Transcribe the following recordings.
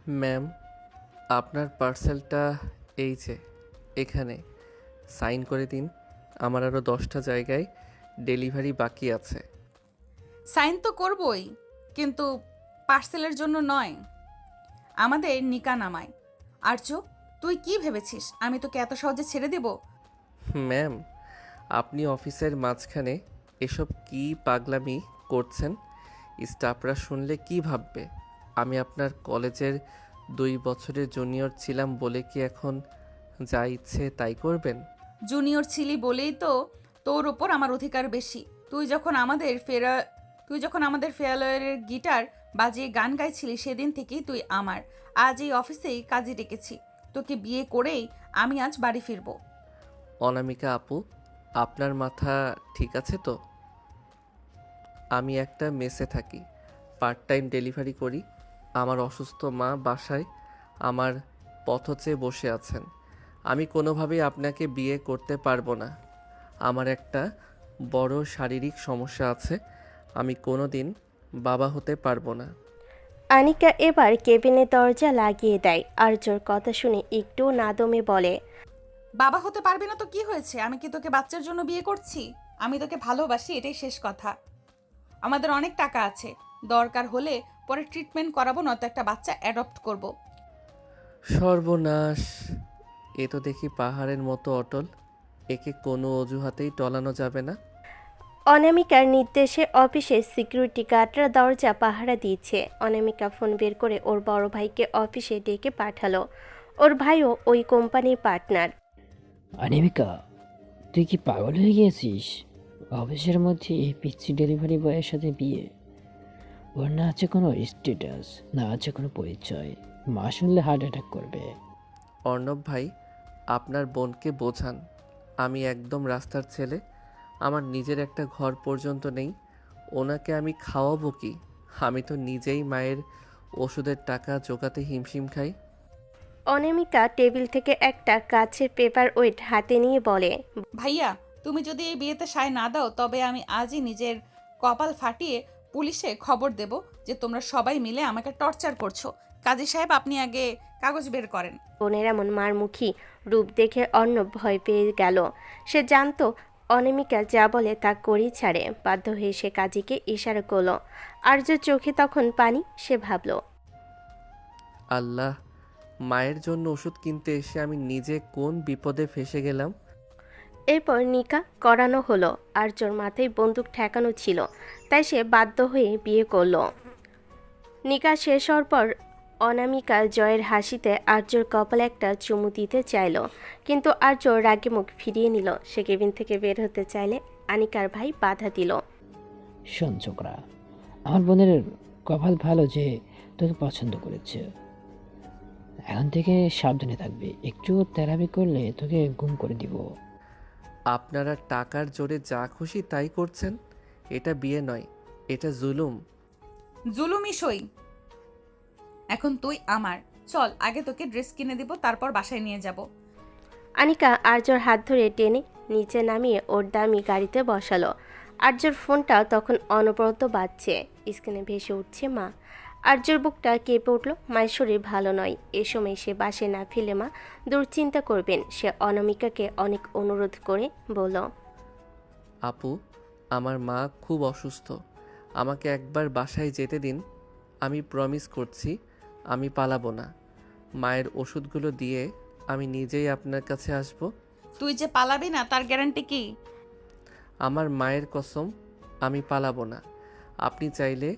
Ma'am, আপনার পার্সেলটা এই যে এখানে সাইন করে দিন। আমার আরও 10টা জায়গায় ডেলিভারি বাকি আছে। সাইন তো করবই, কিন্তু পার্সেলের জন্য নয়, আমাদের নিকা নামায়। আর্য, তুই কি ভেবেছিস আমি তোকে এত সহজে ছেড়ে দেব? ম্যাম, আপনি অফিসের মাঝখানে এসব কি পাগলামি করছেন? স্টাফরা শুনলে কি ভাববে? আমি আপনার কলেজের 2 বছরের জুনিয়র ছিলাম বলে কি এখন যা ইচ্ছে তাই করবেন? জুনিয়র ছিলি বলেই তো তোর ওপর আমার অধিকার বেশি। তুই যখন আমাদের ফেয়ারওয়েলের গিটার বাজিয়ে গান গাইছিলি সেদিন থেকেই তুই আমার। আজ এই অফিসেই কাজে ডেকেছি, তোকে বিয়ে করেই আমি আজ বাড়ি ফিরবো। অনামিকা আপু, আপনার মাথা ঠিক আছে তো? আমি একটা মেসে থাকি, পার্ট টাইম ডেলিভারি করি। আমার অসুস্থ মা বাসায় আমার পথ চেয়ে বসে আছেন। আমি কোনোভাবেই আপনাকে বিয়ে করতে পারবো না। আমার একটা বড় শারীরিক সমস্যা আছে। আমি কোনো দিন বাবা হতে পারবো না। আনিকা এবার কেবিনের দরজা লাগিয়ে দেয়। আর্যর কথা শুনে একটু না দমে বলে, বাবা হতে পারবি না তো কি হয়েছে? আমি কি তোকে বাচ্চার জন্য বিয়ে করছি? আমি তোকে ভালোবাসি, এটাই শেষ কথা। আমাদের অনেক টাকা আছে, দরকার হলে পরে ট্রিটমেন্ট করাবো, নয়তো একটা বাচ্চা অ্যাডপ্ট করব। সর্বনাশ! এ তো দেখি পাহাড়ের মতো অটল। একে কোনো অজুহাতেই টলানো যাবে না। অনামিকার নির্দেশে অফিসে সিকিউরিটি গার্ডরা দরজা পাহারা দিচ্ছে। অনামিকা ফোন বের করে ওর বড় ভাইকে অফিসে ডেকে পাঠালো। ওর ভাইও ওই কোম্পানির পার্টনার। অনামিকা, তুই কি পাগল হয়ে গিয়েছিস? অফিসের মধ্যে এই পিচ্ছি ডেলিভারি বয়ের সাথে বিয়ে? ওর না আছে কোনো স্ট্যাটাস, না আছে কোনো পরিচয়। মা শুনলে হার্ট অ্যাটাক করবে। অর্ণব ভাই, আপনার বোনকে বোঝান। আমি একদম রাস্তার ছেলে। আমার নিজের একটা ঘর পর্যন্ত নেই। ওনাকে আমি খাওয়াবো কি? আমি তো নিজেই মায়ের ওষুধের টাকা জোগাতে হিমশিম খাই। অনামিকা টেবিল থেকে একটা কাচের পেপার ওয়েট হাতে নিয়ে বলে, ভাইয়া, তুমি যদি এই বিয়েতে সায় না দাও তবে আমি আজই নিজের কপাল ফাটিয়ে পুলিশে খবর দেব যে তোমরা সবাই মিলে আমাকে টর্চার করছো। কাজী সাহেব, আপনি আগে কাগজ বের করেন। বোনের এমন মারমুখী রূপ দেখে অর্ণব ভয় পেয়ে গেল। সে জানতো অনামিকা যা বলে তা করেই ছাড়ে। বাধ্য হয়ে সে কাজীকে ইশারা করলো। আর্য চোখে তখন পানি। সে ভাবল, আল্লাহ, মায়ের জন্য ওষুধ কিনতে এসে আমি নিজে কোন বিপদে ফেসে গেলাম। এরপর নিকা করানো হলো। আর্যর মাথায় বন্দুক ঠেকানো ছিল, তাই সে বাধ্য হয়ে বিয়ে করলো। নিকা শেষ হওয়ার পর অনামিকা জয়ের হাসিতে আর্যর কপালে একটা চুমু দিতে চাইল, কিন্তু আর্য রাগে মুখ ফিরিয়ে নিল। সে কেবিন থেকে বের হতে চাইলে আনিকার ভাই বাধা দিল। শোন ছোকরা, আমার বোনের কপাল ভালো যে তোকে পছন্দ করেছে। এখন থেকে সাবধানে থাকবি, একটু তেরাবি করলে তোকে গুম করে দিব। আপনারা টাকার জোরে যা খুশি তাই করছেন। এটা বিয়ে নয়, এটা জুলুম। জুলুমি সই। এখন তুই আমার। চল, আগে তোকে ড্রেস কিনে দিব, তারপর বাসায় নিয়ে যাব। আনিকা আর্যর হাত ধরে টেনে নিচে নামিয়ে ওর দামি গাড়িতে বসালো। আর্যর ফোনটা তখন অনবরত বাজছে। স্ক্রিনে ভেসে উঠছে মা। আর্যর বুকটা কেঁপে উঠল। মায়ের শরীর ভালো নয়। এ সময় সে বাসে না ফিরলে মা দুশ্চিন্তা করবেন। সে অনামিকাকে অনেক অনুরোধ করে বলল, আপু, আমার মা খুব অসুস্থ। আমাকে একবার বাসায় যেতে দিন। আমি প্রমিস করছি আমি পালাবো না। মায়ের ওষুধগুলো দিয়ে আমি নিজেই আপনার কাছে আসব। তুই যে পালাবি না তার গ্যারান্টি কি? আমার মায়ের কসম, আমি পালাবো না। আপনি চাইলে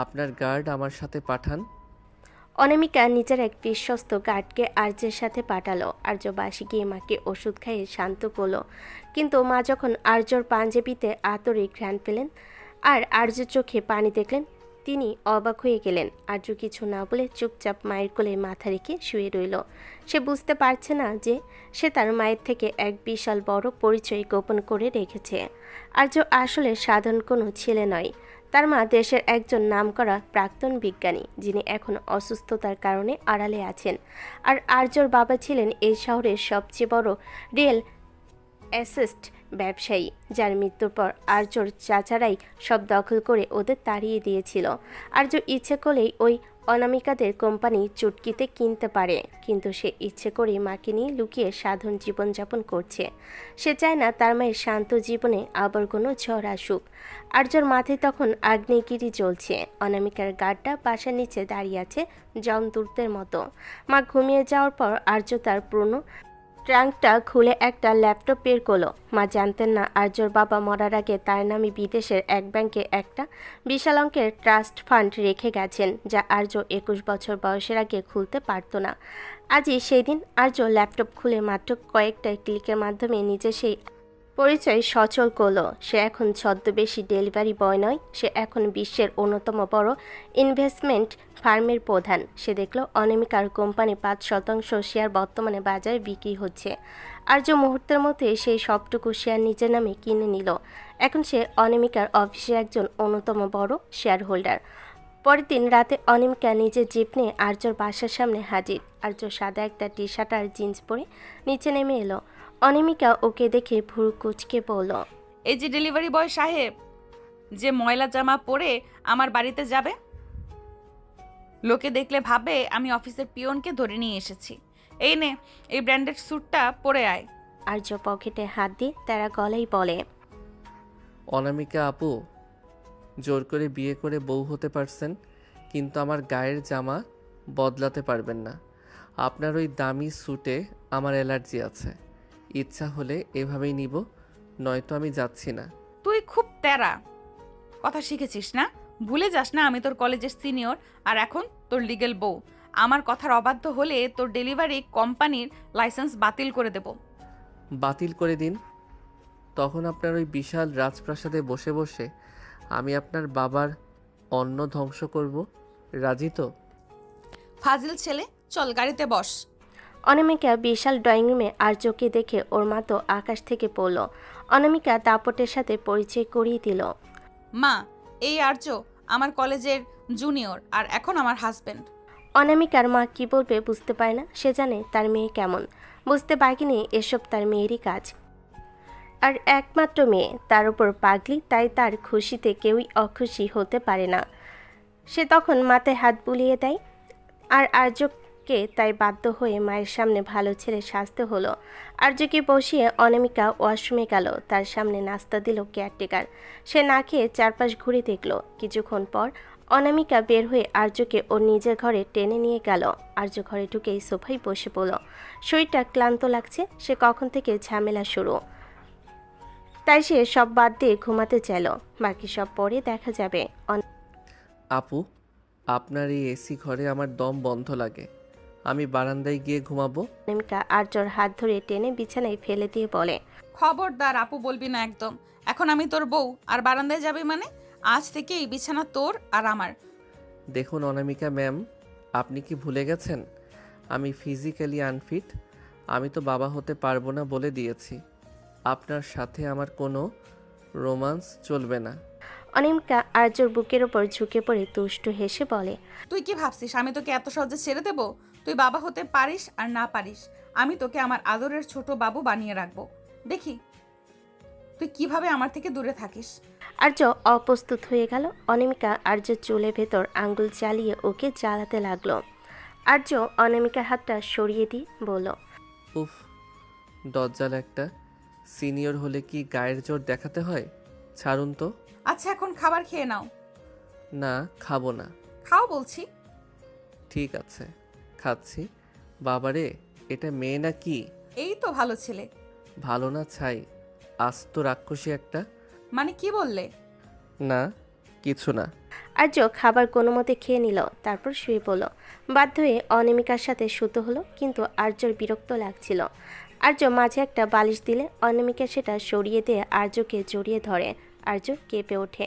আপনার গার্ড আমার সাথে পাঠান। অনামিকা নিজের এক বিশ্বস্ত গার্ডকে আর্যের সাথে পাঠালো। আর্য বাসে গিয়ে মাকে ওষুধ খাইয়ে শান্ত করলো, কিন্তু মা যখন আর্যর পাঞ্জাবিতে আতরে ঘ্রাণ পেলেন আর আর্যর চোখে পানি দেখলেন, তিনি অবাক হয়ে গেলেন। আর্য কিছু না বলে চুপচাপ মায়ের কোলে মাথা রেখে শুয়ে রইল। সে বুঝতে পারছে না যে সে তার মায়ের থেকে এক বিশাল বড় পরিচয় গোপন করে রেখেছে। আর্য আসলে সাধারণ কোনো ছেলে নয়। তার মা দেশের একজন নামকরা প্রাক্তন বিজ্ঞানী, যিনি এখন অসুস্থতার কারণে আড়ালে আছেন। আর আর্যর বাবা ছিলেন এই শহরের সবচেয়ে বড় রিয়েল অ্যাসেট ব্যবসায়ী, যার মৃত্যুর পর আর্যর চাচারাই সব দখল করে ওদের তাড়িয়ে দিয়েছিল। আর্য ইচ্ছে করলেই ওই অনামিকাদের কোম্পানি চুটকিতে কিনতে পারে, কিন্তু সে ইচ্ছে করেই মাকে নিয়ে লুকিয়ে সাধারণ জীবনযাপন করছে। সে চায় না তার মায়ের শান্ত জীবনে আবার কোনো ঝড় আসুক। আর্যর মাথায় তখন আগ্নেয়গিরি জ্বলছে। অনামিকার গাড়টা বাসার নিচে দাঁড়িয়ে আছে জমদূতের মতো। মা ঘুমিয়ে যাওয়ার পর আর্য তার পুরনো ট্রাঙ্কটা খুলে একটা ল্যাপটপ বের করলো। মা জানতেন না আর্যর বাবা মরার আগে তার নামে বিদেশের এক ব্যাংকে একটা বিশাল অঙ্কের ট্রাস্ট ফান্ড রেখে গেছেন, যা আর্য 21 বছর বয়সের আগে খুলতে পারত না। আজই সেই দিন। আর্য ল্যাপটপ খুলে মাত্র কয়েকটা ক্লিকের মাধ্যমে নিজে সেই পরিচয় সচল করলো। সে এখন ছদ্মবেশী ডেলিভারি বয় নয়, সে এখন বিশ্বের অন্যতম বড় ইনভেস্টমেন্ট ফার্মের প্রধান। সে দেখল অনামিকার কোম্পানি 5% শেয়ার বর্তমানে বাজারে বিক্রি হচ্ছে। আর্য মুহূর্তের মধ্যে সেই সবটুকু শেয়ার নিজের নামে কিনে নিল। এখন সে অনামিকার অফিসের একজন অন্যতম বড় শেয়ার হোল্ডার। পরের দিন রাতে অনামিকা নিজের জিপ নিয়ে আর্যর বাসার সামনে হাজির। আর্য সাদা একটা টি শার্ট আর জিন্স পরে নিচে নেমে এলো। অনামিকা ওকে দেখে ভুরু কুচকে বলল, এই যে ডেলিভারি বয় সাহেব, যে ময়লা জামা পরে আমার বাড়িতে যাবে, লোকে দেখলে ভাবে আমি অফিসের পিয়নকে ধরে নিয়ে এসেছি। এই নে, এই ব্র্যান্ডেড স্যুটটা পরে আয়। আর্য পকেটে হাত দিয়ে তারা গলেই বলে, অনামিকা আপু, জোর করে বিয়ে করে বউ হতে পারছেন, কিন্তু আমার গায়ের জামা বদলাতে পারবেন না। আপনার ওই দামি স্যুটে আমার অ্যালার্জি আছে। ইচ্ছা হলে এভাবেই নিব, নয়তো আমি যাচ্ছি না। তুই খুব তেরা কথা শিখেছিস না? ভুলে যাস না আমি তোর কলেজের সিনিয়র, আর এখন তোর লিগ্যাল বউ। আমার কথার অবাধ্য হলে তোর ডেলিভারি কোম্পানির লাইসেন্স বাতিল করে দেব। বাতিল করে দিন, তখন আপনার ওই বিশাল রাজপ্রাসাদে বসে বসে আমি আপনার বাবার অন্ন ধ্বংস করব। রাজি তো? ফাজিল ছেলে, চল গাড়িতে বস। অনামিকা বিশাল ড্রয়িং রুমে আর্যকে দেখে ওর মা তো আকাশ থেকে পড়ল। অনামিকা দাপটের সাথে পরিচয় করিয়ে দিল। মা, এই আর্য আমার কলেজের জুনিয়র, আর এখন আমার হাজবেন্ড। অনামিকার মা কি বলবে বুঝতে পারে না। সে জানে তার মেয়ে কেমন, বুঝতে পারেনি এসব তার মেয়েরই কাজ। আর একমাত্র মেয়ে, তার উপর পাগলি, তাই তার খুশিতে কেউই অখুশি হতে পারে না। সে তখন মাথায় হাত বুলিয়ে দেয়। আর আর্যকে তাই বাধ্য হয়ে মায়ের সামনে ভালো ছেলে সাজতে হলো। আর্যকে বসিয়ে অনামিকা ওয়াশরুমে গেল। তার সামনে নাস্তা দিল কেয়ারটেকার। সে না খেয়ে চারপাশ ঘুরে দেখল। কিছুক্ষণ পর অনামিকা বের হয়ে আর্যকে ওর নিজের ঘরে টেনে নিয়ে গেল। আর্য ঘরে ঢুকেই সোফায় বসে পড়ল। শরীরটা ক্লান্ত লাগছে। সে কখন থেকে ঝামেলা শুরু, তাই সে সব বাদ দিয়ে ঘুমাতে চাইল। বাকি সব পরে দেখা যাবে। আপু, আপনার এই এসি ঘরে আমার দম বন্ধ লাগে, আমি বারান্দায় গিয়ে ঘুমাবো। অনামিকা আর্যর হাত ধরে টেনে বিছানায় ফেলে দিয়ে বলে, খবরদার আপু বলবি না একদম। এখন আমি তোর বউ, আর বারান্দায় যাবি মানে? আজ থেকে এই বিছানা তোর আর আমার। দেখুন অনামিকা ম্যাম, আপনি কি ভুলে গেছেন আমি ফিজিক্যালি আনফিট? আমি তো বাবা হতে পারবো না বলে দিয়েছি। আপনার সাথে আমার কোনো রোমান্স চলবে না। অনামিকা আর্যর বুকের ওপর ঝুঁকে পড়ে দুষ্টু হেসে বলে, তুই কি ভাবছিস আমি তোকে এত সহজে ছেড়ে দেব? তুই বাবা হতে পারিস আর না পারিস, আমি তোকে আমার আদরের ছোট বাবু বানিয়ে রাখবো। দেখি তুই কিভাবে আমার থেকে দূরে থাকিস। আর্য অপ্রস্তুত হয়ে গেল। অনামিকা আর্যর চুলের ভেতর আঙ্গুল চালিয়ে ওকে জ্বালাতে লাগলো। আর্য অনামিকার হাতটা সরিয়ে দিয়ে বলল, উফ, দজ্জাল একটা। সিনিয়র হলে কি গায়ের জোর দেখাতে হয়? ছাড়ুন তো। আচ্ছা এখন খাবার খেয়ে নাও। না, খাবো না। খাও বলছি। ঠিক আছে, খাচ্ছি। বাবারে, এটা মেয়ে না কি? এই তো ভালো ছেলে। ভালো না ছাই, আস্ত রাক্ষসী একটা। মানে কি বললে? না, কিছু না। আর্য খাবার কোনো মতে খেয়ে নিল, তারপর শুয়ে পড়ল। বাধ্য হয়ে অনামিকার সাথে শুতে হলো, কিন্তু আর্যর বিরক্ত লাগছিল। আর্য মাঝে একটা বালিশ দিলে অনামিকা সেটা সরিয়ে দিয়ে আর্যকে জড়িয়ে ধরে। আর্য কেঁপে ওঠে।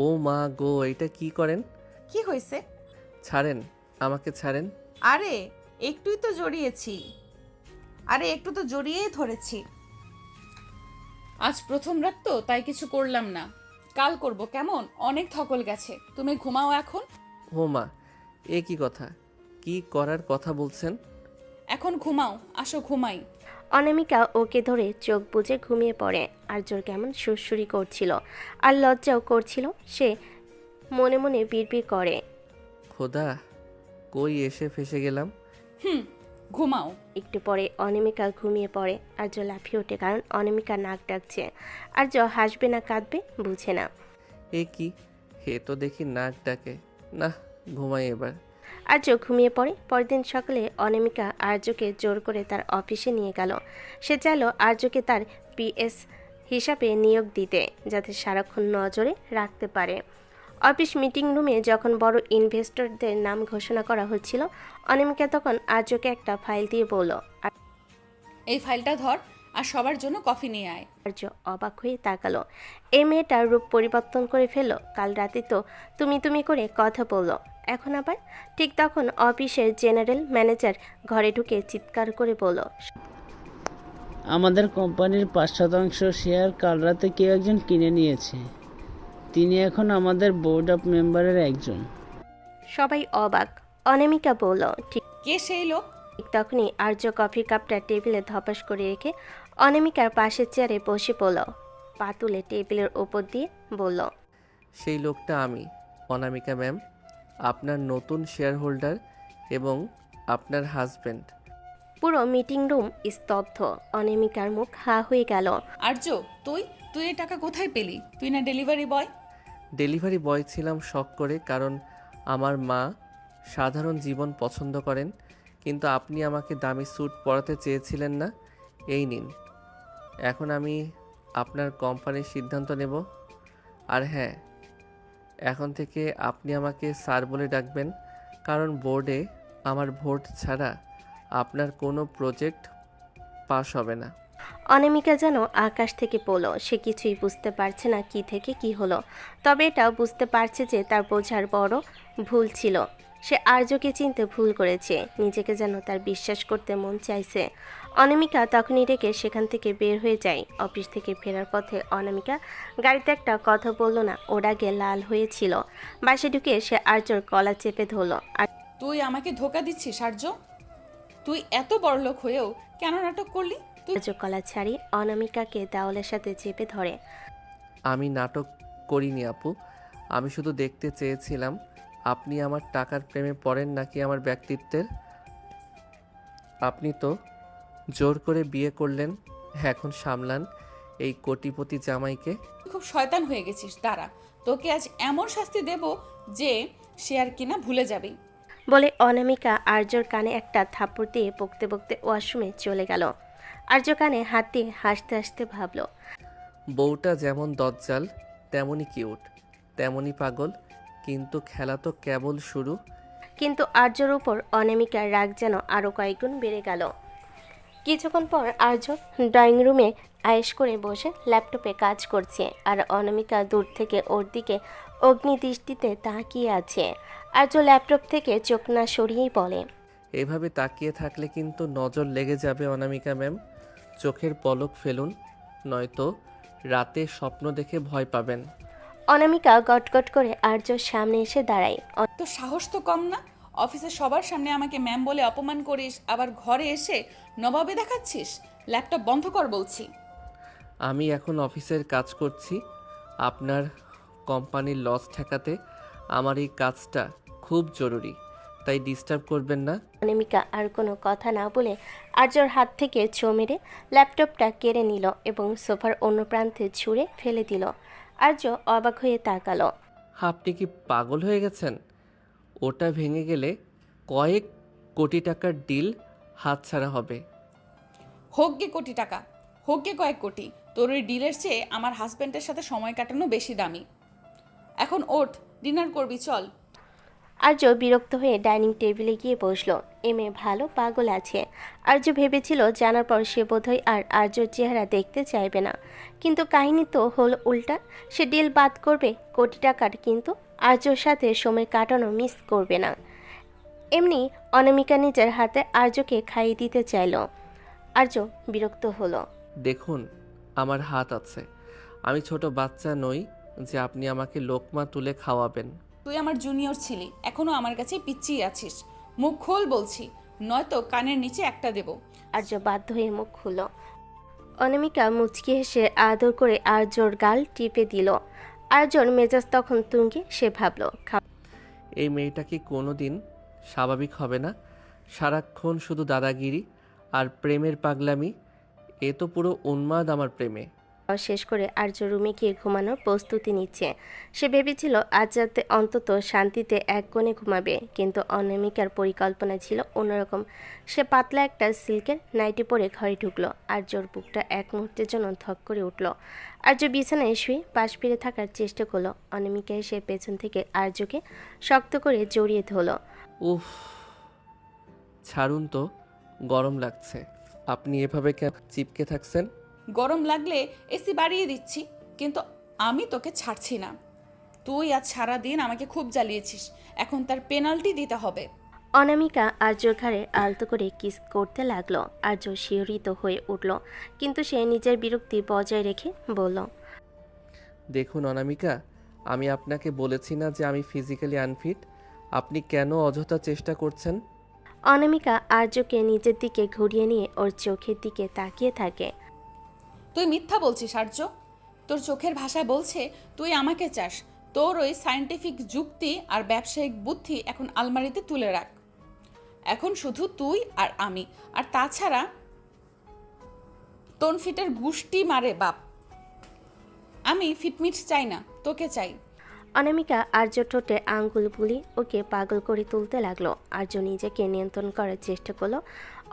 ও মা গো, এটা কি করেন? কি হয়েছে? ছাড়েন, আমাকে ছাড়েন। আরে একটুই তো জড়িয়েছি, আরে একটু তো জড়িয়েই ধরেছি। আজ প্রথম রাত তো, তাই কিছু করলাম না, কাল করব কেমন? অনেক ধকল গেছে, তুমি ঘুমাও এখন। ও মা, এ কি কথা? কি করার কথা বলছেন? এখন ঘুমাও, আসো ঘুমাই। অনামিকা ওকে ধরে চোখ বুজে ঘুমিয়ে পড়ে। আর্যর কেমন সুরসুরি করছিল আর লজ্জাও করছিল। সে মনে মনে বিড়বিড় করে, খোদা, কই এসে ফেসে গেলাম। ঘুমাও। একটু পরে অনামিকা ঘুমিয়ে পড়ে। আর্য লাফিয়ে ওঠে, কারণ অনামিকা নাক ডাকছে। আর্য হাসবে না কাঁদবে বুঝে না। এ কি, হে তো দেখি নাক ডাকে। না, ঘুমাই এবার। আর্য ঘুমিয়ে পড়ে। পরদিন সকালে অনামিকা আর্যকে জোর করে তার অফিসে নিয়ে গেল। সে চাইল আর্যকে তার পিএস হিসাবে নিয়োগ দিতে, যাতে সারাক্ষণ নজরে রাখতে পারে। অফিস মিটিং রুমে যখন বড় ইনভেস্টরদের নাম ঘোষণা করা হচ্ছিল, অনামিকা তখন আর্যকে একটা ফাইল দিয়ে বলল। এই ফাইলটা ধর আর সবার জন্য কফি নিয়ে আয়। আর্য অবাক হয়ে তাকালো। এই মেয়েটার রূপ পরিবর্তন করে ফেললো। কাল রাতে তো তুমি করে কথা বললো, এখন আবার? ঠিক তখন অফিসের জেনারেল ম্যানেজার ঘরে ঢুকে চিৎকার করে বলল, আমাদের কোম্পানির 5% শেয়ার কাল রাতে কেউ একজন কিনে নিয়েছে। তিনি এখন আমাদের বোর্ড অফ মেম্বারের একজন। সবাই অবাক। অনামিকা বলল, ঠিক কে সেই লোক? তখনই আর্য কফির কাপটা টেবিলে ধপাস করে রেখে অনামিকার পাশের চেয়ারে বসে পড়ল। পা তুলে টেবিলের ওপর দিয়ে বলল, সেই লোকটা আমি, অনামিকা ম্যাম, আপনার নতুন শেয়ার হোল্ডার এবং আপনার হাজব্যান্ড। পুরো মিটিং রুম স্তব্ধ। অনামিকার মুখ হা হয়ে গেল। আর্য, তুই তুই এই টাকা কোথায় পেলি? তুই না ডেলিভারি বয়? ডেলিভারি বয় ছিলাম শখ করে, কারণ আমার মা সাধারণ জীবন পছন্দ করেন, কিন্তু আপনি আমাকে দামি স্যুট পরাতে চেয়েছিলেন না। এই নিন, এখন আমি আপনার কোম্পানির সিদ্ধান্ত নেব। আর হ্যাঁ, এখন থেকে আপনি আমাকে স্যার বলে ডাকবেন, কারণ বোর্ডে আমার ভোট ছাড়া আপনার কোনো প্রজেক্ট পাস হবে না। অনামিকা যেন আকাশ থেকে পড়ল। সে কিছুই বুঝতে পারছে না কি থেকে কি হলো, তবে এটাও বুঝতে পারছে যে তার বোঝার বড় ভুল ছিল। সে আর্যকে চিনতে ভুল করেছে। নিজেকে যেন তার বিশ্বাস করতে মন চাইছে। অনামিকা তখনই রেখে সেখান থেকে বের হয়ে যায়। অফিস থেকে ফেরার পথে অনামিকা গাড়িতে একটা কথা বলল না, ওর আগে লাল হয়েছিল। বাসে ঢুকে সে আর্যর গলা চেপে ধরল। আর তুই আমাকে ধোকা দিচ্ছিস আর্য? তুই এত বড়লোক হয়েও কেন নাটক করলি? তুই আর্য গলা ছাড়িয়ে অনামিকাকে দেওয়ালের সাথে চেপে ধরে। আমি নাটক করিনি আপু, আমি শুধু দেখতে চেয়েছিলাম আপনি আমার টাকার প্রেমে পড়েন নাকি আমার ব্যক্তিত্বের। আপনি তো জোর করে বিয়ে করলেন, এখন সামলান এই কোটিপতি জামাইকে। খুব শয়তান হয়ে গেছিস। দাঁড়া, তোকে আজ এমন শাস্তি দেব যে সে আর কিনা ভুলে যাবে। বলে অনামিকা আর্যর কানে একটা থাপ্পড় দিয়ে বকতে বকতে ওয়াশরুমে চলে গেল। আর্য কানে হাত দিয়ে হাসতে হাসতে ভাবল, বউটা যেমন দজ্জাল, তেমনই কিউট, তেমনই পাগল, কিন্তু খেলা তো কেবল শুরু। কিন্তু আর্যর উপর অনামিকার রাগ যেন আরও কয়েকগুণ বেড়ে গেল। কিছুক্ষণ পর আর্য ড্রয়িং রুমে আয়েশ করে বসে ল্যাপটপে কাজ করছে, আর অনামিকা দূর থেকে ওর দিকে অগ্নিদৃষ্টিতে তাকিয়ে আছে। আর্য ল্যাপটপ থেকে চোখ না সরিয়েই বলে, এভাবে তাকিয়ে থাকলে কিন্তু নজর লেগে যাবে অনামিকা ম্যাম। চোখের পলক ফেলুন, নয়তো রাতে স্বপ্ন দেখে ভয় পাবেন। অনামিকা গটগট করে আর্যর সামনে এসে দাঁড়ায়। তো সাহস তো কম না? অফিসের সবার সামনে আমাকে ম্যাম বলে অপমান করিস, আবার ঘরে এসে নবাবে দেখাচ্ছিস। ল্যাপটপ বন্ধ কর বলছি। আমি এখন অফিসের কাজ করছি, আপনার কোম্পানির লস ঠেকাতে আমার এই কাজটা খুব জরুরি, তাই ডিস্টার্ব করবেন না। অনামিকা আর কোনো কথা না বলে আর্যর হাত থেকে ছো মেরে ল্যাপটপটা কেড়ে নিল এবং সোফার অন্য প্রান্তে ছুঁড়ে ফেলে দিল। আর্য অবাক হয়ে তাকালো। আপনি কি পাগল হয়ে গেছেন? ওটা ভেঙে গেলে কয়েক কোটি টাকার ডিল হাতছাড়া হবে। হোক গে কোটি টাকা, হোক গে কয়েক কোটি, তোর ওই ডিলের চেয়ে আমার হাজব্যান্ডের সাথে সময় কাটানো বেশি দামি। এখন ওঠ, ডিনার করবি, চল। আর্য বিরক্ত হয়ে ডাইনিং টেবিলে গিয়ে বসলো। এ মেয়ে ভালো পাগল আছে। আর্য ভেবেছিল জানার পর সে বোধহয় আর আর্যর চেহারা দেখতে চাইবে না, কিন্তু কাহিনী তো হলো উল্টা। সে ডিল বাদ করবে কোটি টাকার, কিন্তু আর্যর সাথে সময় কাটানো মিস করবে না। এমনি অনামিকা নিজের হাতে আর্যকে খাইয়ে দিতে চাইল। আর্য বিরক্ত হলো। দেখুন, আমার হাত আছে, আমি ছোট বাচ্চা নই যে আপনি আমাকে লোকমা তুলে খাওয়াবেন। তুই আমার জুনিয়র ছিলি, এখনো আমার কাছে পিচ্চিই আছিস। মুখ খোল বলছি, নয়তো কানের নিচে একটা দেব। আর্য বাধ্য হয়ে মুখ খুলল। অনামিকা মুচকি হেসে আদর করে আর্যর গাল টিপে দিল। আর্যর মেজাজ তখন তুঙ্গে। সে ভাবল, এই মেয়েটা কি কোনো দিন স্বাভাবিক হবে না? সারাক্ষণ শুধু দাদাগিরি আর প্রেমের পাগলামি। এ তো পুরো উন্মাদ আমার প্রেমে। খাওয়া শেষ করে আর্য রুমে গিয়ে ঘুমানোর প্রস্তুতি নিচ্ছে। সে ভেবেছিল আজ রাতে অন্তত শান্তিতে এক কোণে ঘুমাবে, কিন্তু অনামিকার পরিকল্পনা ছিল অন্যরকম। সে পাতলা একটা সিল্কের নাইটি পরে ঘরে ঢুকলো। আর্যর বুকটা এক মুহূর্তের জন্য ধক করে উঠল। আর্য বিছানায় শুয়ে পাশ ফিরে থাকার চেষ্টা করলো। অনামিকা এসে পেছন থেকে আর্যকে শক্ত করে জড়িয়ে ধরলো। উফ, ছাড়ুন তো, গরম লাগছে। আপনি এভাবে কেন চিপকে থাকছেন? গরম লাগলে এসি বাড়িয়ে দিচ্ছি, কিন্তু আমি তোকে ছাড়ছি না। তুই আজ সারাদিন আমাকে খুব জ্বালিয়েছিস, এখন তার পেনাল্টি দিতে হবে। অনামিকা আর্যর ঘাড়ে আলতো করে কিস করতে লাগলো। আর্য শিহরিত হয়ে উঠল, কিন্তু সে নিজের বিরক্তি বজায় রেখে বলল, দেখুন অনামিকা, আমি আপনাকে বলেছি না যে আমি ফিজিক্যালি আনফিট? আপনি কেন অযথা চেষ্টা করছেন? অনামিকা আর্যকে নিজের দিকে ঘুরিয়ে নিয়ে ওর চোখের দিকে তাকিয়ে থাকে। তুই মিথ্যা বলছিস আর্য। তোর চোখের ভাষায় বলছে তুই আমাকে চাস। তোর ওই সায়েন্টিফিক যুক্তি আর ব্যবসায়িক বুদ্ধি এখন আলমারিতে তুলে রাখ। এখন শুধু তুই আর আমি, আর তাছাড়া তনফিটের গুষ্টি মারে বাপ। আমি ফিটমিট চাই না, তোকে চাই। অনামিকা আর্য ঠোঁটে আঙ্গুল বুলি ওকে পাগল করে তুলতে লাগলো। আর্য নিজেকে নিয়ন্ত্রণ করার চেষ্টা করলো।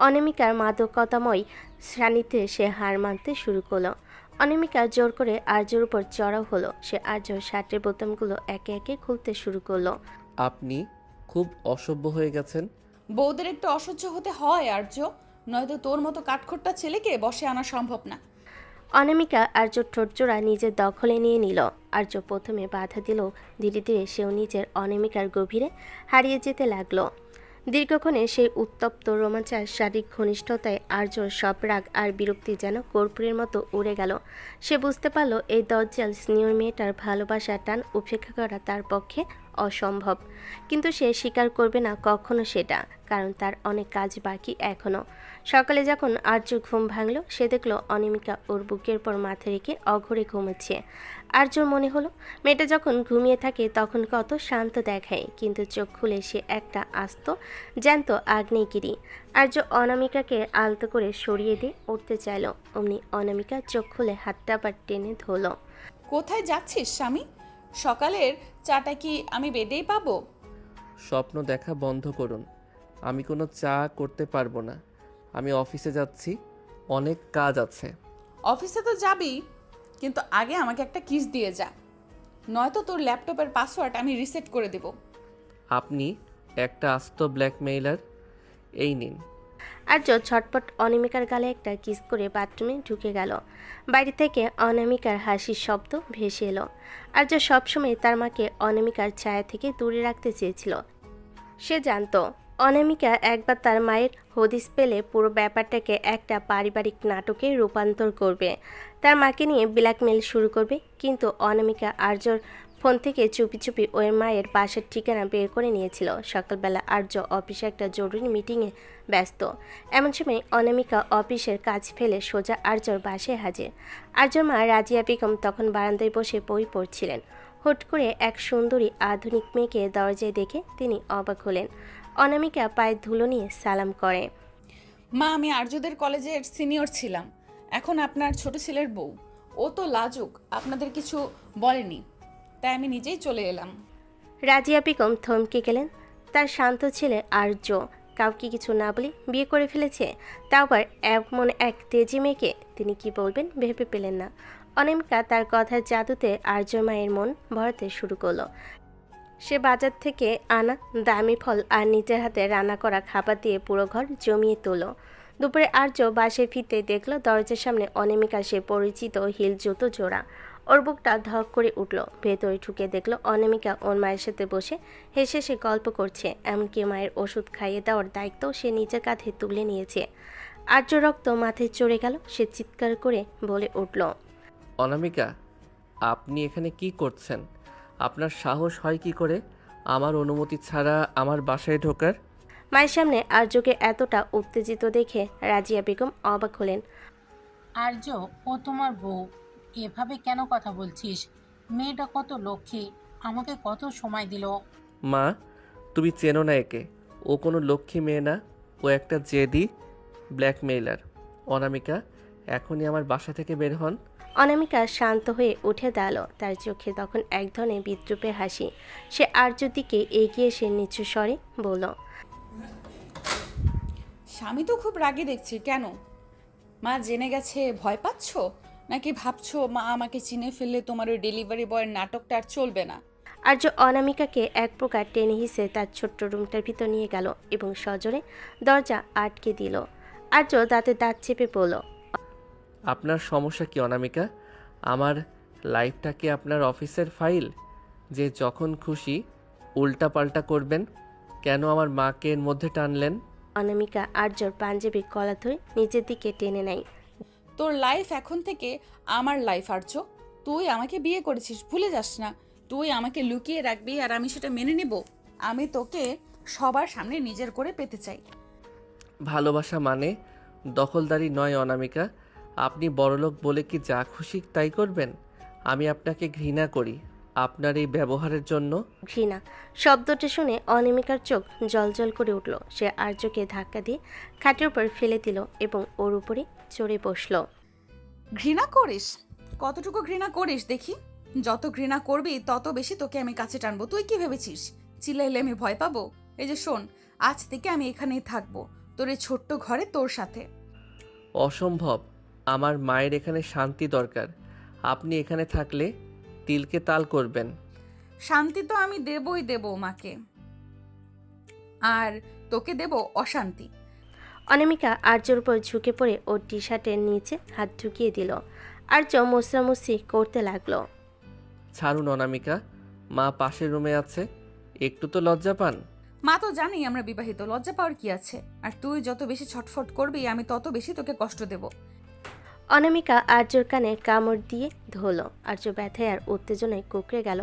অনামিকার মাদকতাময় সান্নিধ্যে সে হার মানতে শুরু করলো। অনামিকা জোর করে আর্যর উপর চড়াও হলো। সে আর্যর শার্টের বোতামগুলো একে একে খুলতে শুরু করলো। আপনি খুব অসভ্য হয়ে গেছেন। বউদের একটু অসহ্য হতে হয় আর্য, নয়তো তোর মতো কাঠখোট্টা ছেলেকে বশে আনা সম্ভব না। অনামিকা আর্যর ঠোঁটজোড়া নিজের দখলে নিয়ে নিল। আর্য প্রথমে বাধা দিল, ধীরে ধীরে সেও নিজের অনামিকার গভীরে হারিয়ে যেতে লাগলো। দীর্ঘক্ষণে সেই উত্তপ্ত রোমাঞ্চার শারীরিক ঘনিষ্ঠতায় আর্যর সব রাগ আর বিরক্তি যেন কর্পূরের মতো উড়ে গেল। সে বুঝতে পারল এই দজ্জাল স্নেহর মেয়েটার ভালোবাসার টান উপেক্ষা করা তার পক্ষে অসম্ভব। কিন্তু সে স্বীকার করবে না কখনো সেটা, কারণ তার অনেক কাজ বাকি এখনও। সকালে যখন আর্য ঘুম ভাঙল, সে দেখল অনামিকা ওর বুকের পর মাথা রেখে অঘরে ঘুমোচ্ছে। আর্যর মনে হলো মেয়েটা যখন ঘুমিয়ে থাকে তখন কত শান্ত দেখায়, কিন্তু চোখ খুলে সে একটা আস্ত জ্যান্ত আগ্নেয়গিরি। আর্য অনামিকাকে আলতো করে সরিয়ে দিয়ে উঠতে চাইল, অমনি অনামিকা চোখ খুলে হাতটা আবার টেনে ধরল। কোথায় যাচ্ছিস স্বামী? সকালের চাটা কি আমি বেডেই পাবো? স্বপ্ন দেখা বন্ধ করুন। আমি কোনো চা করতে পারবো না। আমি অফিসে যাচ্ছি, অনেক কাজ আছে। অফিসে তো যাবি, কিন্তু আগে আমাকে একটা কিস দিয়ে যা, নয়তো তোর ল্যাপটপের পাসওয়ার্ড আমি রিসেট করে দেব। আপনি একটা আস্ত ব্ল্যাকমেইলার। এই নিন। আর্য ছটপট অনামিকার গালে একটা কিস করে বাথরুমে ঢুকে গেল। বাইরে থেকে অনামিকার হাসির শব্দ ভেসে এলো। আর্য সবসময় তার মাকে অনামিকার ছায়া থেকে দূরে রাখতে চেয়েছিল। সে জানতো অনামিকা একবার তার মায়ের হদিস পেলে পুরো ব্যাপারটাকে একটা পারিবারিক নাটকে রূপান্তর করবে, তার মাকে নিয়ে ব্ল্যাকমেল শুরু করবে। কিন্তু অনামিকা আর্যর ফোন থেকে চুপি চুপি ওর মায়ের বাসার ঠিকানা বের করে নিয়েছিল। সকালবেলা আর্য অফিসে একটা জরুরি মিটিংয়ে ব্যস্ত। এমন সময় অনামিকা অফিসের কাজ ফেলে সোজা আর্যর বাসায় হাজির। আর্যর মা রাজিয়া বেগম তখন বারান্দায় বসে বই পড়ছিলেন। হুট করে এক সুন্দরী আধুনিক মেয়েকে দরজায় দেখে তিনি অবাক হলেন। অনামিকা পায়ে ধুলো নিয়ে সালাম করে। মা, আমি আর্যদের কলেজের সিনিয়র ছিলাম, এখন আপনার ছোট ছেলের বউ। ও তো লাজুক, আপনাদের কিছু বলেনি, তাই আমি নিজেই চলে এলাম। রাজিয়া বেগম থমকে গেলেন। তার শান্ত ছেলে আর্য কাউকে কিছু না বলে বিয়ে করে ফেলেছে, তাও আবার এমন এক তেজি মেয়েকে। তিনি কি বলবেন ভেবে পেলেন না। অনামিকা তার কথার জাদুতে আর্য মায়ের মন ভরাতে শুরু করলো। সে বাজার থেকে আনা দামি ফল আর নিজের হাতে রান্না করা খাবার দিয়ে পুরো ঘর জমিয়ে তোলো। দুপুরে আর্য বাসে ফিরতে দেখলো দরজার সামনে অনামিকা সে পরিচিত হিল জুতো জোড়া। ওর বুকটা ধক করে উঠল। ভেতরে ঢুকে দেখলো অনামিকা ওর মায়ের সাথে বসে হেসে সে গল্প করছে, এমনকি মায়ের ওষুধ খাইয়ে দেওয়ার দায়িত্ব সে নিজের কাঁধে তুলে নিয়েছে। আর্য রক্ত মাথায় চড়ে গেল। সে চিৎকার করে বলে উঠল, অনামিকা, আপনি এখানে কি করছেন? আপনার সাহস হয় কি করে আমার অনুমতি ছাড়া আমার বাসায় ঢোকার? মায়ের সামনে আর্যকে এতটা উত্তেজিত দেখে রাজিয়া বেগম অবাক হলেন। আর্য, ও তোমার বউ, এভাবে কেন কথা বলছিস? মেয়েটা কত লক্ষ্মী, আমাকে কত সময় দিল। মা, তুমি চেনো না একে। ও কোনো লক্ষ্মী মেয়ে না, ও একটা জেদি ব্ল্যাকমেইলার। অনামিকা, এখনই আমার বাসা থেকে বের হন। অনামিকা শান্ত হয়ে উঠে দাঁড়ালো। তার চোখে তখন এক ধরনের বিদ্রুপের হাসি। সে আর্যর দিকে এগিয়ে এসে নিচু স্বরে বলল, স্বামী তো খুব রাগী দেখছি, কেন? মা জেনে গেছে ভয় পাচ্ছো, নাকি ভাবছো মা আমাকে চিনে ফেললে তোমার ওই ডেলিভারি বয়ের নাটকটা আর চলবে না? আর্য অনামিকাকে এক প্রকার টেনে হিসে তার ছোট্ট রুমটার ভিতর নিয়ে গেল এবং সজোরে দরজা আটকে দিল। আর্য দাঁতে দাঁত চেপে বলল, আপনার সমস্যা কি অনামিকা? আমার লাইফটা কি আপনার অফিসের ফাইল যে যখন খুশি উল্টাপাল্টা করবেন? কেন আমার মাকে এর মধ্যে টানলেন? অনামিকা আর্যর পাঞ্জাবির কলা ধরে নিচের দিকে টেনে নেয়। তোর লাইফ এখন থেকে আমার লাইফ আর্য। তুই আমাকে বিয়ে করেছিস, ভুলে যাস না। তুই আমাকে লুকিয়ে রাখবি আর আমি সেটা মেনে নেব? আমি তোকে সবার সামনে নিজের করে পেতে চাই। ভালোবাসা মানে দখলদারি নয় অনামিকা। আপনি বড়লোক বলে কি যা খুশি তাই করবেন? আমি আপনাকে ঘৃণা করি আপনার এই ব্যবহারের জন্য। ঘৃণা শব্দটা শুনে অনামিকার চোখ জলজল করে উঠল। সে আর্যকে ধাক্কা দিয়ে খাটের উপর ফেলে দিল এবং ওর উপরে চড়ে বসল। ঘৃণা করিস? কতটুকু ঘৃণা করিস দেখি। যত ঘৃণা করবি তত বেশি তোকে আমি কাছে টানবো। তুই কি ভেবেছিস চিল্লাইলে আমি ভয় পাবো? এই যে শোন, আজ থেকে আমি এখানেই থাকবো, তোর এই ছোট্ট ঘরে তোর সাথে। অসম্ভব। আমার মায়ের এখানে শান্তি দরকার। আপনি এখানে থাকলে তিলকে তাল করবেন। শান্তি তো আমি দেবই দেব মাকে, আর তোকে দেব অশান্তি। অনামিকা আর্যর উপর ঝুঁকে পড়ে ওর টি শার্টের নিচে হাত ঢুকিয়ে দিল। আর্য মুসরামুসি করতে লাগলো। ছাড়ুন অনামিকা, মা পাশের রুমে আছে, একটু তো লজ্জা পান। মা তো জানি আমরা বিবাহিত, লজ্জা পাওয়ার কি আছে? আর তুই যত বেশি ছটফট করবি আমি তত বেশি তোকে কষ্ট দেব। অনামিকা আর্যর কানে কামড় দিয়ে ধরল। আর্য ব্যথায় আর উত্তেজনায় কুঁকড়ে গেল।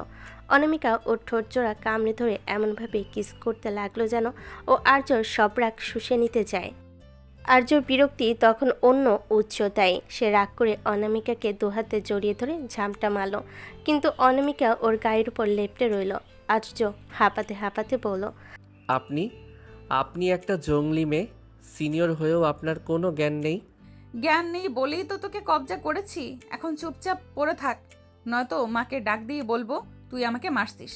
অনামিকা ওর ঠোঁটজোড়া কামড়ে ধরে এমনভাবে কিস করতে লাগলো যেন ও আর্যর সব রাগ শুষে নিতে চায়। আর্যর বিরক্তি তখন অন্য উচ্চতায়। সে রাগ করে অনামিকাকে দুহাতে জড়িয়ে ধরে ঝামটা মারল, কিন্তু অনামিকা ওর গায়ের উপর লেপ্টে রইল। আর্য হাঁপাতে হাঁপাতে বলল, আপনি আপনি একটা জঙ্গলি মেয়ে, সিনিয়র হয়েও আপনার কোনো জ্ঞান নেই। জ্ঞান নেই বলেই তো তোকে কবজা করেছি। এখন চুপচাপ পড়ে থাক, নয়তো মাকে ডাক দিয়ে বলবো তুই আমাকে মারছিস।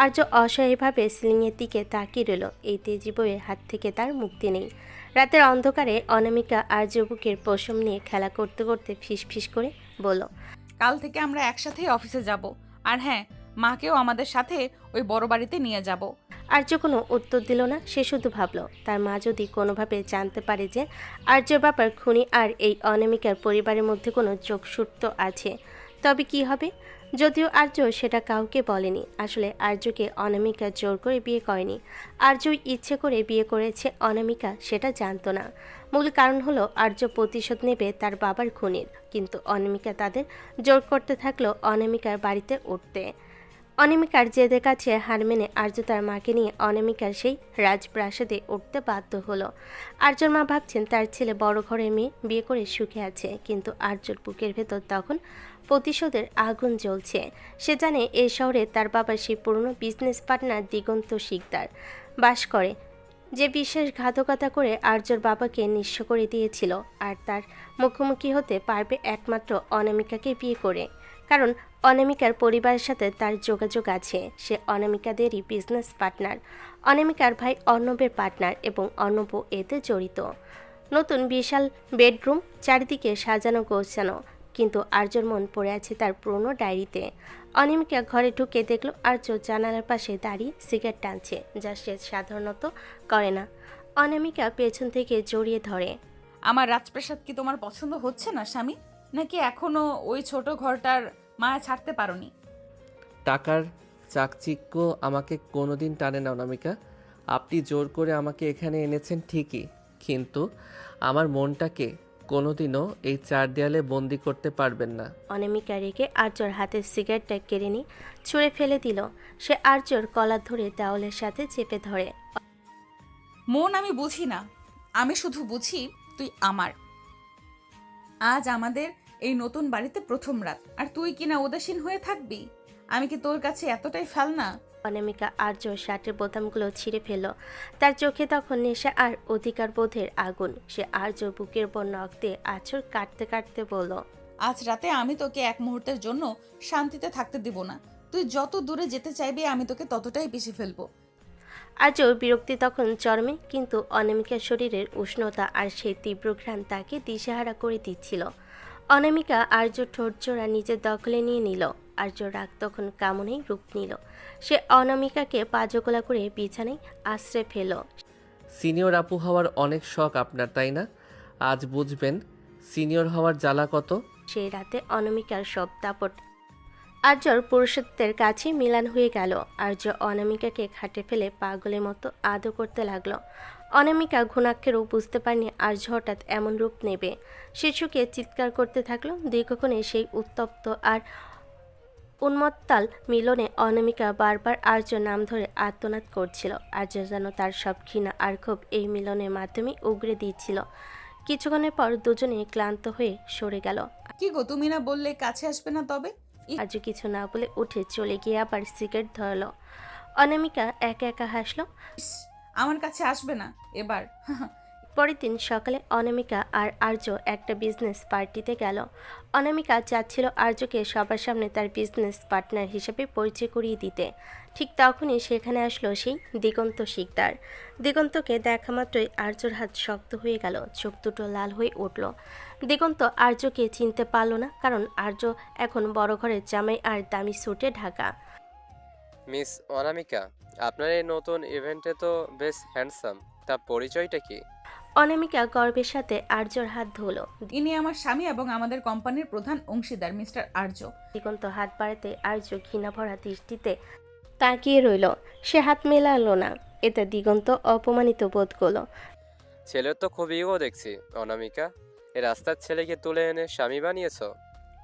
আর্য অসহায়ভাবে সিলিংয়ের দিকে তাকিয়ে রইল। এই তেজি বইয়ের হাত থেকে তার মুক্তি নেই। রাতের অন্ধকারে অনামিকা আর্য বুকের পশম নিয়ে খেলা করতে করতে ফিসফিস করে বলল, কাল থেকে আমরা একসাথেই অফিসে যাব, আর হ্যাঁ, মাকেও আমাদের সাথে ওই বড় বাড়িতে নিয়ে যাব। আর্য কোনো উত্তর দিল না। সে শুধু ভাবল, তার মা যদি কোনোভাবে জানতে পারে যে আর্যর ব্যাপার খুনি আর এই অনামিকার পরিবারের মধ্যে কোনো যোগসূত্র আছে, তবে কি হবে? যদিও আর্য সেটা কাউকে বলেনি। আসলে আর্যকে অনামিকা জোর করে বিয়ে করেনি। আর্যই ইচ্ছে করে বিয়ে করেছে অনামিকা, সেটা জানতো না। মূল কারণ হলো আর্য প্রতিশোধ নেবে তার বাবার খুনির, কিন্তু অনামিকা তাদের জোর করতে থাকলো অনামিকার বাড়িতে উঠতে। অনামিকার জেদের কাছে হার মেনে আর্য তার মাকে নিয়ে অনামিকার সেই রাজপ্রাসাদে উঠতে বাধ্য হলো। আর্যর মা ভাবছেন তার ছেলে বড় ঘরের মেয়ে বিয়ে করে সুখে আছে, কিন্তু আর্যর বুকের ভেতর তখন প্রতিশোধের আগুন জ্বলছে। সে জানে এই শহরে তার বাবার সেই পুরনো বিজনেস পার্টনার দিগন্ত শিকদার বাস করে, যে বিশ্বাসঘাতকতা করে আর্যর বাবাকে নিঃস্ব করে দিয়েছিল। আর তার মুখোমুখি হতে পারবে একমাত্র অনামিকাকে বিয়ে করে, কারণ অনামিকার পরিবারের সাথে তার যোগাযোগ আছে। সে অনামিকাদেরই বিজনেস পার্টনার, অনামিকার ভাই অর্ণবের পার্টনার, এবং অর্ণবও এতে জড়িত। নতুন বিশাল বেডরুম, চারিদিকে সাজানো গোছানো, কিন্তু আর্যর মন পড়ে আছে তার পুরনো ডায়েরিতে। অনামিকা ঘরে ঢুকে দেখল আর্য জানালার পাশে দাঁড়িয়ে সিগারেট টানছে, যা সে সাধারণত করে না। অনামিকা পেছন থেকে জড়িয়ে ধরে। আমার রাজপ্রাসাদ কি তোমার পছন্দ হচ্ছে না স্বামী? নাকি এখনো ওই ছোট ঘরটার মায়া ছাড়তে পারোনি? টাকার চাকচিক্য আমাকে কোনোদিন টানে না অনামিকা। আপনি জোর করে আমাকে এখানে এনেছেন ঠিকই, কিন্তু আমার মনটাকে কোনোদিনও এই চার দেয়ালে বন্দি করতে পারবেন না। অনামিকা রেখে আর্যর হাতের সিগারেটটা কেড়ে নিয়ে ছুঁড়ে ফেলে দিল। সে আর্যর কলার ধরে দেওয়ালের সাথে চেপে ধরে। মন আমি বুঝি না, আমি শুধু বুঝি তুই আমার। আজ আমাদের এই নতুন বাড়িতে প্রথম রাত, আর তুই কিনা উদাসীন হয়ে থাকবি? আমি কি তোর কাছে এতটাই ফেলনা অনামিকা আর্য শার্টের বোতামগুলো ছিঁড়ে ফেলল। তার চোখে তখন নেশা আর অধিকার বোধের আগুন। সে আর্য বুকের উপর নখ দিয়ে আঁচড় কাটতে কাটতে বলল, আজ রাতে আমি তোকে এক মুহূর্তের জন্য শান্তিতে থাকতে দিব না। তুই যত দূরে যেতে চাইবি আমি তোকে ততটাই পিষে ফেলবো। আর্যর বিরক্তি তখন চরমে, কিন্তু অনামিকার শরীরের উষ্ণতা আর সেই তীব্র ঘ্রাণ তাকে দিশেহারা করে দিচ্ছিল। অনামিকা আর্য ঠোঁটজোড়া নিজের দখলে নিয়ে নিল। আর্য রাগ তখন কামনেই রূপ নিল। সে অনামিকাকে পাজকোলা করে বিছানায় আশ্রে ফেল। সিনিয়র আপু হওয়ার অনেক শখ আপনার, তাই না? আজ বুঝবেন সিনিয়র হওয়ার জ্বালা কত। সেই রাতে অনামিকার সব দাপট আর্যর পুরুষত্বের কাছে মিলান হয়ে গেল। আর্য অনামিকাকে খাটে ফেলে পাগলের মতো আদর করতে লাগলো। অনামিকা ঘুণাক্ষেরও বুঝতে পারেনি আর্য হঠাৎ এমন রূপ নেবে। শিশুকে চিৎকার করতে থাকলো। দীর্ঘক্ষণে সেই উত্তপ্ত আর উন্মত্তাল মিলনে অনামিকা বারবার আর্য নাম ধরে আর্তনাদ করছিল। আর্য যেন তার সব ঘৃণা আর ক্ষোভ এই মিলনের মাধ্যমে উগরে দিচ্ছিল। কিছুক্ষণের পর দুজনে ক্লান্ত হয়ে সরে গেল। কি গো, তুমি না বললে কাছে আসবে না? তবে আর্য কিছু না বলে উঠে চলে গিয়ে আবার সিগারেট ধরল। অনামিকা একা একা হাসলো। ইস, আমার কাছে আসবে না এবার। পরের দিন সকালে অনামিকা আর আর্য একটা বিজনেস পার্টিতে গেল। অনামিকা চাচ্ছিল আর্যকে সবার সামনে তার বিজনেস পার্টনার হিসেবে পরিচয় করিয়ে দিতে। ঠিক তখনই সেখানে আসলো সেই দিগন্ত শিকদার। দিগন্তকে দেখা মাত্রই আর্যর হাত শক্ত হয়ে গেল, চোখ দুটো লাল হয়ে উঠল। দিগন্ত আর্যকে চিনতে পারল না, কারণ আর্য এখন বড় ঘরের জামাই আর দামি স্যুটে ঢাকা। মিস অনামিকা, আপনার এই নতুন ইভেন্টে তো বেশ হ্যান্ডসাম। তা পরিচয়টা কি? অনামিকা গর্বের সাথে আর্যর হাত ধরল। ইনি আমার স্বামী এবং আমাদের কোম্পানির প্রধান অংশীদার মিস্টার আর্য। দিগন্ত হাত বাড়াতে আর্য ঘৃণা ভরা দৃষ্টিতে তাকিয়ে রইল। সে হাত মেলালো না। এতে দিগন্ত অপমানিত বোধ করলো। ছেলের তো খুব ইগো দেখছি অনামিকা। এ রাস্তার ছেলেকে তুলে এনে স্বামী বানিয়েছো।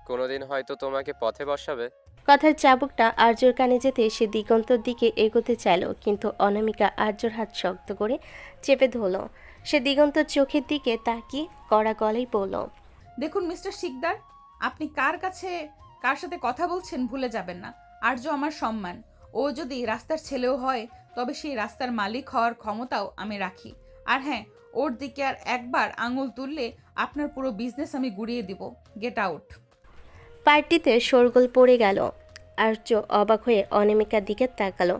কোনোদিন হয়তো তোমাকে পথে বসাবে। কথার চাবুকটা আর্যর কানে যেতে সে দিগন্তর দিকে এগোতে চাইল, কিন্তু অনামিকা আর্যর হাত শক্ত করে চেপে ধরল। সে দিগন্তর চোখের দিকে তাকিয়ে কড়া গলায় বলল, দেখুন মিস্টার শিকদার, আপনি কার সাথে কথা বলছেন ভুলে যাবেন না। আর্য আমার সম্মান। ও যদি রাস্তার ছেলেও হয় তবে সেই রাস্তার মালিক হওয়ার ক্ষমতাও আমি রাখি। আর হ্যাঁ, ওর দিকে আর একবার আঙুল তুললে আপনার পুরো বিজনেস আমি গুড়িয়ে দিব। Get out. পার্টিতে শোরগোল পড়ে গেল। আর্য অবাক হয়ে অনামিকার দিকে তাকালো।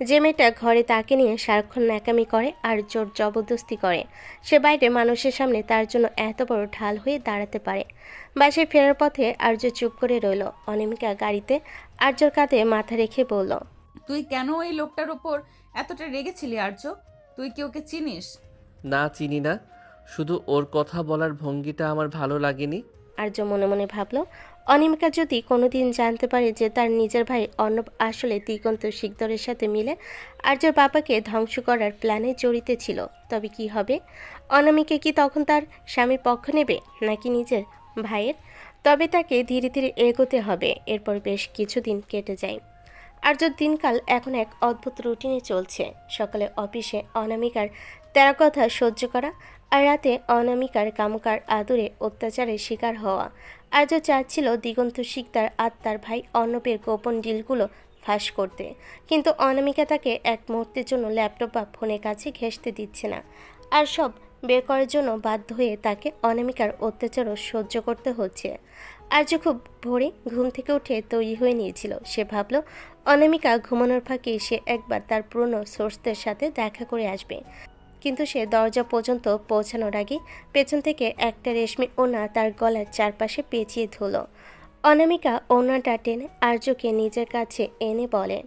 যে মেয়েটা ঘরে তাকে নিয়ে সারাক্ষণ ন্যাকামি করে আর জোর জবরদস্তি করে, সে বাইরে মানুষের সামনে তার জন্য এত বড় ঢাল হয়ে দাঁড়াতে পারে। বাসায় ফেরার পথে আর্য চুপ করে রইল। অনামিকা গাড়িতে আর্যর কাঁধে মাথা রেখে বলল, তুই কেন এই লোকটার ওপর এতটা রেগেছিলি আর্য? তুই কি ওকে চিনিস? না, চিনি না, শুধু ওর কথা বলার ভঙ্গিটা আমার ভালো লাগেনি। আর্য মনে মনে ভাবল, অনিমিকা যদি কোনোদিন জানতে পারে যে তার নিজের ভাই অর্ণব আসলে দিগন্ত শিকদরের সাথে মিলে আর্যর বাবাকে ধ্বংস করার প্ল্যানে জড়িত ছিল, তবে কি হবে? অনামিকা কি তখন তার স্বামীর পক্ষ নেবে নাকি নিজের ভাইয়ের? তবে তাকে ধীরে ধীরে এগোতে হবে। এরপর বেশ কিছুদিন কেটে যায়। আর্যর দিনকাল এখন এক অদ্ভুত রুটিনে চলছে। সকালে অফিসে অনামিকার তেরা কথা সহ্য করা, আর রাতে অনামিকার কামকার আদরে অত্যাচারের শিকার হওয়া। আর্য চাচ্ছিল দিগন্ত শিকদার আর তার ভাই অর্ণবের গোপন ডিলগুলো ফাঁস করতে, কিন্তু অনামিকা তাকে এক মুহূর্তের জন্য ল্যাপটপ বা ফোনের কাছে ঘেঁষতে দিচ্ছে না। আর সব বের করার জন্য বাধ্য হয়ে তাকে অনামিকার অত্যাচারও সহ্য করতে হচ্ছে। আর্য খুব ভোরে ঘুম থেকে উঠে তৈরি হয়ে নিয়েছিল। সে ভাবল অনামিকা ঘুমানোর ফাঁকে সে একবার তার পুরনো সোর্সদের সাথে দেখা করে আসবে, কিন্তু সে দরজা পর্যন্ত পৌঁছানোর আগে পেছন থেকে একটা রেশমি ওড়না তার গলার চারপাশে পেঁচিয়ে ধরল। অনামিকা ওড়নাটা টেনে আর্যকে নিজের কাছে এনে বলে,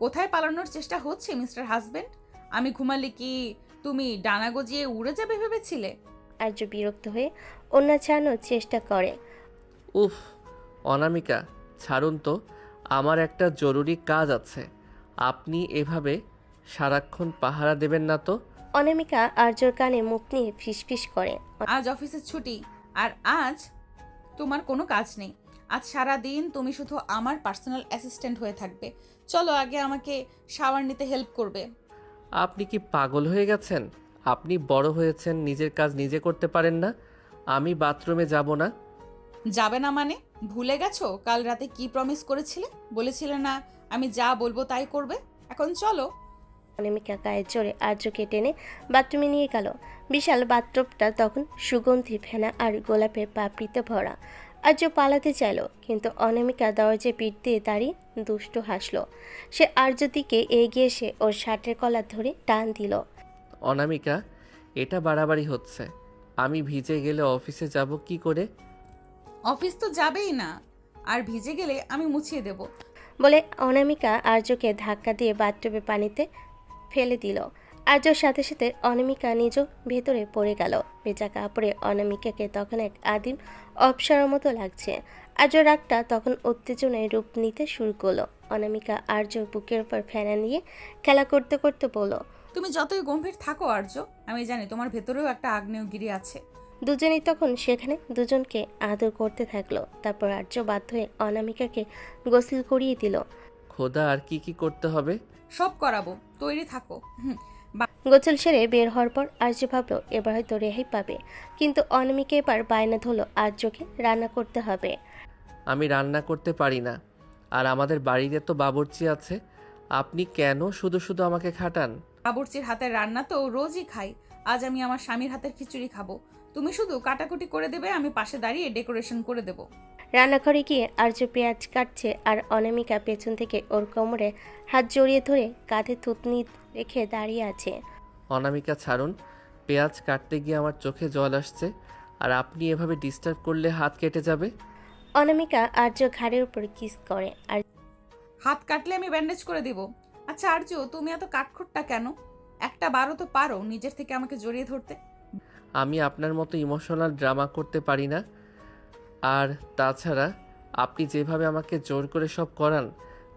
কোথায় পালানোর চেষ্টা হচ্ছে মিস্টার হাজবেন্ড? আমি ঘুমালে কি তুমি ডানা গজিয়ে উড়ে যাবে ভেবেছিলে? আর্য বিরক্ত হয়ে ওড়না ছাড়ানোর চেষ্টা করে। উফ, অনামিকা ছাড়ুন তো, আমার একটা জরুরি কাজ আছে। আপনি এভাবে সারাক্ষণ পাহারা দেবেন না তো। অনামিকা আর্যর কানে মুখ নিয়ে ফিসফিস করে, আজ অফিসের ছুটি, আর আজ তোমার কোনো কাজ নেই। আজ সারা দিন তুমি শুধু আমার পার্সোনাল অ্যাসিস্ট্যান্ট হয়ে থাকবে। চলো আগে আমাকে শাওয়ার নিতে হেল্প করবে। আপনি কি পাগল হয়ে গেছেন? আপনি বড় হয়েছেন, নিজের কাজ নিজে করতে পারেন না? আমি বাথরুমে যাব না। যাবে না মানে? ভুলে গেছো কাল রাতে কি প্রমিস করেছিলে? বলেছিলে না আমি যা বলবো তাই করবে? এখন চলো। অনামিকা গায়ের জোরে আর্যকে টেনে বাথরুমে নিয়ে গেল। বিশাল বাথরুমটা তখন সুগন্ধি ফেনা আর গোলাপের পাপড়িতে ভরা। আর্য পালাতে চাইল, কিন্তু অনামিকা দরজায় পিঠ দিয়ে দাঁড়িয়ে দুষ্টু হাসল। সে আর্যর দিকে এগিয়ে এসে ওর শার্টের কলার ধরে টান দিল। অনামিকা, এটা বাড়াবাড়ি হচ্ছে। আমি ভিজে গেলে অফিসে যাব কি করে? অফিস তো যাবেই না, আর ভিজে গেলে আমি মুছিয়ে দেব। বলে অনামিকা আর্যকে ধাক্কা দিয়ে বাথটবে পানিতে ফেলে দিল। আর্যর সাথে সাথে অনামিকা নিজও ভেতরে পড়ে গেল। ভেজা কাপড়ে অনামিকাকে তখন এক আদিম অপসরার মতো লাগছে। আর্য রাগটা তখন উত্তেজনায় রূপ নিতে শুরু করলো। অনামিকা আর্যর বুকের উপর ফেনা নিয়ে খেলা করতে করতে বলল, তুমি যতই গম্ভীর থাকো আর্য, আমি জানি তোমার ভেতরেও একটা আগ্নেয়গিরি আছে। দুজনেই তখন সেখানে দুজনকে আদর করতে থাকলো। তারপর আর্য বাধ্য হয়ে অনামিকাকে গোসল করিয়ে দিল। খোদা, আর কি কি করতে হবে? সব করাবো, তৈরি থাকো। গোসল সেরে বের হওয়ার পর আর্য ভাবলো এবার হয়তো রেহাই পাবে, কিন্তু অনামিকা এবার বায়না ধরলো আর্যকে রান্না করতে হবে। আমি রান্না করতে পারি না, আর আমাদের বাড়িতে তো বাবুর্চি আছে। আপনি কেন শুধু শুধু আমাকে খাটান? বাবুর্চির হাতের রান্না তো রোজই খাই। আজ আমি আমার স্বামীর হাতের খিচুড়ি খাবো। তুমি শুধু কাটাকুটি করে দেবে, আমি পাশে দাঁড়িয়ে ডেকোরেশন করে দেবো। রান্নাঘরে গিয়ে আর্য পেঁয়াজ কাটছে আর অনামিকা পেছন থেকে ওর কোমরে হাত জড়িয়ে ধরে কাঁধে থুতনি রেখে দাঁড়িয়ে আছে। অনামিকা, ছাড়ুন। পেঁয়াজ কাটতে গিয়ে আমার চোখে জল আসছে, আর আপনি এভাবে ডিস্টার্ব করলে হাত কেটে যাবে। অনামিকা আর্য ঘাড়ের উপর কিস করে আর হাত কাটলে আমি ব্যান্ডেজ করে দিব। আচ্ছা আর্য, তুমি এত কাঠখোট্টা কেন? একটা বারও তো পারো নিজের থেকে আমাকে জড়িয়ে ধরতে। আমি আপনার মতো ইমোশনাল ড্রামা করতে পারি না। আর তাছাড়া আপনি যেভাবে আমাকে জোর করে সব করান,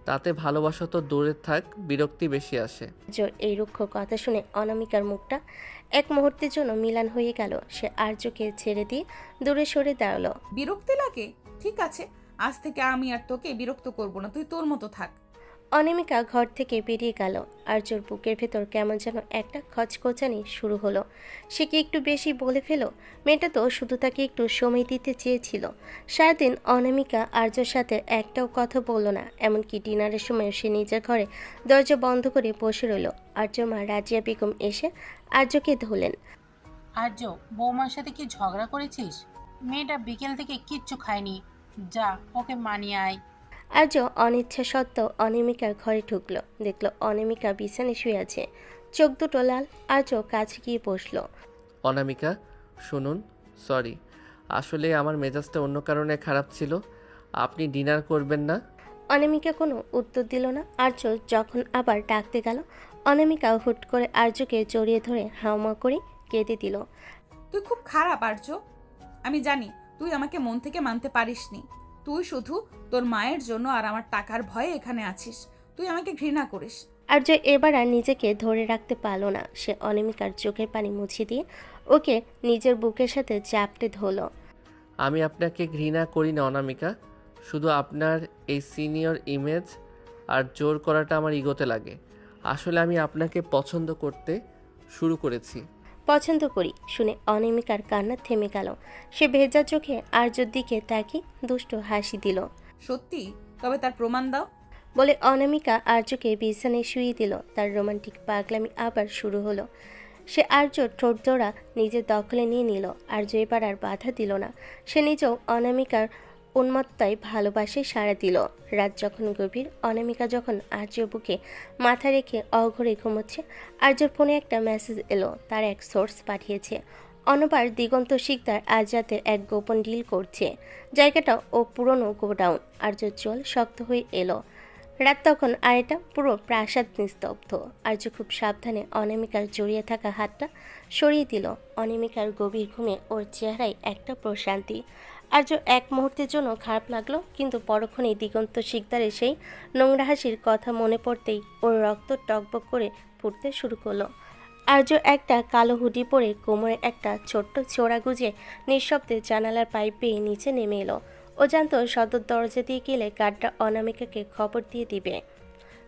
তাতে ভালোবাসা তো দূরে থাক, বিরক্তি বেশি আসে। আর্যর এই রুক্ষ কথা শুনে অনামিকার মুখটা এক মুহূর্তের জন্য মিলান হয়ে গেল। সে আর্যকে ছেড়ে দিয়ে দূরে সরে দাঁড়ালো। বিরক্তি লাগে? ঠিক আছে, আজ থেকে আমি আর তোকে বিরক্ত করব না, তুই তোর মতো থাক। অনামিকা ঘর থেকে বেরিয়ে গেল। আর্যর বুকের ভেতর কেমন যেন একটা খচখচানি শুরু হলো। সে কি একটু বেশি বলে ফেলো? মেয়েটা তো শুধু তাকে একটু সময় দিতে চেয়েছিল। সারাদিন অনামিকা আর্যর সাথে একটাও কথা বলল না। এমনকি ডিনারের সময় সে নিজের ঘরে দরজা বন্ধ করে বসে রইল। আর্যর মা রাজিয়া বেগম এসে আর্যকে ধরলেন। আর্য, বৌমার সাথে কি ঝগড়া করেছিস? মেয়েটা বিকেল থেকে কিচ্ছু খায়নি, যা ওকে মানিয়ে আয়। আর্য অনিচ্ছা সত্ত্বেও অনামিকার ঘরে ঢুকলো। দেখলো অনামিকা বিছানে শুয়ে আছে, চোখ দুটো লাল। আর্য কাছে গিয়ে বসলো। অনামিকা, শুনুন, সরি, আসলে আমার মেজাজটা অন্য কারণে খারাপ ছিল। আপনি ডিনার করবেন না? অনামিকা কোনো উত্তর দিল না। আর্য যখন আবার ডাকতে গেল, অনামিকা হুট করে আর্যকে জড়িয়ে ধরে হাওমা করে কেঁদে দিল। তুই খুব খারাপ আর্য। আমি জানি তুই আমাকে মন থেকে মানতে পারিসনি। তুই শুধু তোর মায়ের জন্য আর আমার টাকার ভয়ে এখানে আছিস। তুই আমাকে ঘৃণা করিস। আর্য এবার আর নিজেকে ধরে রাখতে পারল না। সে অনামিকার চোখের পানি মুছে দিয়ে ওকে নিজের বুকের সাথে চাপটে ধরল। আমি আপনাকে ঘৃণা করি না অনামিকা, শুধু আপনার এই সিনিয়র ইমেজ আর জোর করাটা আমার ইগোতে লাগে। আসলে আমি আপনাকে পছন্দ করতে শুরু করেছি। পছন্দ করি শুনে অনামিকার কান্না থেমে গেল। সে ভেজা চোখে আর্যর দিকে তাকিয়ে দুষ্ট হাসি দিল। সত্যি? তবে তার প্রমাণ দাও। বলে অনামিকা আর্যকে বিছানায় শুয়ে দিল। তার রোমান্টিক পাগলামি আবার শুরু হলো। সে আর্যর ঠোঁট জোড়া নিজের দখলে নিয়ে নিল। আর্য এবার আর বাধা দিল না। সে নিজেও অনামিকার উন্মত্তায় ভালোবাসে সাড়া দিল। রাত যখন গভীর, অনামিকা যখন আর্যর বুকে মাথা রেখে অঘরে ঘুমোচ্ছে, আর্যর ফোনে একটা মেসেজ এলো। তার এক সোর্স পাঠিয়েছে অনবার দিগন্ত শিকদার আজ রাতের এক গোপন ডিল করছে। জায়গাটা ও পুরনো গোডাউন। আর্যর চোল শক্ত হয়ে এলো। রাত তখন, আর এটা পুরো প্রাসাদ নিস্তব্ধ। আর্য খুব সাবধানে অনামিকার জড়িয়ে থাকা হাতটা সরিয়ে দিল। অনামিকার গভীর ঘুমে ওর চেহারায় একটা প্রশান্তি। আর্য এক মুহূর্তের জন্য খারাপ লাগলো, কিন্তু পরক্ষণেই দিগন্ত শিকদারের সেই নোংরা হাসির কথা মনে পড়তেই ওর রক্ত টকবক করে ফুটতে শুরু করলো। আর্য একটা কালো হুডি পরে কোমরে একটা ছোট্ট ছোড়া গুজে নিঃশব্দে জানালার পাইপ বেয়ে নিচে নেমে এলো। ও জানতো সদর দরজা দিয়ে গেলে গার্ডরা অনামিকাকে খবর দিয়ে দিবে।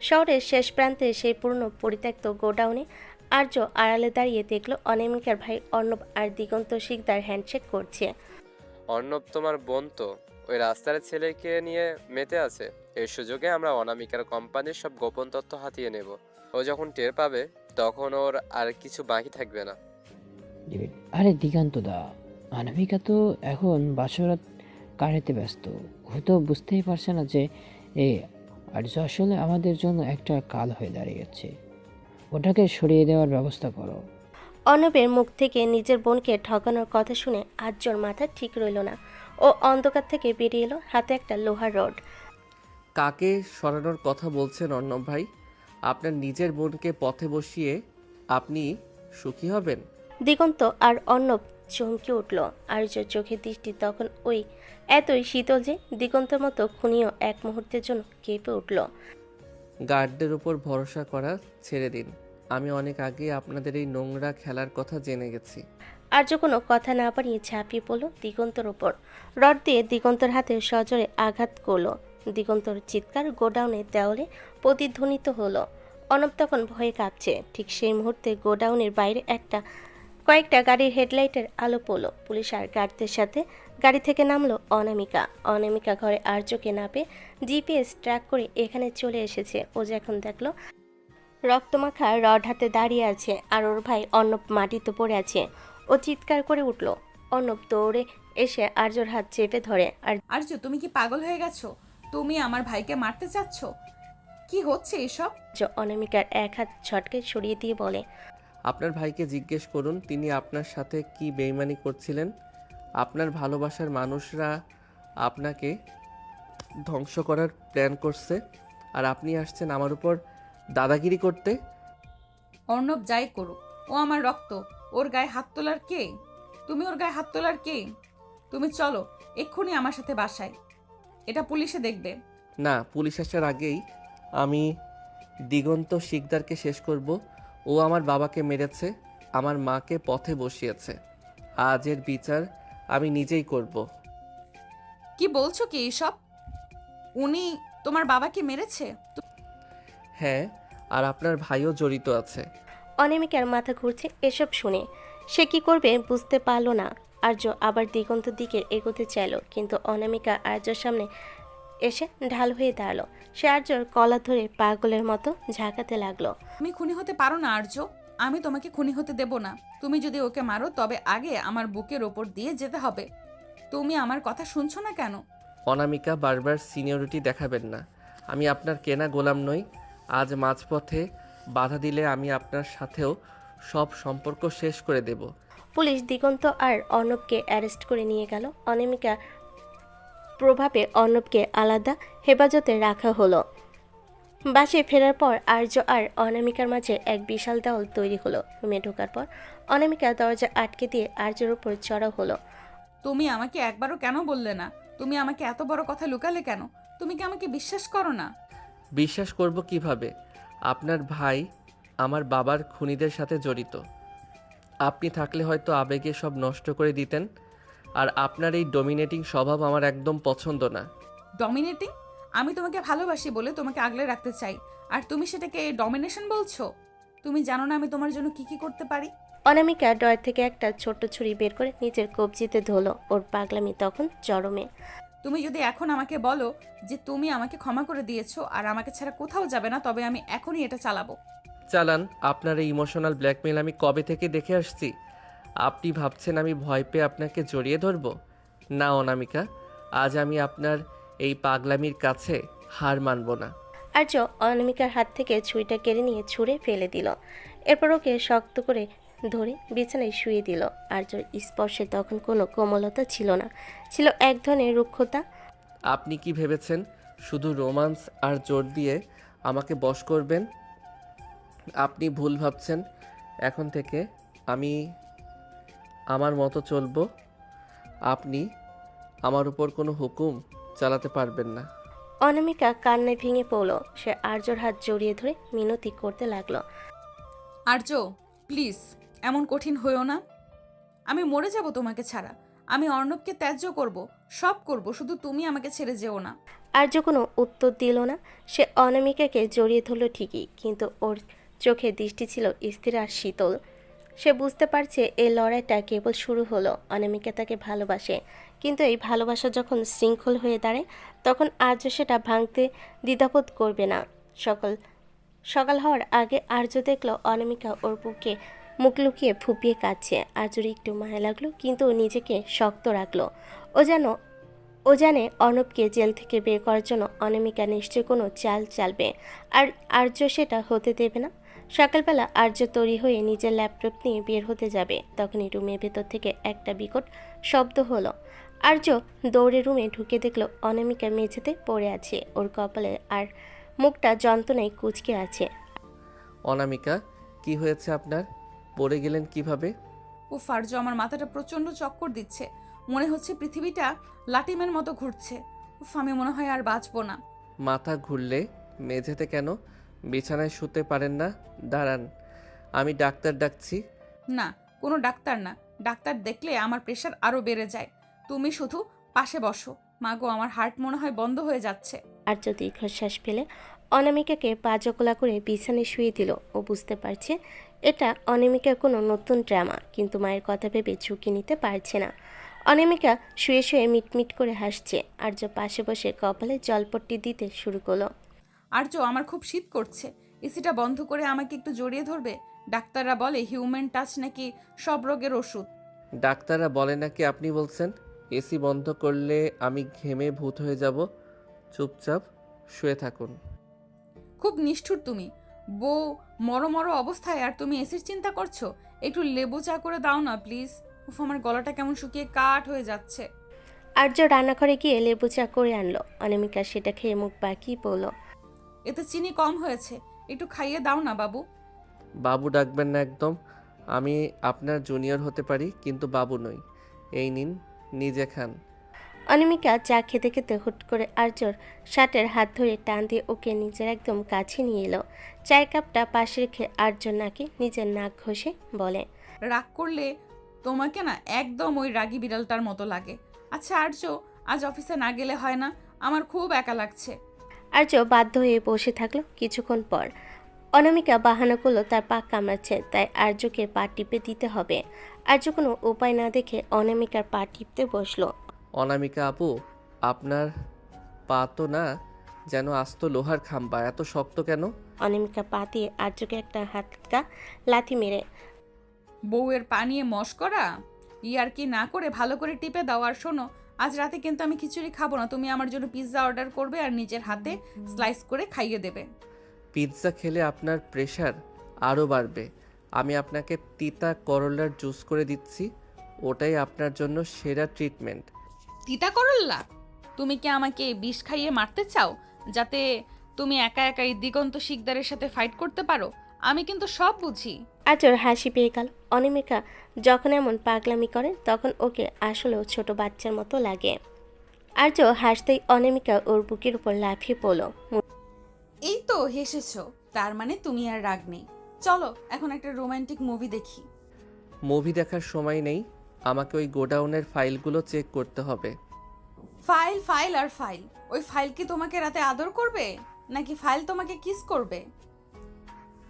শহরের শেষ প্রান্তে সেই পুরনো পরিত্যক্ত গোডাউনে আর্য আড়ালে দাঁড়িয়ে দেখলো অনামিকার ভাই অর্ণব আর দিগন্ত শিকদার হ্যান্ডশেক করছে। অর্ণব তোমার বোন তো? ওই রাস্তার ছেলেকে নিয়ে মেতে আছে। এই সুযোগে আমরা অনামিকার কোম্পানির সব গোপন তথ্য হাতিয়ে নেব। ও যখন টের পাবে তখন ওর আর কিছু বাকি থাকবে না। ডেভিড, আরে দিগন্ত দা, অনামিকা তো এখন বাসরাত কাটাতে ব্যস্ত। ও তো বুঝতেই পারছে না যে এ আর্য আসলে আমাদের জন্য একটা কাল হয়ে দাঁড়িয়েছে। ওটাকে সরিয়ে দেওয়ার ব্যবস্থা করো। অর্ণবের মুখ থেকে নিজের বোনকে ঠকানোর কথা শুনে আর্যর মাথা ঠিক রইল না। ও অন্ধকার থেকে বেরিয়ে এলো, হাতে একটা লোহার রড। কাকে সরানোর কথা বলছেন অর্ণব ভাই? আপনার নিজের বোনকে পথে বসিয়ে আপনি সুখী হবেন? দিগন্ত আর অর্ণব চমকে উঠল। আর্যর চোখের দৃষ্টি তখন ওই এতই শীতল যে দিগন্তের মতো খুনিও এক মুহূর্তের জন্য কেঁপে উঠল। গার্ডদের উপর ভরসা করা ছেড়ে দিন। আমি অনেক আগে আপনাদের এই নোংরা খেলার কথা জেনে গেছি। আর্য কোনো কথা না বাড়িয়ে ঝাঁপিয়ে পড়ল দিগন্তর ওপর। রড দিয়ে দিগন্তর হাতে সজোরে আঘাত করলো। দিগন্তর চিৎকার গোডাউনের দেওয়ালে প্রতিধ্বনিত হলো। অর্ণব তখন ভয়ে কাঁপছে। ঠিক সেই মুহূর্তে গোডাউনের বাইরে কয়েকটা গাড়ির হেডলাইটের আলো পড়ল। পুলিশ আর গার্ডদের সাথে গাড়ি থেকে নামলো অনামিকা। অনামিকা ঘরে আর্যকে না পেয়ে জিপিএস ট্র্যাক করে এখানে চলে এসেছে। ও যখন দেখলো রক্তমাখা রড হাতে দাঁড়িয়ে আছে আর ওর ভাই অর্ণব মাটিতে পড়ে আছে, ও চিৎকার করে উঠল। অর্ণব দৌড়ে এসে আর্যর হাত চেপে ধরে। আর আর্য, তুমি কি পাগল হয়ে গেছো? তুমি আমার ভাইকে মারতে চাচ্ছ? কি হচ্ছে এসব? অনামিকার এক হাত ছটকে সরিয়ে দিয়ে বলে, আপনার ভাইকে জিজ্ঞেস করুন তিনি আপনার সাথে কি বেইমানি করছিলেন। আপনার ভালোবাসার মানুষরা আপনাকে ধ্বংস করার প্ল্যান করছে, আর আপনি আসছেন আমার উপর দাদাগিরি করতে। অর্ণব যাই করুক, ও আমার রক্ত। ওর গায়ে হাত তোলার কে? তুমি ওর গায়ে হাত তোলার কে? তুমি চলো এক্ষুনি আমার সাথে বাসায়, এটা পুলিশে দেখবে। না, পুলিশ আসার আগেই আমি দিগন্ত শিকদারকে শেষ করব। ও আমার বাবাকে মেরেছে, আমার মাকে পথে বসিয়েছে। আজ এর বিচার আমি নিজেই করব। কি বলছো কি এসব? উনি তোমার বাবাকে মেরেছে? হ্যাঁ, আর আপনার ভাইও জড়িত আছে। অনামিকার মাথা ঘুরছে এসব শুনে। সে কি করবে বুঝতে পারল না। আর্য আবার দিগন্তর দিকে এগোতে চাইল, কিন্তু অনামিকা আর্যর সামনে এসে ঢাল হয়ে দাঁড়ালো। সে আর্যর কলা ধরে পাগলের মতো ঝাঁকাতে লাগলো। তুমি খুনি হতে পারো না আর্য, আমি তোমাকে খুনি হতে দেব না। তুমি যদি ওকে মারো তবে আগে আমার বুকের ওপর দিয়ে যেতে হবে। তুমি আমার কথা শুনছো না কেন? অনামিকা, বারবার সিনিয়রিটি দেখাবেন না। আমি আপনার কেনা গোলাম নই। আজ মাঝপথে বাধা দিলে আমি আপনার সাথেও সব সম্পর্ক শেষ করে দেব। পুলিশ দিগন্ত আর অর্ণবকে অ্যারেস্ট করে নিয়ে গেল। অনামিকা প্রভাবে অর্ণবকে আলাদা হেফাজতে রাখা হলো। বাসে ফেরার পর আর্য আর অনামিকার মাঝে এক বিশাল দেওয়াল তৈরি হলো। রুমে ঢোকার পর অনামিকা দরজা আটকে দিয়ে আর্যের উপর চড়া হলো। তুমি আমাকে একবারও কেন বললে না? তুমি আমাকে এত বড় কথা লুকালে কেন? তুমি কি আমাকে বিশ্বাস করো না? বিশ্বাস করব কিভাবে? আপনার ভাই আমার বাবার খুনিদের সাথে জড়িত। আপনি থাকলে হয়তো আবেগে সব নষ্ট করে দিতেন। আর আপনার এই ডমিনেটিং স্বভাব আমার একদম পছন্দ না। ডমিনেটিং? আমি তোমাকে ভালোবাসি বলে তোমাকে আগলে রাখতে চাই, আর তুমি সেটাকে ডমিনেশন বলছো? তুমি জানো না আমি তোমার জন্য কি কি করতে পারি? অনামিকা ডয়ের থেকে একটা ছোট্ট ছুরি বের করে নিজের কবজিতে ধরলো। ওর পাগলামি তখন চরমে। তুমি যদি এখন আমাকে বলো যে তুমি আমাকে ক্ষমা করে দিয়েছো আর আমাকে ছাড়া কোথাও যাবে না, তবে আমি এখনই এটা চালাবো। চালান। আপনার এই ইমোশনাল ব্ল্যাকমেল আমি কবে থেকে দেখে আসছি। আপনি ভাবছেন আমি ভয় পেয়ে আপনাকে জড়িয়ে ধরব? না অনামিকা, আজ আমি আপনার এই পাগলামির কাছে হার মানব না। আর্য অনামিকার হাত থেকে ছুরিটা কেড়ে নিয়ে ছুঁড়ে ফেলে দিল। এরপর ওকে শক্ত করে ধরে বিছানায় শুয়ে দিল। আর্যর স্পর্শে তখন কোনো কোমলতা ছিল না, ছিল এক ধরনের রুক্ষতা। আপনি কি ভেবেছেন শুধু রোমান্স আর জোর দিয়ে আমাকে বশ করবেন? আপনি ভুল ভাবছেন। এখন থেকে আমি আমার মতো চলবো। আপনি আমার উপর কোনো হুকুম চালাতে পারবেন না। অনামিকা কান্নায় ভেঙে পড়ল। সে আর্যর হাত জড়িয়ে ধরে মিনতি করতে লাগলো। আর্য, প্লিজ এমন কঠিন হয়েও না। আমি মরে যাব তোমাকে ছাড়া। আমি অর্ণবকে ত্যায্য করব, সব করব, শুধু তুমি আমাকে ছেড়ে যেও না। আর্য কোনো উত্তর দিল না। সে অনামিকাকে জড়িয়ে ধরল ঠিকই, কিন্তু ওর চোখে দৃষ্টি ছিল স্থির আর শীতল। সে বুঝতে পারছে এই লড়াইটা কেবল শুরু হলো। অনামিকা তাকে ভালোবাসে, কিন্তু এই ভালোবাসা যখন শৃঙ্খল হয়ে দাঁড়ায় তখন আর্য সেটা ভাঙতে দ্বিধাবোধ করবে না। সকাল হওয়ার আগে আর্য দেখলো অনামিকা ওর বুকে মুখ লুকিয়ে ফুপিয়ে কাঁদছে। আর্যর একটু মায়া লাগলো, কিন্তু নিজেকে শক্ত রাখলো। ও জানে অর্ণবকে জেল থেকে বের করার জন্য অনামিকা নিশ্চয়ই কোনো চাল চালবে, আর আর্য সেটা হতে দেবে না। সকালবেলা আর্য তৈরি হয়ে নিজের ল্যাপটপ নিয়ে বের হতে যাবে, তখনই রুমের ভেতর থেকে একটা বিকট শব্দ হলো। আর্য দৌড়ে রুমে ঢুকে দেখলো অনামিকা মেঝেতে পড়ে আছে, ওর কপালে আর মুখটা যন্ত্রণায় কুঁচকে আছে। অনামিকা, কি হয়েছে আপনার? পড়ে গেলেন কিভাবে? উফ আর্য, আমার মাথাটা প্রচণ্ড চক্কর দিচ্ছে। মনে হচ্ছে পৃথিবীটা লাটিমের মতো ঘুরছে। উফ, আমি মনে হয় আর বাঁচবো না। মাথা ঘুরলে মেঝেতে কেন? বিছানায় শুতে পারেন না? দাঁড়ান, আমি ডাক্তার ডাকছি। না, কোনো ডাক্তার না। ডাক্তার দেখলে আমার প্রেশার আরও বেড়ে যায়। তুমি শুধু পাশে বসো। মাগো, আমার হার্ট মনে হয় বন্ধ হয়ে যাচ্ছে। আর্য দীর্ঘশ্বাস ফেলে অনামিকাকে পা জকলা করে বিছানায় শুয়ে দিল। ও বুঝতে পারছে এটা অনামিকার কোনো নতুন ড্রামা, কিন্তু মায়ের কথা ভেবে ঝুঁকি নিতে পারছে না। অনামিকা শুয়ে শুয়ে মিটমিট করে হাসছে। আর্য পাশে বসে কপালে জলপট্টি দিতে শুরু করলো। আর্য, আমার খুব শীত করছে। এসিটা বন্ধ করে আমাকে একটু জড়িয়ে ধরবে? ডাক্তাররা বলে হিউম্যান টাচ নাকি সব রোগের ওষুধ। ডাক্তাররা বলে নাকি আপনি বলছেন? এসি বন্ধ করলে আমি ঘেমে ভূত হয়ে যাব। চুপচাপ শুয়ে থাকুন। খুব নিষ্ঠুর তুমি। বউ মরো অবস্থায় আর তুমি এসির চিন্তা করছো? একটু লেবু চা করে দাও না প্লিজ। উফ, আমার গলাটা কেমন শুকিয়ে কাঠ হয়ে যাচ্ছে। আর্য রান্নাঘরে গিয়ে লেবু চা করে আনলো। অনামিকা সেটা খেয়ে মুখ বাঁকিয়ে বলল, এতে চিনি কম হয়েছে, একটু খাইয়ে দাও না বাবু। বাবু ডাকবেন না একদম। আমি আপনার জুনিয়র হতে পারি, কিন্তু বাবু নই। এই নিন, নিজে খান। অনামিকা চা খেতে খেতে হুট করে আর্যর শার্টের হাত ধরে টান দিয়ে ওকে নিজের একদম কাছে নিয়ে এলো। চায়ের কাপটা পাশে রেখে আর্য নাকে নিজের নাক ঘষে বলে, রাগ করলে তোমাকে না একদম ওই রাগী বিড়ালটার মতো লাগে। আচ্ছা আর্য, আজ অফিসে না গেলে হয় না? আমার খুব একা লাগছে। আর্য বাধ্য হয়ে বসে থাকলো। কিছুক্ষণ পর অনামিকা বাহানা করলো তার পা কামড়াচ্ছে, তাই আর্যকে পা টিপে দিতে হবে। আর্য কোনো উপায় না দেখে অনামিকার পা টিপতে বসলো। অনামিকা আপু, আপনার পা তো না যেন আস্ত লোহার খাম্বা, এত শক্ত কেন? অনামিকা পা দিয়ে আর্যকে একটা হাতকা লাথি মেরে, বউয়ের পা নিয়ে মশকরা ইয়ার কি না করে ভালো করে টিপে দাও। আর শোনো, আজ রাতে কিন্তু আমি খিচুড়ি খাবো না। তুমি আমার জন্য পিৎজা অর্ডার করবে আর নিজের হাতে স্লাইস করে খাইয়ে দেবে। পিৎজা খেলে আপনার প্রেশার আরও বাড়বে। আমি আপনাকে তিতা করলার জুস করে দিচ্ছি, ওটাই আপনার জন্য সেরা ট্রিটমেন্ট। তিতা করল্লা? তুমি কি আমাকে বিষ খাইয়ে মারতে চাও, যাতে তুমি একা একাই দিগন্ত শিকদারের সাথে ফাইট করতে পারো? আমি কিন্তু সব বুঝি। আর্যর হাসি পেয়ে গেল। অনামিকা যখন এমন পাগলামি করে তখন ওকে আসলেও ছোট বাচ্চার মতো লাগে। আর্য হাসতেই অনামিকা ওর বুকের উপর লাফিয়ে পড়ল। এই তো হেসেছো, তার মানে তুমি আর রাগ নেই। চলো এখন একটা রোমান্টিক মুভি দেখি। মুভি দেখার সময় নেই, আমাকে ওই গোডাউনের ফাইলগুলো চেক করতে হবে। ফাইল ফাইল আর ফাইল। ওই ফাইল কি তোমাকে রাতে আদর করবে, নাকি ফাইল তোমাকে কিস করবে?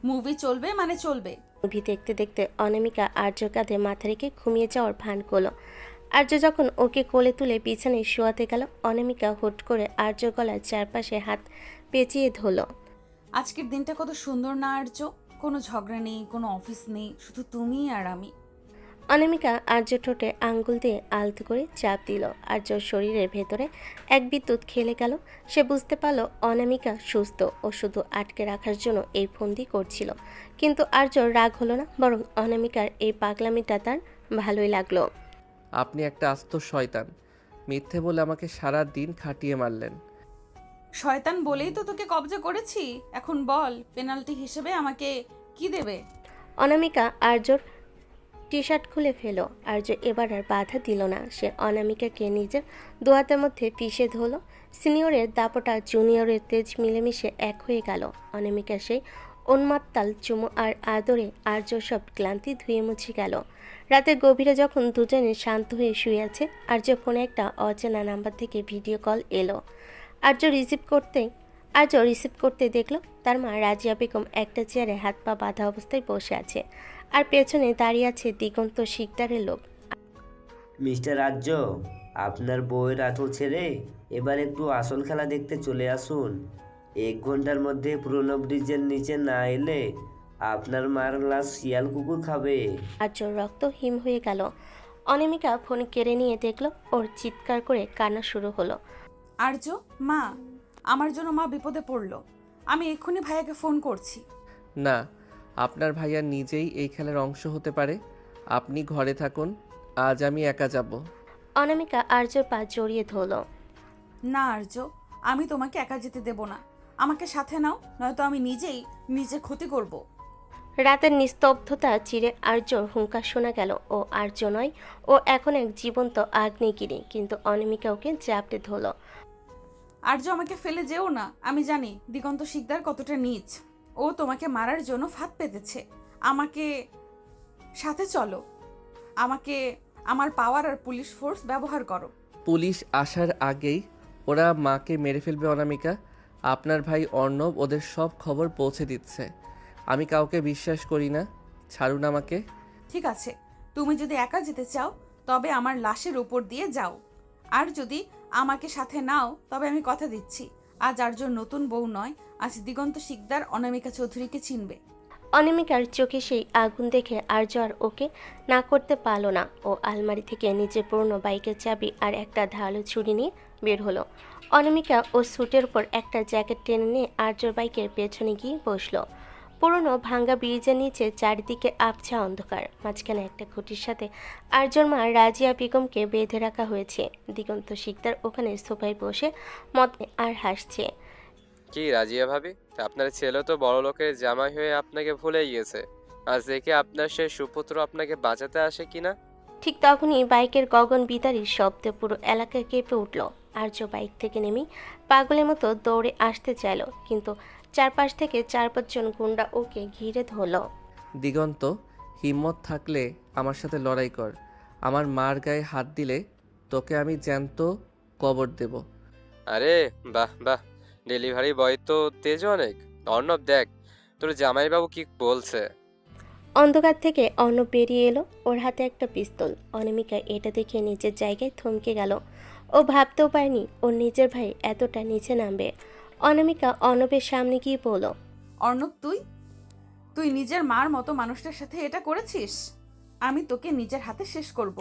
মুভি চলবে মানে চলবে। মুভি দেখতে দেখতে অনামিকা আর্য কাঁধে মাথা রেখে ঘুমিয়ে যাওয়ার ভান করলো। আর্য যখন ওকে কোলে তুলে বিছানায় শোয়াতে গেল, অনামিকা হুট করে আর্য গলার চারপাশে হাত পেঁচিয়ে ধরল। আজকের দিনটা কত সুন্দর না আর্য? কোনো ঝগড়া নেই, কোনো অফিস নেই, শুধু তুমি আর আমি। অনামিকা আর্য ঠোঁটে আঙ্গুল দিয়ে আলতো করে চাপ দিল। আর্যর শরীরের ভেতরে এক বিদ্যুৎ খেলে গেল। সে বুঝতে পারল অনামিকা সুস্থ, ও শুধু আটকে রাখার জন্য এই ফন্দি করছিল। কিন্তু আর্যর রাগ হলো না, বরং অনামিকার এই পাগলামিটা তার ভালোই লাগলো। আপনি একটা আস্ত শয়তান, মিথ্যে বলে আমাকে সারা দিন খাটিয়ে মারলেন। শয়তান বলেই তো তোকে কবজা করেছি। এখন বল, পেনাল্টি হিসেবে আমাকে কি দেবে? অনামিকা আর্যর টি শার্ট খুলে ফেলো। আর্য এবার আর বাধা দিল না। সে অনামিকাকে নিজের দু হাতের মধ্যে পিষে ধরল। সিনিয়রের দাপটা জুনিয়রের তেজ মিলেমিশে এক হয়ে গেল। অনামিকা সেই উন্মাত্তাল চুমু আর আদরে আর্য সব ক্লান্তি ধুয়ে মুছে গেল। রাতের গভীরে যখন দুজনে শান্ত হয়ে শুয়ে আছে, আর্য ফোনে একটা অচেনা নাম্বার থেকে ভিডিও কল এলো। আর্য রিসিভ করতে দেখল তার মা রাজিয়া বেগম একটা চেয়ারে হাত পা বাঁধা অবস্থায় বসে আছে। আর পেছনে দাঁড়িয়ে আছে দিগন্ত শিকদারের লোক। মিস্টার রাজ্য, আপনার বউয়ের আঁচল ছেড়ে এবার একটু আসল খেলা দেখতে চলে আসুন। 1 ঘন্টার মধ্যে পুরনো ব্রিজের নিচে না এলে আপনার মার লাশ শিয়াল কুকুর খাবে। আর্যর রক্ত হিম হয়ে গেল। অনামিকা ফোন কেড়ে নিয়ে দেখলো ওর চিৎকার করে কান্না শুরু হলো। আর্য, মা, আমার জন্য মা বিপদে পড়লো। আমি এক্ষুনি ভাইয়াকে ফোন করছি। না, আপনার ভাইয়া নিজেই এই খেলার অংশ হতে পারে। আপনি ঘরে থাকুন, আজ আমি একা যাব। অনামিকা আর্যর পা জড়িয়ে ধরল। না আর্য, আমি তোমাকে একা যেতে দেব না। আমাকে সাথে নাও, নয়তো আমি নিজেই নিজের ক্ষতি করব। রাতের নিস্তব্ধতা চিরে আর্যর হুঙ্কার শোনা গেল। ও আর্য নয়, ও এখন এক জীবন্ত আগ্নেয়গিরি। কিন্তু অনামিকা ওকে জাপটে ধরল। আর্য, আমাকে ফেলে যেও না। আমি জানি দিগন্ত শিকদার কতটা নীচ। ও তোমাকে মারার জন্য ফাঁদ পেতেছে। আমাকে সাথে চলো। আমাকে আমার পাওয়ার আর পুলিশ ফোর্স ব্যবহার করো। পুলিশ আসার আগেই ওরা মাকে মেরে ফেলবে অনামিকা। আপনার ভাই অর্ণব ওদের সব খবর পৌঁছে দিচ্ছে। আমি কাউকে বিশ্বাস করি না, ছাড়ুন আমাকে। ঠিক আছে, তুমি যদি একা যেতে চাও তবে আমার লাশের উপর দিয়ে যাও। আর যদি আমাকে সাথে নাও তবে আমি কথা দিচ্ছি, আজ আর্যর নতুন বউ নয়, আজ দিগন্ত শিকদার অনামিকা চৌধুরীকে চিনবে। অনামিকার চোখে সেই আগুন দেখে আর্য আর ওকে না করতে পারল না। ও আলমারি থেকে নিজের পুরনো বাইকের চাবি আর একটা ধারালো ছুরি নিয়ে বের হলো। অনামিকা ও স্যুটের উপর একটা জ্যাকেট টেনে নিয়ে আর্যর বাইকের পেছনে গিয়ে বসলো। পুরনো ভাঙ্গা ব্রিজের নিচে চারিদিকে আবছা অন্ধকার। মাঝখানে একটা খুঁটির সাথে আর্যর মা রাজিয়া বেগমকে বেঁধে রাখা হয়েছে। দিগন্ত শিকদার ওখানে সোফায় বসে মদ আর হাসছে। কি রাজিয়া ভাবি, আপনার ছেলে তো বড় লোকের জামাই হয়ে আপনাকে ভুলে গিয়েছে। আজ দেখে আপনার সে সুপুত্র আপনাকে বাঁচাতে আসে কিনা। ঠিক তখনই বাইকের গগন বিদারী শব্দে পুরো এলাকা কেঁপে উঠল। আর্য বাইক থেকে নেমেই পাগলের মতো দৌড়ে আসতে চাইল, কিন্তু চারপাশ থেকে 4-5 জন গুন্ডা ওকে ঘিরে ধরল। দিগন্ত, হিম্মত থাকলে আমার সাথে লড়াই কর। আমার মার গায়ে হাত দিলে তোকে আমি জ্যান্ত কবর দেব। আরে বাহ বাহ, ডেলিভারি বয় তো তেজ অনেক। অর্ণব দেখ তোর জামাইবাবু কি বলছে। অন্ধকার থেকে অর্ণব বেরিয়ে এলো, ওর হাতে একটা পিস্তল। অনামিকা এটা দেখে নিজের জায়গায় থমকে গেল। ও ভাবতেও পারেনি ওর নিজের ভাই এতটা নিচে নামবে। অনামিকা অর্ণবের সামনে গিয়ে বলল, অর্ণব, তুই নিজের মার মতো মানুষটার সাথে এটা করেছিস? আমি তোকে নিজের হাতে শেষ করব।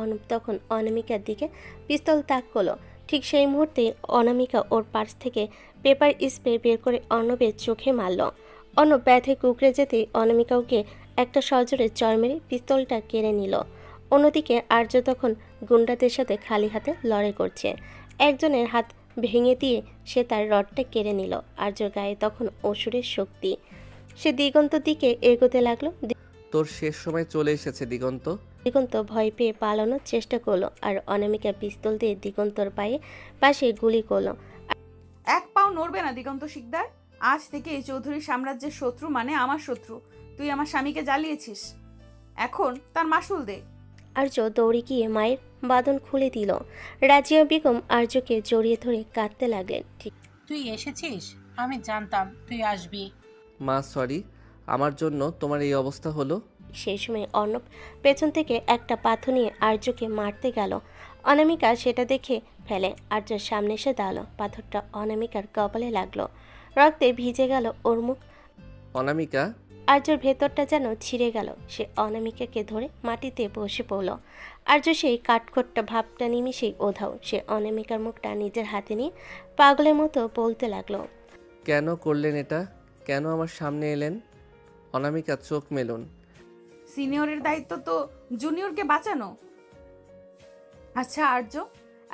অর্ণব তখন অনামিকার দিকে পিস্তল তাক করলো। ঠিক সেই মুহূর্তে অনামিকা ওর পার্স থেকে পেপার স্প্রে বের করে অর্ণবের চোখে মারল। অর্ণব ব্যথায় কুকড়ে যেতেই অনামিকা ওকে একটা সজোরে চড় মেরে পিস্তলটা কেড়ে নিল। অন্যদিকে আর্য তখন গুন্ডাদের সাথে খালি হাতে লড়াই করছে। একজনের হাত ভেঙে দিয়ে সে তার রডটা কেড়ে নিল। আর্যর গায়ে তখন অসুরের শক্তি। সে দিগন্তর দিকে এগোতে লাগলো। তোর শেষ সময় চলে এসেছে দিগন্ত। দিগন্ত ভয় পেয়ে পালানোর চেষ্টা করলো, আর অনামিকা পিস্তল দিয়ে দিগন্তর পাশে গুলি করলো। এক পাও নড়বে না দিগন্ত শিকদার। আজ থেকে এই চৌধুরী সাম্রাজ্যের শত্রু মানে আমার শত্রু। তুই আমার স্বামীকে জ্বালিয়েছিস, এখন তার মাসুল দে। আর্য দৌড়ে গিয়ে মায়ের বাঁধন খুলে দিল। রাজিয়া বেগম আর্যকে জড়িয়ে ধরে কাঁদতে লাগলেন। ঠিক তুই এসেছিস, আমি জানতাম তুই আসবি। মা সরি, আমার জন্য তোমার এই অবস্থা হলো। সেই সময় অর্ণব পেছন থেকে একটা পাথর নিয়ে আর্যকে মারতে গেল। অনামিকা সেটা দেখে ফেলে আর্যর সামনে এসে দাঁড়ালো। পাথরটা অনামিকার কপালে লাগলো, রক্তে ভিজে গেল ওর মুখ। অনামিকা, আর্যর ভেতরটা যেন ছিঁড়ে গেল। সে অনামিকাকে ধরে মাটিতে বসে পড়ল। আর্য সেই কাঠখোট্টা ভাবটা নিমিশেই ওধাও। সে অনামিকার মুখটা নিজের হাতে নিয়ে পাগলের মতো বলতে লাগলো, কেন করলেন এটা? কেন আমার সামনে এলেন? অনামিকা, চোখ মেলুন। সিনিয়রের দায়িত্ব তো জুনিয়রকে বাঁচানো। আচ্ছা আর্য,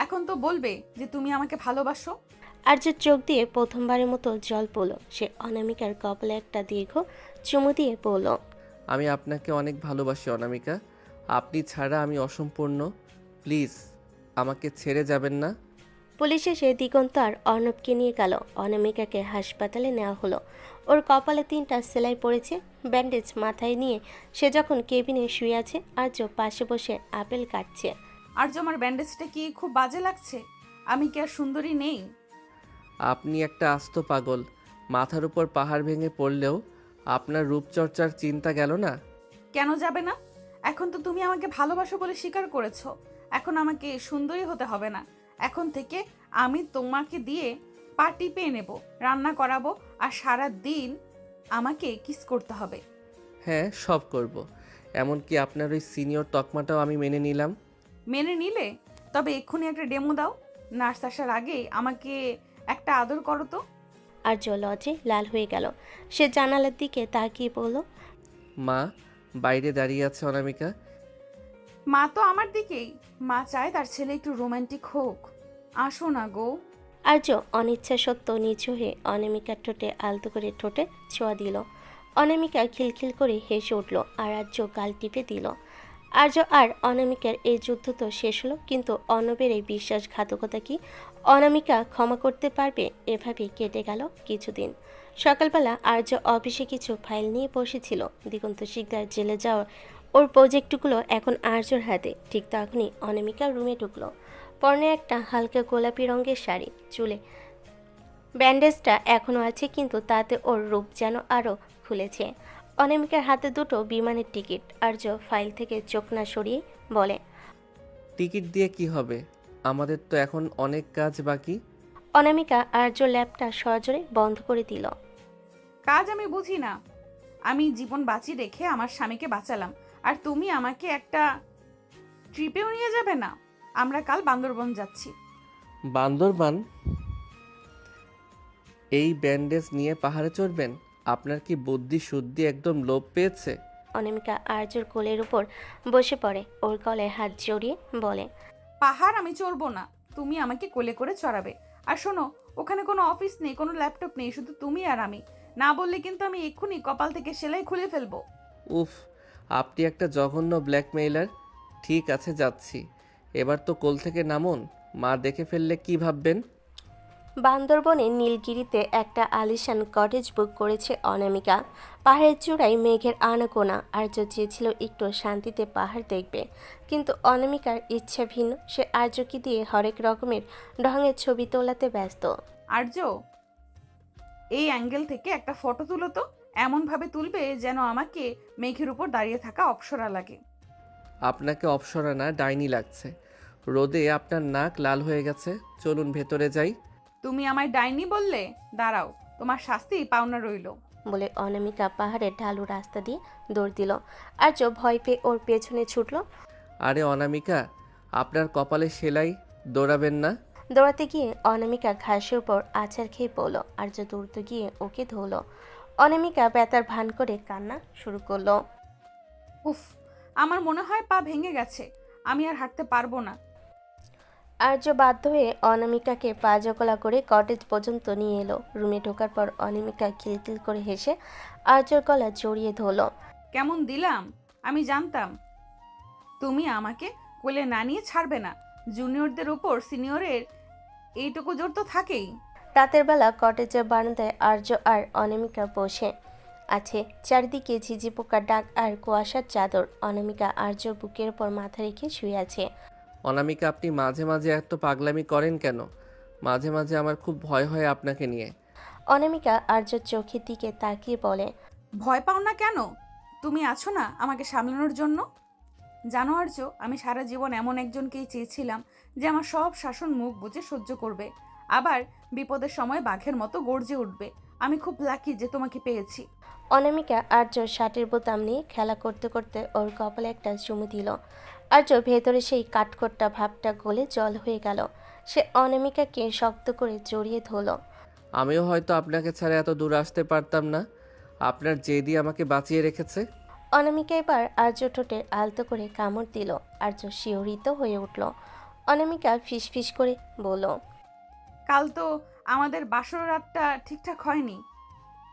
এখন তো বলবে যে তুমি আমাকে ভালোবাসো। আর্যের চোখ দিয়ে প্রথমবারের মতো জল পড়ল। সে অনামিকার কপালে একটা দীর্ঘ চুমু দিয়ে বলল, আমি আপনাকে অনেক ভালোবাসি অনামিকা। আপনি ছাড়া আমি অসম্পূর্ণ। প্লিজ আমাকে ছেড়ে যাবেন না। পুলিশ এসে দিগন্ত আর অর্ণবকে নিয়ে গেল। অনামিকাকে হাসপাতালে নেওয়া হলো। ওর কপালে 3টা সেলাই পড়েছে, ব্যান্ডেজ মাথায় নিয়ে সে যখন কেবিনে শুয়ে আছে, আর্য পাশে বসে আপেল কাটছে। আর্য, আমার ব্যান্ডেজটা কি খুব বাজে লাগছে? আমি কি আর সুন্দরী নেই? আপনি একটা আস্ত পাগল। মাথার উপর পাহাড় ভেঙে পড়লেও আপনার রূপচর্চার চিন্তা গেল না। কেন যাবে না? এখন তো তুমি আমাকে ভালোবাসো বলে স্বীকার করেছো। এখন আমাকে সুন্দরী হতে হবে না। এখন থেকে আমি তোমাকে দিয়ে পা টিপে নেব, রান্না করাবো, আর সারা দিন আমাকে কিস করতে হবে। হ্যাঁ, সব করব। এমনকি আপনার ওই সিনিয়র তকমাটাও আমি মেনে নিলাম। মেনে নিলে? তবে এক্ষুনি একটা ডেমো দাও। নার্স আসার আগে আমাকে একটা আদর করো তো। আর্য লজ্জে লাল হয়ে গেল। সে জানালার দিকে তাকিয়ে বলল, মা বাইরে দাঁড়িয়ে আছে অনামিকা। মা তো আমার দিকেই। মা চায় তার ছেলে একটু রোমান্টিক হোক। আসো না গো। আর্য অনিচ্ছা সত্ত্বেও নিচু হয়ে অনামিকার ঠোঁটে আলতো করে ঠোঁটে ছোঁয়া দিল। অনামিকা খিলখিল করে হেসে উঠল আর আর্য গাল টিপে দিল। আর্য আর অনামিকার এই যুদ্ধ তো শেষ হলো, কিন্তু অর্ণবের এই বিশ্বাসঘাতকতা কি অনামিকা ক্ষমা করতে পারবে? এভাবেই কেটে গেল কিছুদিন। সকালবেলা আর্য অফিসে কিছু ফাইল নিয়ে বসেছিল। দিগন্ত শিকদার জেলে যাওয়ার ওর প্রজেক্টগুলো এখন আর্যর হাতে। ঠিক তখনই অনামিকা রুমে ঢুকলো। পরনে একটা হালকা গোলাপি রঙের শাড়ি, চুলে ব্যান্ডেজটা এখনও আছে, কিন্তু তাতে ওর রূপ যেন আরও খুলেছে। অনামিকার হাতে দুটো বিমানের টিকিট। আর্য ফাইল থেকে চোখ না সরিয়ে বলে, টিকিট দিয়ে কি হবে? আমাদের তো এখন অনেক কাজ বাকি। অনামিকা আর্য ল্যাপটা সজোরে বন্ধ করে দিল। কাজ আমি বুঝি না। আমি জীবন বাঁচি রেখে আমার স্বামীকে বাঁচালাম, আর তুমি আমাকে একটা ট্রিপেও নিয়ে যাবে না? আমরা কাল বান্দরবন যাচ্ছি। বান্দরবান? এই ব্যান্ডেজ নিয়ে পাহাড়ে চড়বেন? আপনার কি বুদ্ধি শুদ্ধি একদম লোপ পেয়েছে? অনামিকা আর্যর কোলের উপর বসে পড়ে, ওর গলায় হাত জড়িয়ে বলে, পাহাড় আমি চড়বো না, তুমি আমাকে কোলে করে চড়াবে। আর শোনো, ওখানে কোনো অফিস নেই, কোনো ল্যাপটপ নেই, শুধু তুমি আর আমি। না বললে কিন্তু আমি এক্ষুনি কপাল থেকে সেলাই খুলে ফেলবো। উফ, আপনি একটা জঘন্য ব্ল্যাকমেইলার। ঠিক আছে, যাচ্ছি। এবার তো কোল থেকে নামুন, মা দেখে ফেললে কি ভাববেন? বান্দরবনের নীলগিরিতে একটা আলিশান কটেজ বুক করেছে অনামিকা। পাহাড়ের চূড়ায় মেঘের আনাগোনা। আর্য চেয়েছিল একটু শান্তিতে পাহাড় দেখবে, কিন্তু অনামিকার ইচ্ছা ভিন্ন। সে আর্যকে দিয়ে হরেক রকমের ঢঙের ছবি তোলাতে ব্যস্ত। আর্য, এই অ্যাঙ্গেল থেকে একটা ফটো তুলো তো। এমনভাবে তুলবে যেন আমাকে মেঘের উপর দাঁড়িয়ে থাকা অপ্সরা লাগে। আপনাকে অপসরা না, ডাইনি লাগছে। রোদে আপনার নাক লাল হয়ে গেছে। চলুন ভেতরে যাই। তুমি আমায় ডাইনি বললে? দাঁড়াও, তোমার শাস্তি পাওনা রইল। বলে অনামিকা পাহাড়ের ঢালু রাস্তা দিয়ে দৌড় দিল। আর্য ভয় পেয়ে ওর পেছনে ছুটল। আরে অনামিকা, আপনার কপালে সেলাই, দৌড়াবেন না। দৌড়াতে গিয়ে অনামিকা ঘাসের উপর আছাড় খেয়ে পড়ল। আর্য দ্রুত গিয়ে ওকে ধরল। অনামিকা ব্যথার ভান করে কান্না শুরু করলো। উফ, আমার মনে হয় পা ভেঙে গেছে, আমি আর হাঁটতে পারবো না। আর্য বাধ্য হয়ে অনামিকাকে পা জকলা করে কটেজ পর্যন্ত নিয়ে এলো। রুমে ঢোকার পর অনামিকা খিলখিল করে হেসে আর্যর গলা জড়িয়ে ধরল। কেমন দিলাম? আমি জানতাম তুমি আমাকে কোলে না নিয়ে ছাড়বে না। জুনিয়রদের উপর সিনিয়রের এইটুকু জোর তো থাকেই। রাতের বেলা কটেজের বারান্দায় আর্য আর অনামিকা বসে আছে। চারিদিকে ঝিঝি পোকার ডাক আর কুয়াশার চাদর। অনামিকা আর্যর বুকের উপর মাথা রেখে শুয়ে আছে। অনামিকা, আপনি মাঝে মাঝে এত পাগলামি করেন কেন? মাঝে মাঝে আমার খুব ভয় হয় আপনাকে নিয়ে। অনামিকা আর্যর চোখের দিকে তাকিয়ে বলে, ভয় পাও না কেন? তুমি আছো না আমাকে সামলানোর জন্য। জানো আর্য, আমি সারা জীবন এমন একজনকেই চেয়েছিলাম যে আমার সব শাসন মুখ বুজে সহ্য করবে, আবার বিপদের সময় বাঘের মতো গর্জে উঠবে। আমি খুব লাকি যে তোমাকে পেয়েছি। অনামিকা আর্য শার্টের বোতাম নিয়ে খেলা করতে করতে ওর কপালে একটা চুমু দিল। আর্য ভেতরে সেই কাঠখোট্টা ভাবটা গলে জল হয়ে গেল। সে অনামিকাকে শক্ত করে জড়িয়ে ধরল। আমিও হয়তো আপনাকে ছাড়া এত দূর আসতে পারতাম না। আপনার জেদি আমাকে বাঁচিয়ে রেখেছে। অনামিকা এবার আর্য ঠোঁটে আলতো করে কামড় দিল। আর্য শিহরিত হয়ে উঠল। অনামিকা ফিসফিস করে বলল, কাল তো আমাদের বাসর রাতটা ঠিকঠাক হয়নি,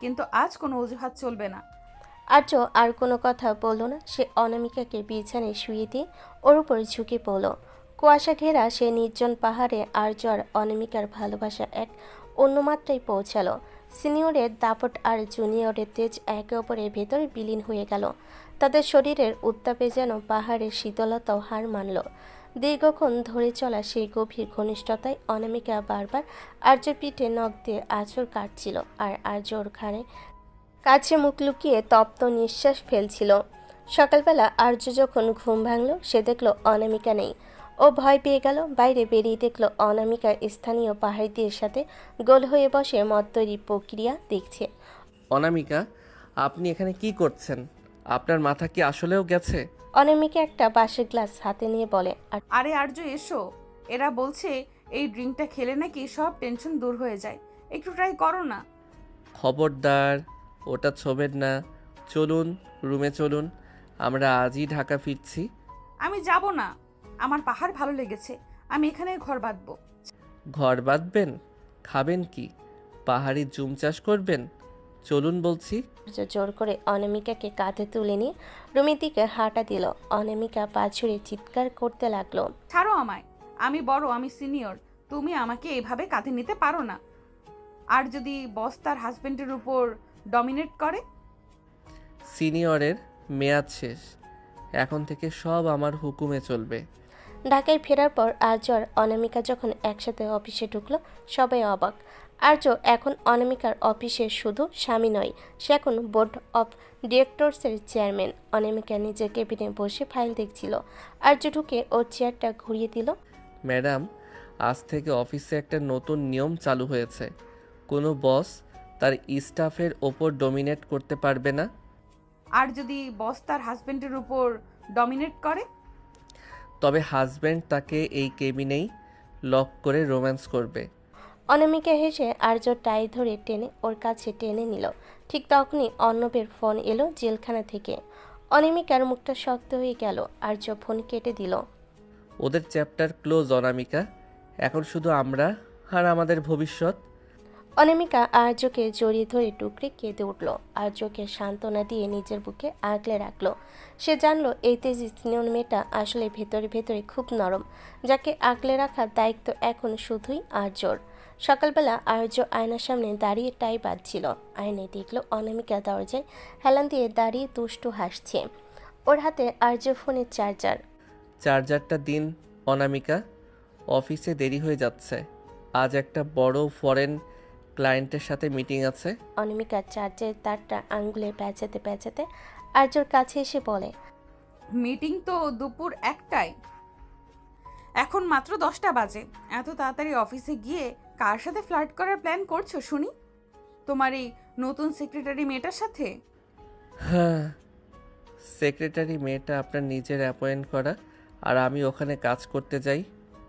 কিন্তু আজ কোনো অজুহাত চলবে না। আর্য আর কোনো কথা বলল না। সে অনামিকাকে বিছানায় শুয়ে দিয়ে ওর উপর ঝুঁকে পড়ল। কুয়াশা ঘেরা সে নির্জন পাহাড়ে আর্য আর অনামিকার ভালোবাসা এক অন্য মাত্রায় পৌঁছালো। সিনিয়রের দাপট আর জুনিয়রের তেজ একে অপরের ভেতরে বিলীন হয়ে গেল। তাদের শরীরের উত্তাপে যেন পাহাড়ের শীতলতাও হার মানল। দীর্ঘক্ষণ ধরে চলা সেই গভীর ঘনিষ্ঠতায় অনামিকা বারবার আর্যর পিঠে নখ দিয়ে আঁচড় কাটছিল, আর আর্য ওর ঘাড়ে কাছে মুখ লুকিয়ে তপ্ত নিঃশ্বাস ফেলছিল। সকালবেলা আর্য যখন ঘুম ভাঙল সে দেখল অনামিকা নেই। ও ভয় পেয়ে গেল। বাইরে বেরিয়ে দেখল অনামিকা স্থানীয় পাহাড়িদের সাথে গোল হয়ে বসে মদ তৈরি প্রক্রিয়া দেখছে। অনামিকা, আপনি এখানে কি করছেন? আপনার মাথা কি আসলেও গেছে? অনামিকা একটা বাঁশের গ্লাস হাতে নিয়ে বলে, আর আরে আর্য এসো, এরা বলছে এই ড্রিঙ্কটা খেলে নাকি সব টেনশন দূর হয়ে যায়, একটু ট্রাই করো না। খবরদার, ওটা ছোবেন না। চলুন রুমে চলুন, আমরা আজই ঢাকা ফিরছি। আমি যাব না, আমার পাহাড় ভালো লেগেছে, আমি এখানে ঘর বাঁধবো। ঘর বাঁধবেন? খাবেন কি? পাহাড়ি জুম চাষ করবেন? চলুন বলছি। আর্য জোর করে অনামিকাকে কাঁধে তুলে নিয়ে রুমের দিকে হাঁটা দিল। অনামিকা পা ছুড়ে চিৎকার করতে লাগলো। ছাড়ো আমায়, আমি বড়, আমি সিনিয়র, তুমি আমাকে এভাবে কাঁধে নিতে পারো না। আর যদি বস তার হাজবেন্ডের উপর ডমিনেট করে? সিনিয়রের মেয়াদ শেষ, এখন থেকে সব আমার হুকুমে চলবে। ঢাকায় ফেরার পর আর্য আর অনামিকা যখন একসাথে অফিসে ঢুকলো সবাই অবাক। আর্য এখন অনামিকার অফিসের শুধু স্বামী নয়, সে এখন বোর্ড অফ ডিরেক্টরসের চেয়ারম্যান। অনামিকা নিজের কেবিনে বসে ফাইল দেখছিল। আর্য ঢুকে ওর চেয়ারটা ঘুরিয়ে দিল। ম্যাডাম, আজ থেকে অফিসে একটা নতুন নিয়ম চালু হয়েছে। কোনো বস তার স্টাফের ওপর ডমিনেট করতে পারবে না। আর যদি বস তার হাজবেন্ডের উপর ডমিনেট করে? তবে হাজব্যান্ড তাকে এই কেবিনেই লক করে রোম্যান্স করবে। অনামিকা হেসে আর্য টাই ধরে টেনে ওর কাছে টেনে নিল। ঠিক তখনই অর্ণবের ফোন এলো জেলখানা থেকে। অনামিকার মুখটা শক্ত হয়ে গেল। আর্য ফোন কেটে দিল। ওদের চ্যাপ্টার ক্লোজ অনামিকা, এখন শুধু আমরা আর আমাদের ভবিষ্যৎ। অনামিকা আর্যকে জড়িয়ে ধরে টুকরে কেঁদে উঠল। আর্যকে সান্ত্বনা দিয়ে নিজের বুকে আগলে রাখলো। সে জানলো এই তেজি সিনিয়র মেয়েটা আসলে ভেতরে ভেতরে খুব নরম, যাকে আগলে রাখার দায়িত্ব এখন শুধুই আর্যর। সকালবেলা আর্য আয়নার সামনে দাঁড়িয়ে টাই বাঁধছিল। আয়নায় দেখলো অনামিকা দরজায় হেলান দিয়ে দাঁড়িয়ে দুষ্টু হাসছে। ওর হাতে আর্য ফোনের চার্জার। চার্জারটা দিন অনামিকা, অফিসে দেরি হয়ে যাচ্ছে। আজ একটা বড় ফরেন ক্লায়েন্টের সাথে মিটিং আছে। অনামিকার চার্জের তারটা আঙ্গুলে প্যাঁচাতে প্যাঁচাতে আর্যর কাছে এসে বলে, মিটিং তো দুপুর 1টায়, এখন মাত্র 10টা বাজে। এত তাড়াতাড়ি অফিসে গিয়ে কার সাথে ফ্লার্ট করার প্ল্যান করছো শুনি? তোমার এই নতুন সেক্রেটারি মেয়েটার সাথে? হ্যাঁ, সেক্রেটারি মেয়েটা আপনার নিজের অ্যাপয়েন্ট করা, আর আমি ওখানে কাজ করতে যাই,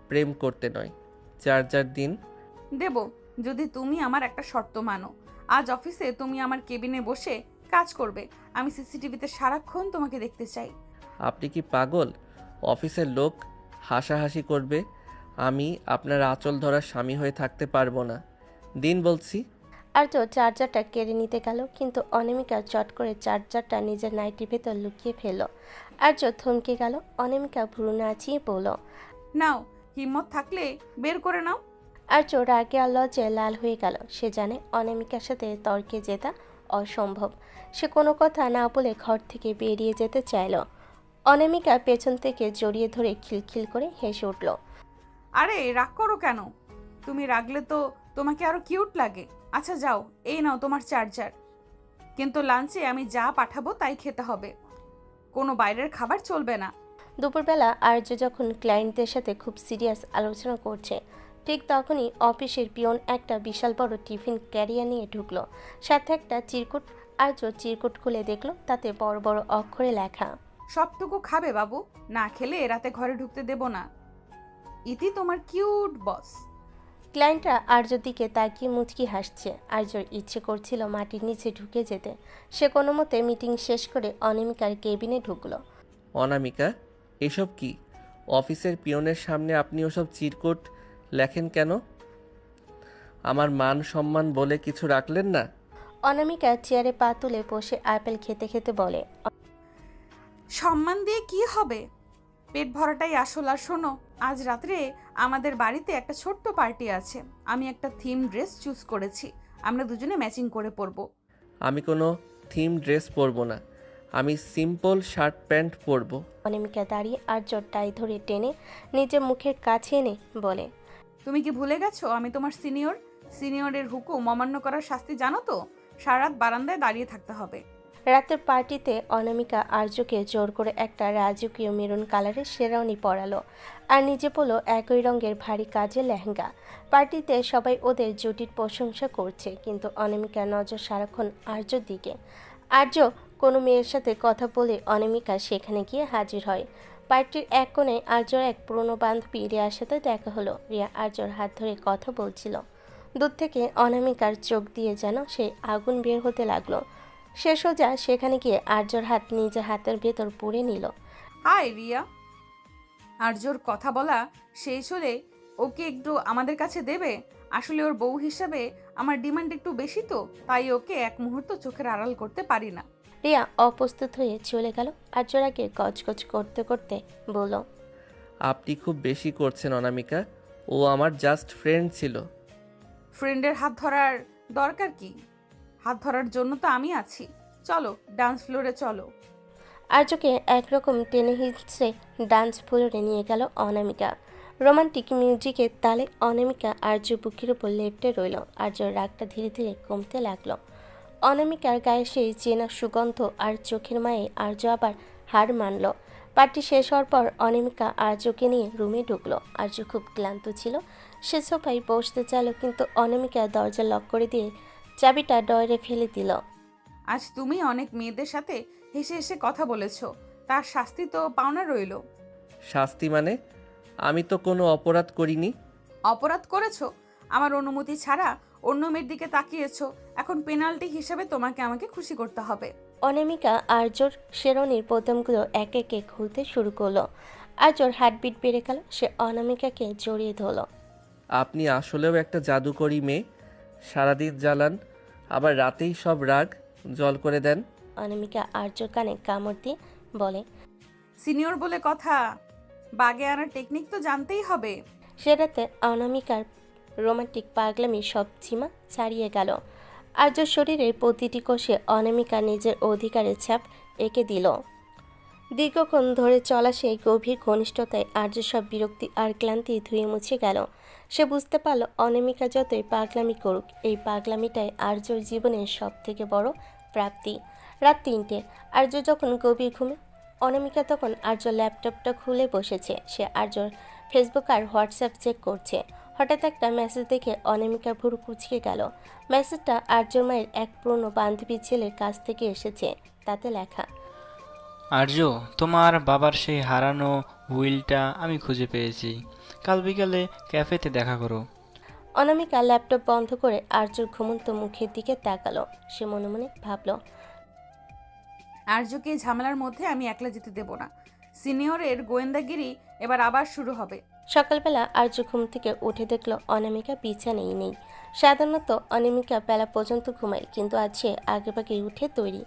প্রেম করতে নয়। চার্জার দিন। দেব, যদি তুমি আমার একটা শর্ত মানো। আজ অফিসে তুমি আমার কেবিনে বসে কাজ করবে, আমি সিসিটিভিতে সারাক্ষণ তোমাকে দেখতে চাই। আপনি কি পাগল? অফিসের লোক হাসাহাসি করবে, আমি আপনার আঁচল ধরার স্বামী হয়ে থাকতে পারবো না। দিন বলছি। আর্য চার্জারটা কেড়ে নিতে গেল, কিন্তু অনামিকা চট করে চার্জারটা নিজের নাইটির ভেতর লুকিয়ে ফেলল। আর্য থমকে গেল। অনামিকা ভ্রু নাচিয়ে বলল, নাও, হিম্মত থাকলে বের করে নাও। আর্য রাগে আর লজ্জায় লাল হয়ে গেল। সে জানে অনামিকার সাথে তর্কে জেতা অসম্ভব। সে কোনো কথা না বলে ঘর থেকে বেরিয়ে যেতে চাইল। অনামিকা পেছন থেকে জড়িয়ে ধরে খিলখিল করে হেসে উঠল। আরে রাগ করো কেন? তুমি রাগলে তো তোমাকে আরো কিউট লাগে। আচ্ছা যাও, এই নাও তোমার চার্জার, কিন্তু লাঞ্চে আমি যা পাঠাবো তাই খেতে হবে, কোনো বাইরের খাবার চলবে না। দুপুরবেলা আর্য যখন ক্লায়েন্টদের সাথে খুব সিরিয়াস আলোচনা করছে, ঠিক তখনই অফিসের পিয়ন একটা বিশাল বড় টিফিন ক্যারিয়ার নিয়ে ঢুকলো। সাথে একটা চিরকুট। আর্য চিরকুট খুলে দেখলো তাতে বড় বড় অক্ষরে লেখা, সবটুকু খাবে বাবু, না খেলে রাতে ঘরে ঢুকতে দেব না। ইতি তোমার কিউট বস। ক্লায়েন্টরা আর্যর দিকে তাকিয়ে মুচকি হাসছে। আর্যর ইচ্ছে করছিল মাটির নিচে ঢুকে যেতে। সে কোনো মতে মিটিং শেষ করে অনামিকার কেবিনে ঢুকলো। অনামিকা, এসব কি? অফিসের পিয়নের সামনে আপনি ওসব চিরকুট লেখেন কেন? আমার মান সম্মান বলে কিছু রাখলেন না? অনামিকা চেয়ারে পা তুলে বসে আপেল খেতে খেতে বলে, সম্মান দিয়ে কি হবে, পেট ভরাটাই আসল। আর শোনো, আজ রাত্রে আমাদের বাড়িতে একটা ছোট্ট পার্টি আছে। আমি একটা থিম ড্রেস চুজ করেছি, আমরা দুজনে ম্যাচিং করে পরবো। আমি কোনো থিম ড্রেস পরবো না, আমি সিম্পল শার্ট প্যান্ট পরবো। অনামিকা দাঁড়িয়ে আর্যর টাই ধরে টেনে নিজের মুখের কাছে এনে বলে, তুমি কি ভুলে গেছো আমি তোমার সিনিয়র? সিনিয়রের হুকুম অমান্য করার শাস্তি জানো তো? সারা রাত বারান্দায় দাঁড়িয়ে থাকতে হবে। রাতের পার্টিতে অনামিকা আর্যকে জোর করে একটা রাজকীয় মেরুন কালারের শেরওয়ানি পরালো আর নিজে পরলো একই রঙের ভারী কাজের লেহেঙ্গা। পার্টিতে সবাই ওদের জুটির প্রশংসা করছে, কিন্তু অনামিকার নজর সারাক্ষণ আর্যর দিকে। আর্য কোনো মেয়ের সাথে কথা বলে অনামিকা সেখানে গিয়ে হাজির হয়। পার্টির এক কোণে আর্যর এক পুরনো বান্ধবী রিয়ার সাথে দেখা হলো। রিয়া আর্যর হাত ধরে কথা বলছিল। দূর থেকে অনামিকার চোখ দিয়ে যেন সেই আগুন বের হতে লাগলো। সে সোজা সেখানে গিয়ে আর্যর হাত নিজের হাতের ভেতর পুরে নিল। হাই রিয়া। আর্যর কথা বলা শেষ হলে ওকে একটু আমাদের কাছে দেবে? আসলে ওর বউ হিসাবে আমার ডিমান্ড একটু বেশি, তো তাই ওকে এক মুহূর্ত চোখের আড়াল করতে পারি না। রিয়া অপ্রস্তুত হয়ে চলে গেল। আর্যর আগে গজগজ করতে করতে বলল, আপনি খুব বেশি করছেন অনামিকা, ও আমার জাস্ট ফ্রেন্ড ছিল। ফ্রেন্ডের হাত ধরার দরকার কি? হাত ধরার জন্য তো আমি আছি। চলো ডান্স ফ্লোরে চলো। আর্যকে একরকম টেনে হিঁচড়ে ডান্স ফ্লোরে নিয়ে গেল অনামিকা। রোমান্টিক মিউজিকের তালে অনামিকা আর্য বুকের উপর লেপ্টে রইল। আর্যর রাগটা ধীরে ধীরে কমতে লাগলো। অনামিকার গায়ে সেই চেনা সুগন্ধ আর চোখের মায়ে আর্য আবার হার মানল। পার্টি শেষ হওয়ার পর অনামিকা আর্যকে নিয়ে রুমে ঢুকলো। আর্য খুব ক্লান্ত ছিল। সে সোফায় বসতে চাইল, কিন্তু অনামিকা দরজা লক করে দিয়ে চাবিটা ডয়ারে ফেলে দিল। আজ তুমি অনেক মেয়েদের সাথে হেসে হেসে কথা বলেছ, তার শাস্তি তো পাওনা রইল। শাস্তি মানে? আমি তো কোনো অপরাধ করিনি। অপরাধ করেছো, আমার অনুমতি ছাড়া অন্য মেয়ের দিকে তাকিয়েছো। এখন পেনাল্টি হিসেবে তোমাকে আমাকে খুশি করতে হবে। অনামিকা আর্যর শেরওয়ানির বোতামগুলো এক একে খুলতে শুরু করলো। আর্যর হার্টবিট বেড়ে গেল। সে অনামিকাকে জড়িয়ে ধরল। আপনি আসলেও একটা জাদুকরী মেয়ে, সারাদিন জ্বালান, আবার রাতেই সব রাগ জল করে দেন। অনামিকা আর্যর কানে কামড় দিয়ে বলে, সিনিয়র বলে কথা, বাগে আনার টেকনিক তো জানতেই হবে। সে রাতে অনামিকার রোমান্টিক পাগলামি সব সীমা ছাড়িয়ে গেল। আর্যর শরীরের প্রতিটি কোষে অনামিকা নিজের অধিকারের ছাপ এঁকে দিল। দীর্ঘক্ষণ ধরে চলা সেই গভীর ঘনিষ্ঠতায় আর্য সব বিরক্তি আর ক্লান্তি ধুয়ে মুছে গেল। সে বুঝতে পারল অনামিকা যতই পাগলামি করুক, এই পাগলামিটাই আর্যর জীবনের সব থেকে বড় প্রাপ্তি। রাত ৩টে। আর্য যখন গভীর ঘুমে, অনামিকা তখন আর্যর ল্যাপটপটা খুলে বসেছে। সে আর্যর ফেসবুক আর হোয়াটসঅ্যাপ চেক করছে। হঠাৎ একটা মেসেজ দেখে অনামিকার ভুরু কুঁচকে গেল। মেসেজটা আর্যর মায়ের এক পুরনো বান্ধবীর ছেলের কাছ থেকে এসেছে। তাতে লেখা, আর্য, তোমার বাবার সেই হারানো হুইলটা আমি খুঁজে পেয়েছি। কাল বিকালে ক্যাফেতে দেখা করো। অনামিকা ল্যাপটপ বন্ধ করে আর্যর ঘুমন্ত মুখের দিকে তাকালো। সে মনে মনে ভাবল, আর্যকে এই ঝামেলার মধ্যে আমি একলা যেতে দেব না। সিনিয়রের গোয়েন্দাগিরি এবার আবার শুরু হবে। সকালবেলা আর্য ঘুম থেকে উঠে দেখল অনামিকা বিছানেই নেই। সাধারণত অনামিকা বেলা পর্যন্ত ঘুমায়, কিন্তু আজ সে আগেভাগেই উঠে তৈরি।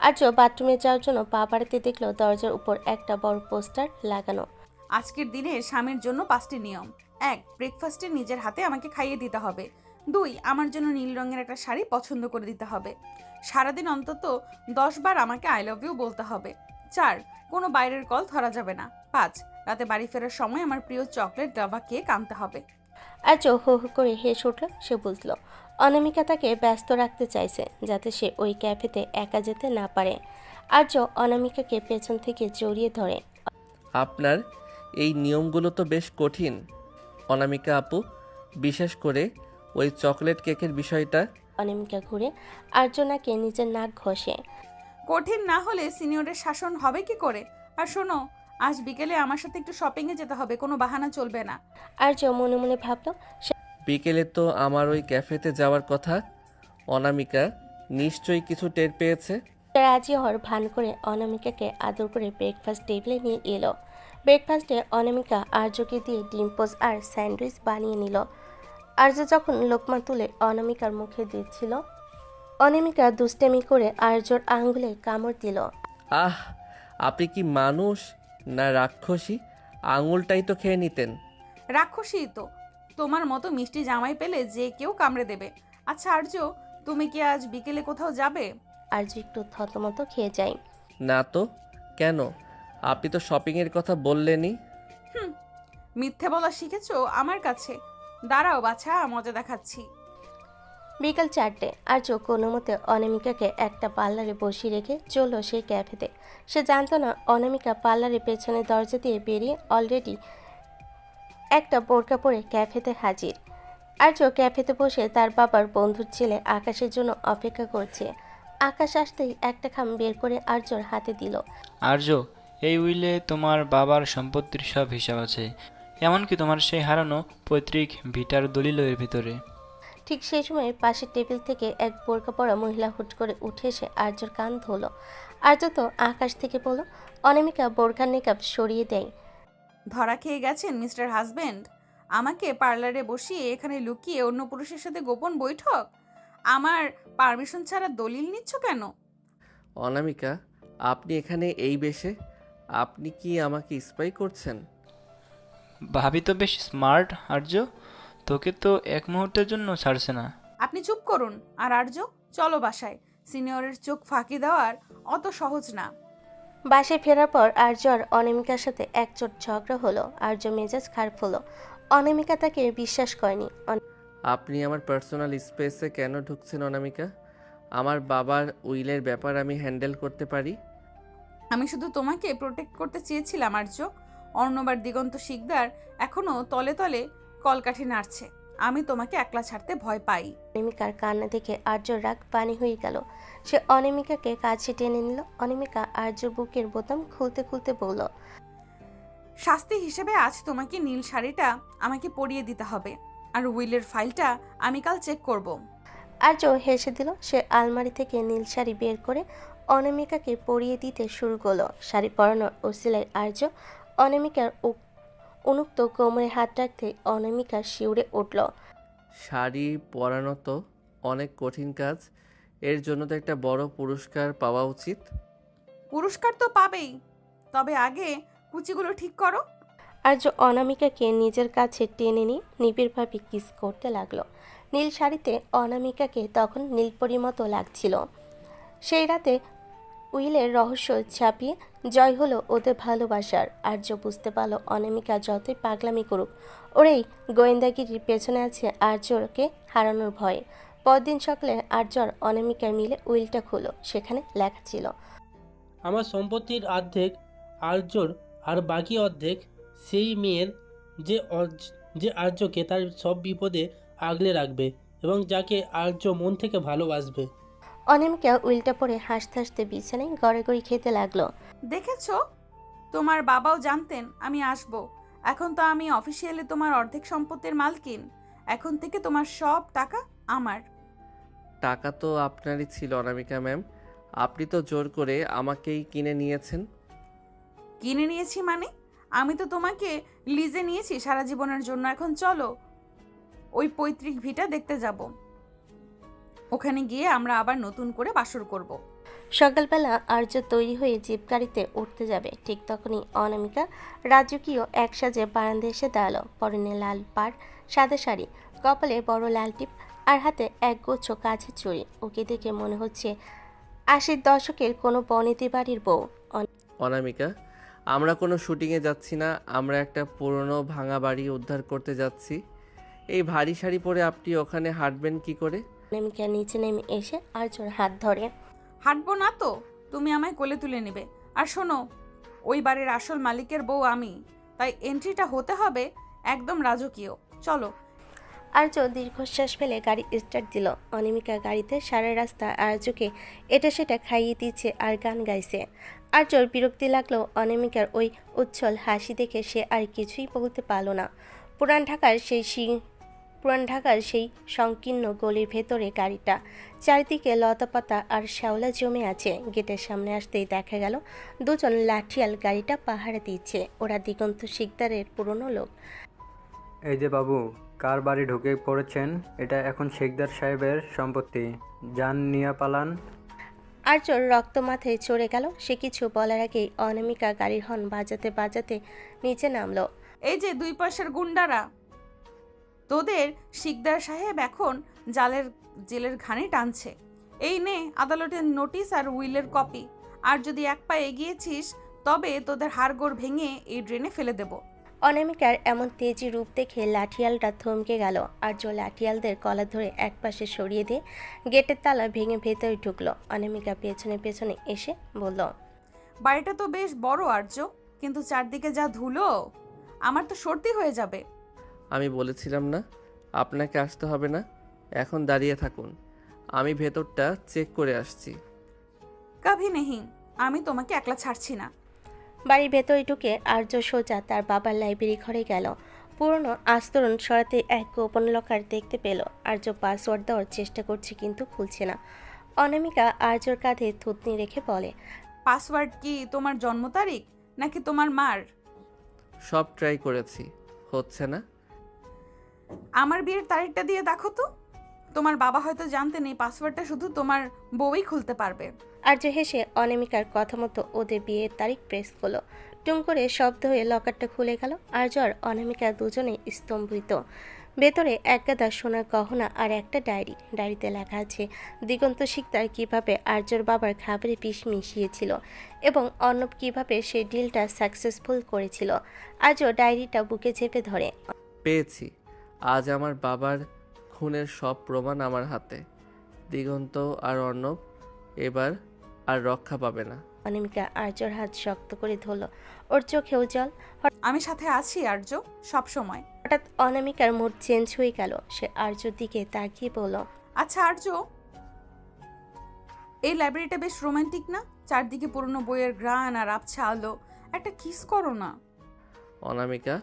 আর্য বাথরুমে যাওয়ার জন্য পা বাড়াতে দেখল দরজার উপর একটা বড় পোস্টার লাগানো। আজকের দিনে স্বামীর জন্য 5টি নিয়ম। 1. ব্রেকফাস্টে নিজের হাতে আমাকে খাইয়ে দিতে হবে। 2. আমার জন্য নীল রঙের একটা শাড়ি পছন্দ করে দিতে হবে। সারাদিন অন্তত 10 বার আমাকে আই লাভ ইউ বলতে হবে। 4. কোনো বাইরের কল ধরা যাবে না। 5. রাতে বাড়ি ফেরার সময় আমার প্রিয় চকলেট ডাবা কেক আনতে হবে। আর্য হো হো করে হেসে উঠল। সে বুঝল অনামিকা তাকে ব্যস্ত রাখতে চাইছে, যাতে সে ওই ক্যাফেতে একা যেতে না পারে। আর্য অনামিকাকে পেছন থেকে জড়িয়ে ধরে। আপনার এই নিয়মগুলো তো বেশ কঠিন অনামিকা আপু, বিশেষ করে ওই চকলেট কেকের বিষয়টা। অনামিকা ঘুরে আর্য নাকে নিজের নাক ঘষে। কঠিন না হলে সিনিয়রের শাসন হবে কি করে? আর শোনো, আজ বিকেলে আমার সাথে একটু শপিংয়ে যেতে হবে, কোনো বাহানা চলবে না। আর্য মনে মনে ভাবল, বিকেলে তো আমার ওই ক্যাফেতে যাওয়ার কথা। অনামিকা নিশ্চয়ই কিছু টের পেয়েছে। রাজি হওয়ার ভান করে অনামিকাকে আদর করে ব্রেকফাস্ট টেবিলে নিয়ে এলো। ব্রেকফাস্টে অনামিকা আর্যকে দিয়ে ডিম পোজ আর স্যান্ডউইচ বানিয়ে নিল। আর্য যখন লোকমা তুলে অনামিকার মুখে দিচ্ছিল, অনামিকা দুষ্টামি করে আর্যর আঙ্গুলে কামড় দিল। আহ, আপনি কি মানুষ না রাক্ষসী? আঙুলটাই তো খেয়ে নিতেন। রাক্ষসী তো, তোমার মতো মিষ্টি জামাই পেলে যে কেউ কামড়ে দেবে। আচ্ছা আর্য, তুমি কি আজ বিকেলে কোথাও যাবে? আর্য একটু থতমত খেয়ে যায়। না তো, কেন? আপনি তো শপিংয়ের কথা বললেনই। মিথ্যে বলা শিখেছো আমার কাছে? দাঁড়াও বাছা, মজা দেখাচ্ছি। বিকাল 4টে আর্য কোনো মতে অনামিকাকে একটা পার্লারে বসিয়ে রেখে চলল সেই ক্যাফেতে। সে জানতো না অনামিকা পার্লারের পেছনে দরজা দিয়ে বেরিয়ে অলরেডি একটা বোরকা পরে ক্যাফেতে হাজির। আর্য ক্যাফেতে বসে তার বাবার বন্ধুর ছেলে আকাশের জন্য অপেক্ষা করছে। আকাশ আসতেই একটা খাম বের করে আর্যর হাতে দিল। আর্য, এই উইলে তোমার বাবার সম্পত্তির সব হিসাব আছে, এমনকি তোমার সেই হারানো পৈতৃক ভিটার দলিলও এর ভিতরে। ঠিক সেই সময় পাশের টেবিল থেকে এক বোরকা পরা মহিলা হুট করে উঠে এসে আর্যর কান ধরল। আর্য তো আকাশ থেকে বলল, অনামিকা বোরকার নিকাব সরিয়ে দেয়। ধরা খেয়ে গেছেন মিস্টার হাজবেন্ড? আমাকে পার্লারে বসিয়ে এখানে লুকিয়ে অন্য পুরুষের সাথে গোপন বৈঠক? আমার পারমিশন ছাড়া দলিল নিচ্ছ কেন? অনামিকা, আপনি এখানে এই বেশে? আপনি কি আমাকে স্পাই করছেন? ভাবি তো বেশ স্মার্ট আর্য, তোকে তো এক মুহূর্তের জন্য ছাড়ছে না। আপনি চুপ করুন। আর আর্য, চলো বাসায়। সিনিয়রের চোখ ফাঁকি দেওয়ার অত সহজ না। বাসায় ফেরার পর আর্য আর অনামিকার সাথে একচোট ঝগড়া হলো। আর্য মেজাজ খারাপ হলো। অনামিকা তাকে বিশ্বাস করেনি। আপনি আমার পার্সোনাল স্পেসে কেন ঢুকছেন অনামিকা? আমার বাবার উইলের ব্যাপার আমি হ্যান্ডেল করতে পারি। আমি শুধু তোমাকে প্রোটেক্ট করতে চেয়েছিলাম আর্য। অর্ণবার দিগন্ত শিকদার এখনো তলে তলে কলকাঠি নাড়ছে। আমি তোমাকে একলা ছাড়তে ভয় পাই। অনামিকার কান্না দেখে আর্যর রাগ পানি হয়ে গেল। সে অনামিকাকে কাছে টেনে নিল। অনামিকা আর্যর বুকের বোতাম খুলতে খুলতে বলল, শাস্তি হিসেবে আজ তোমাকে নীল শাড়িটা আমাকে পরিয়ে দিতে হবে। আর উইলের ফাইলটা আমি কাল চেক করব। আর্য হেসে দিল। সে আলমারি থেকে নীল শাড়ি বের করে অনামিকাকে পরিয়ে দিতে শুরু করলো। শাড়ি পরানোর ওসিলায় আর্য অনামিকার উন্মুক্ত কোমরে হাত রাখতে অনামিকা শিউরে উঠল। শাড়ি পরানো তো অনেক কঠিন কাজ, এর জন্য তো একটা বড় পুরস্কার পাওয়া উচিত। পুরস্কার তো পাবেই, তবে আগে কুচিগুলো ঠিক করো। আর্য অনামিকাকে নিজের কাছে টেনে নিয়ে নিবিড়ভাবে কিস করতে লাগলো। নীল শাড়িতে অনামিকাকে তখন নীলপরির মতো লাগছিল। সেই রাতে উইলের রহস্য ছাপিয়ে জয় হলো ওদের ভালোবাসার। আর্য বুঝতে পারলো অনামিকা যতই পাগলামি করুক, ওর এই গোয়েন্দাগিরির পেছনে আছে আর্যকে হারানোর ভয়ে। পরদিন সকালে আর্য আর অনামিকা মিলে উইলটা খুলো। সেখানে লেখা ছিল, আমার সম্পত্তির অর্ধেক আর্যর আর বাকি অর্ধেক সেই মেয়ের যে আর্যকে তার সব বিপদে আগলে রাখবে এবং যাকে আর্য মন থেকে ভালোবাসবে। অনামিকা উইলটা পরে হাসতে হাসতে বিছানায় গড়াগড়ি খেতে লাগলো। দেখেছো, তোমার বাবাও জানতেন আমি আসব। এখন তো আমি অফিসিয়ালি তোমার অর্ধেক সম্পত্তির মালকিন। এখন থেকে তোমার সব টাকা আমার। টাকা তো আপনারই ছিল অনামিকা ম্যাম, আপনি তো জোর করে আমাকেই কিনে নিয়েছেন। কিনে নিয়েছি মানে? আমি তো তোমাকে লিজে নিয়েছি সারা জীবনের জন্য। এখন চলো ওই পৈতৃক ভিটা দেখতে যাব। ওখানে গিয়ে আমরা আবার নতুন করে বাসর করব। সকালবেলা আর্য তৈরি হয়ে জিপ গাড়িতে উঠতে যাবে। ঠিক তখনই অনামিকা রাজকীয় এক সাজে বারান্দায় এসে দাঁড়ালো। পরনে লাল পাড়, সাদা শাড়ি, কপালে বড় লাল টিপ আর হাতে একগুচ্ছ কাছের চুড়ি। ওকে দেখে মনে হচ্ছে 80 দশকের কোনো বনেদি বাড়ির বউ। অনামিকা, আমরা কোনো শুটিংয়ে যাচ্ছি না, আমরা একটা পুরনো ভাঙা বাড়ি উদ্ধার করতে যাচ্ছি। এই ভারী শাড়ি পরে আপনি ওখানে হাঁটবেন কি করে? অনামিকা নিচে নেমে এসে আর্যর হাত ধরে, হাঁটবো না তো তুমি আমায় কোলে তুলে নেবে। আর শোনো, ওই বাড়ির আসল মালিকের বউ আমি, তাই এন্ট্রিটা হতে হবে একদম রাজকীয়। চলো। আর্য দীর্ঘশ্বাস ফেলে গাড়ি স্টার্ট দিল। অনামিকা গাড়িতে সারা রাস্তা আর্যকে এটা সেটা খাইয়ে দিচ্ছে আর গান গাইছে। আর্যর বিরক্তি লাগলো অনামিকার ওই উচ্ছল হাসি দেখে। সে আর কিছুই বলতে পারল না। পুরান ঢাকার সেই সংকীর্ণ গলির ভেতরে গাড়িটা, চারিদিকে লতাপাতা আর শ্যাওলা জমে আছে। গেটের সামনে আসতেই দেখা গেল দুজন লাঠিয়াল গাড়িটা পাহারা দিচ্ছে। ওরা দিগন্ত শিকদারের পুরনো লোক। এই যে বাবু, কার বাড়ি ঢুকে পড়েছেন? এটা এখন শেখদার সাহেবের সম্পত্তি, যান নিয়ে পালান। আর্যর রক্ত মাথায় চড়ে গেল। সে কিছু বলার আগেই অনামিকা গাড়ির হর্ন বাজাতে বাজাতে নিচে নামলো। এই যে 2 পয়সার গুন্ডারা, তোদের শিকদার সাহেব এখন জেলের ঘানি টানছে। এই নে আদালতের নোটিশ আর উইলের কপি। আর যদি এক পা এগিয়েছিস তবে তোদের হাড়গোড় ভেঙে এই ড্রেনে ফেলে দেব। অনামিকার এমন তেজি রূপ দেখে লাঠিয়ালটা থমকে গেল। আর্য লাঠিয়ালদের কলা ধরে একপাশে সরিয়ে দিয়ে গেটের তালা ভেঙে ভেতরে ঢুকলো। অনামিকা পেছনে পেছনে এসে বলল, বাড়িটা তো বেশ বড় আর্য, কিন্তু চারদিকে যা ধুলো, আমার তো সর্দি হয়ে যাবে। আমি বলেছিলাম না আপনাকে আসতে হবে না, এখন দাঁড়িয়ে থাকুন, আমি ভেতরটা চেক করে আসছি। কাভি নেহি, আমি তোমাকে একলা ছাড়ছি না। বাড়ির ভেতরে ঢুকে আর্য সোজা তার বাবার লাইব্রেরি ঘরে গেল। পুরনো আস্তরণ সরাতে এক গোপন লকার দেখতে পেল। আর্য পাসওয়ার্ড দেওয়ার চেষ্টা করছে কিন্তু খুলছে না। অনামিকা আর্যর কাঁধে থুতনি রেখে বলে, পাসওয়ার্ড কি তোমার জন্ম তারিখ নাকি তোমার মার? সব ট্রাই করেছি, হচ্ছে না। আমার বিয়ের তারিখটা দিয়ে দেখো তো। তোমার বাবা হয়তো জানতে নেই পাসওয়ার্ডটা শুধু তোমার বউই খুলতে পারবে। আর্য হেসে অনামিকার কথা মতো ওদের বিয়ের তারিখ প্রেস করলো। টুম করে শব্দ হয়ে লকারটা খুলে গেল। আর্য আর অনামিকা দুজনে স্তম্ভিত। ভেতরে এক গাদা সোনার গহনা আর একটা ডায়েরিতে লেখা আছে দিগন্ত শিকদার কীভাবে আর্যর বাবার খাবারে বিষ মিশিয়েছিল এবং অর্ণব কীভাবে সেই ডিলটা সাকসেসফুল করেছিল। আর্য ডায়েরিটা বুকে চেপে ধরে। পেয়েছি, আজ আমার বাবার খুনের সব প্রমাণ আমার হাতে। দিগন্ত আর অর্ণব এবার আর রক্ষা পাবে না। অনামিকা আর্যর হাত শক্ত করে ধরল। ওর চোখেও জল। আমি সাথে আছি আর্য, সব সময়। হঠাৎ অনামিকার মুড চেঞ্জ হয়ে গেল। সে আর্যর দিকে তাকিয়ে বলল, আচ্ছা আর্য, এই লাইব্রেরিটা বেশ রোমান্টিক না? চারদিকে পুরনো বইয়ের ঘ্রাণ আর আবছা আলো। একটা কিস করো না। অনামিকা,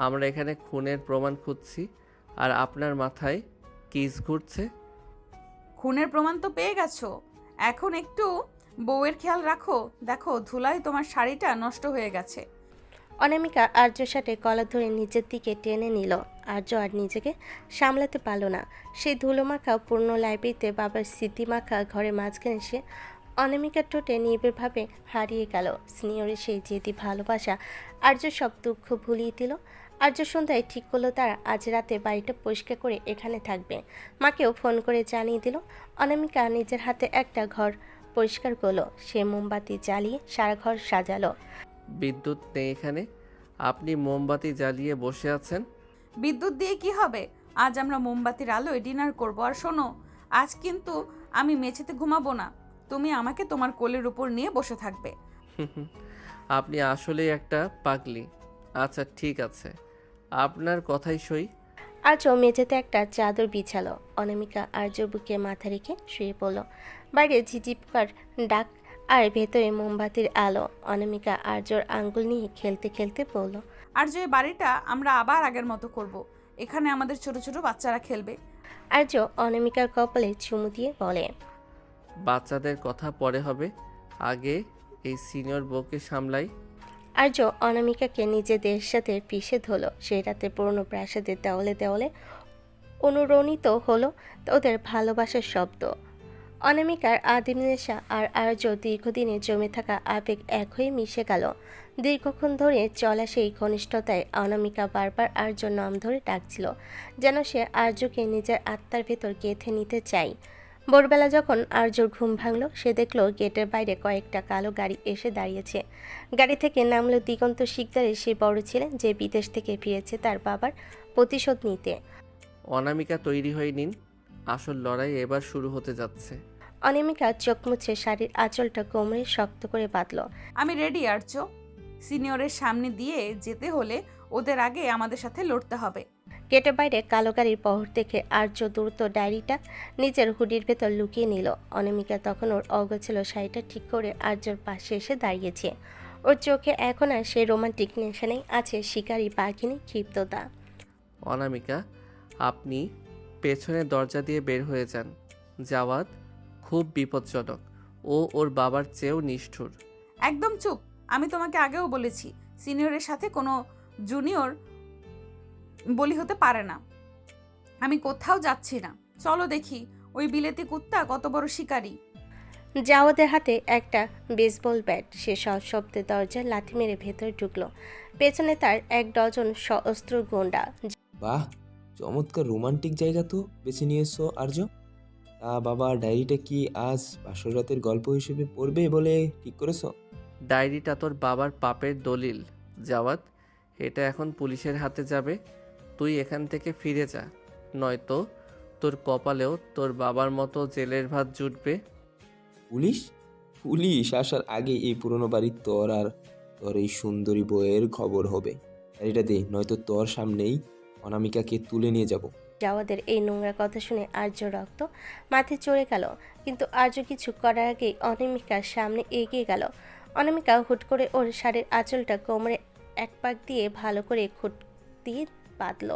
আমরা এখানে খুনের প্রমাণ খুঁজছি আর আপনার মাথায় কিস ঘুরছে। খুনের প্রমাণ তো পেয়ে গেছো, এখন একটু বউয়ের খেয়াল রাখো। দেখো ধুলায় তোমার শাড়িটা নষ্ট হয়ে গেছে। অনামিকা আর্যর সাথে কলার ধরে নিচের দিকে টেনে নিল। আর্য আর নিজেকে সামলাতে পারল না। সেই ধুলোমাখা পূর্ণ লাইব্রেরিতে বাবার স্মৃতিমাখা ঘরে মাঝখানে সে অনামিকার ঠোঁটে নিবিড়ভাবে হারিয়ে গেল। সিনিয়রের সেই জেদি ভালোবাসা আর্য সব দুঃখ ভুলিয়ে দিল। আর্য সন্ধ্যায় ঠিক করলো তারা আজ রাতে বাড়িটা পরিষ্কার করে এখানে থাকবে। মাকেও ফোন করে জানিয়ে দিল। অনামিকা নিজের হাতে একটা ঘর পরিষ্কার করলো। সে মোমবাতি জ্বালিয়ে সারা ঘর সাজালো। বিদ্যুৎ নেই এখানে, আপনি মোমবাতি জ্বালিয়ে বসে আছেন। বিদ্যুৎ দিয়ে কি হবে? আজ আমরা মোমবাতির আলোয় ডিনার করব। আর শোনো, আজ কিন্তু আমি মেঝেতে ঘুমাবো না, তুমি আমাকে তোমার কোলের উপর নিয়ে বসে থাকবে। আপনি আসলেই একটা পাগলি। আচ্ছা ঠিক আছে, আপনার কথাই সই। আজও মেঝেতে একটা চাদর বিছালো। অনামিকা আর্যর বুকে মাথা রেখে শুয়ে পড়ল। বাইরে ঝিঝিপকার ডাক আর ভেতরে মোমবাতির আলো। অনামিকা আর্যর আঙ্গুল নিয়ে খেলতে খেলতে বলল, আর যে বাড়িটা আমরা আবার আগের মতো করব। এখানে আমাদের ছোট ছোট বাচ্চারা খেলবে। আর্য অনামিকার কপালে চুমু দিয়ে বলে, বাচ্চাদের কথা পরে হবে, আগে এই সিনিয়র বউকে সামলাই। আর্য অনামিকাকে নিজেদের সাথে পিষে ধরল। সেই রাতে পুরনো প্রাসাদের দেওয়ালে দেওয়ালে অনুরণিত হলো ওদের ভালোবাসার শব্দ। অনামিকার আদিম নেশা আর আর্য দীর্ঘদিনে জমে থাকা আবেগ এক হয়ে মিশে গেল। দীর্ঘক্ষণ ধরে চলা সেই ঘনিষ্ঠতায় অনামিকা বারবার আর্যর নাম ধরে ডাকছিল, যেন সে আর্যকে নিজের আত্মার ভেতর গেঁথে নিতে চায়। ভোরবেলা যখন আর্যর ঘুম ভাঙল, সে দেখল গেটের বাইরে কয়েকটা কালো গাড়ি এসে দাঁড়িয়েছে। গাড়ি থেকে নামলো দিগন্ত শিকদারের সেই বড় ছেলে, যে বিদেশ থেকে ফিরেছে তার বাবার প্রতিশোধ নিতে। অনামিকা তৈরি হয়ে নিন, আসল লড়াই এবার শুরু হতে যাচ্ছে। অনামিকা চোখ মুছে শাড়ির আঁচলটা কোমরে শক্ত করে বাঁধল। আমি রেডি আর্য, সিনিয়রের সামনে দিয়ে যেতে হলে ওদের আগে আমাদের সাথে লড়তে হবে। গেটের বাইরে কালো গাড়ির পহর দেখে আর্য দ্রুত ডায়েরিটা নিজের হুডির ভেতর লুকিয়ে নিল। অনামিকা তখন ওর অগোছালো শাড়িটা ঠিক করে আর্যর পাশে এসে দাঁড়িয়েছে। ওর চোখে এখন আর সেই রোমান্টিক নেশানেই আছে শিকারী পাখিনি ক্ষিপ্ততা। অনামিকা, আপনি পেছনের দরজা দিয়ে বের হয়ে যান। জাওয়াদ খুব বিপজ্জনক, ও ওর বাবার চেয়েও নিষ্ঠুর। একদম চুপ, আমি তোমাকে আগেও বলেছি সিনিয়রের সাথে কোনো জুনিয়র বলি হতে পারে না। আমি কোথাও যাচ্ছি না, চলো দেখি ওই বিলেতি কুত্তা কত বড় শিকারী। জাওয়াদের হাতে একটা বেসবল ব্যাট। সে সশব্দে দরজার লাথি মেরে ভেতরে ঢুকলো। পেছনে তার 1 ডজন সশস্ত্র গুন্ডা। বাহ, চমৎকার রোমান্টিক জায়গা তো বেছে নিয়েছো আর্য। তা বাবা, ডায়েরিটা কি আজ বাসর রাতের গল্প হিসেবে পড়বে বলে ঠিক করেছো? ডায়েরিটা তোর বাবার পাপের দলিল জাওয়াদ, এটা এখন পুলিশের হাতে যাবে। তুই এখান থেকে ফিরে যা, নয়তো তোর কপালেও তোর বাবার মতো জেলের ভাত জুটবে। পুলিশ? পুলিশ আসার আগে এই পুরনো বাড়ির তোর আর তোর এই সুন্দরী বইয়ের খবর হবে। গাড়িটা দে, নয়তো তোর সামনেই অনামিকাকে তুলে নিয়ে যাব। জাওয়াদের এই নোংরা কথা শুনে আর্য রক্ত মাথায় চড়ে গেল, কিন্তু আর্য কিছু করার আগেই অনামিকার সামনে এগিয়ে গেল। অনামিকা হুট করে ওর শাড়ির আঁচলটা কোমরে এক পাক দিয়ে ভালো করে খুঁট দিয়ে বাঁধল।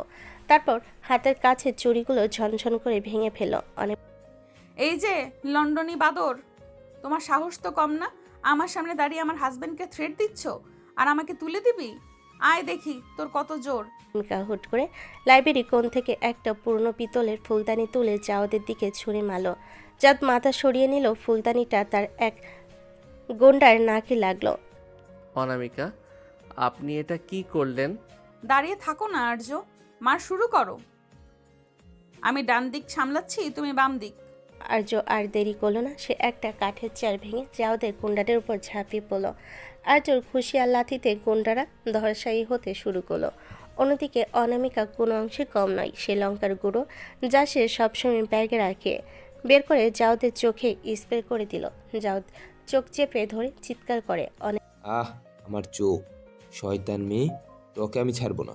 তারপর হাতের কাছে চুড়িগুলো ঝনঝন করে ভেঙে ফেলল। এই যে লন্ডনী বাদর, তোমার সাহস তো কম না। আমার সামনে দাঁড়িয়ে আমার হাজবেন্ডকে থ্রেট দিচ্ছ আর আমাকে তুলে দিবি? আয় দেখি তোর কত জোর। অনামিকা হুট করে লাইব্রেরি কোণ থেকে একটা পুরনো পিতলের ফুলদানি তুলে জাওয়াদের দিকে ছুঁড়ে মারল। জাওয়াদ মাথা সরিয়ে নিল। ফুলদানিটা তার এক গুন্ডার নাকে লাগলো। অনামিকা, আপনি এটা কি করলেন? দাঁড়িয়ে থাকো না আর্য, মার শুরু করো। আমি ডান দিক সামলাচ্ছি, তুমি বাম দিক। আর্য আর দেরি করলো না, সে একটা কাঠের চেয়ার ভেঙে জাওয়াদের গুন্ডাদের উপর ঝাঁপিয়ে পড়ল। আর্যর খুশি আর লাথিতে গুন্ডারা ধরাশায়ী হতে শুরু করলো। অন্যদিকে অনামিকা কোনো অংশে কম নয়। সে লঙ্কার গুঁড়ো যা সে সবসময় ব্যাগে রাখে বের করে জাওয়াদের চোখে স্প্রে করে দিল। জাওয়াদ চোখ চেপে ধরে চিৎকার করে। আহ, আমার চোখ! শয়তান মেয়ে, তোকে আমি ছাড়বো না।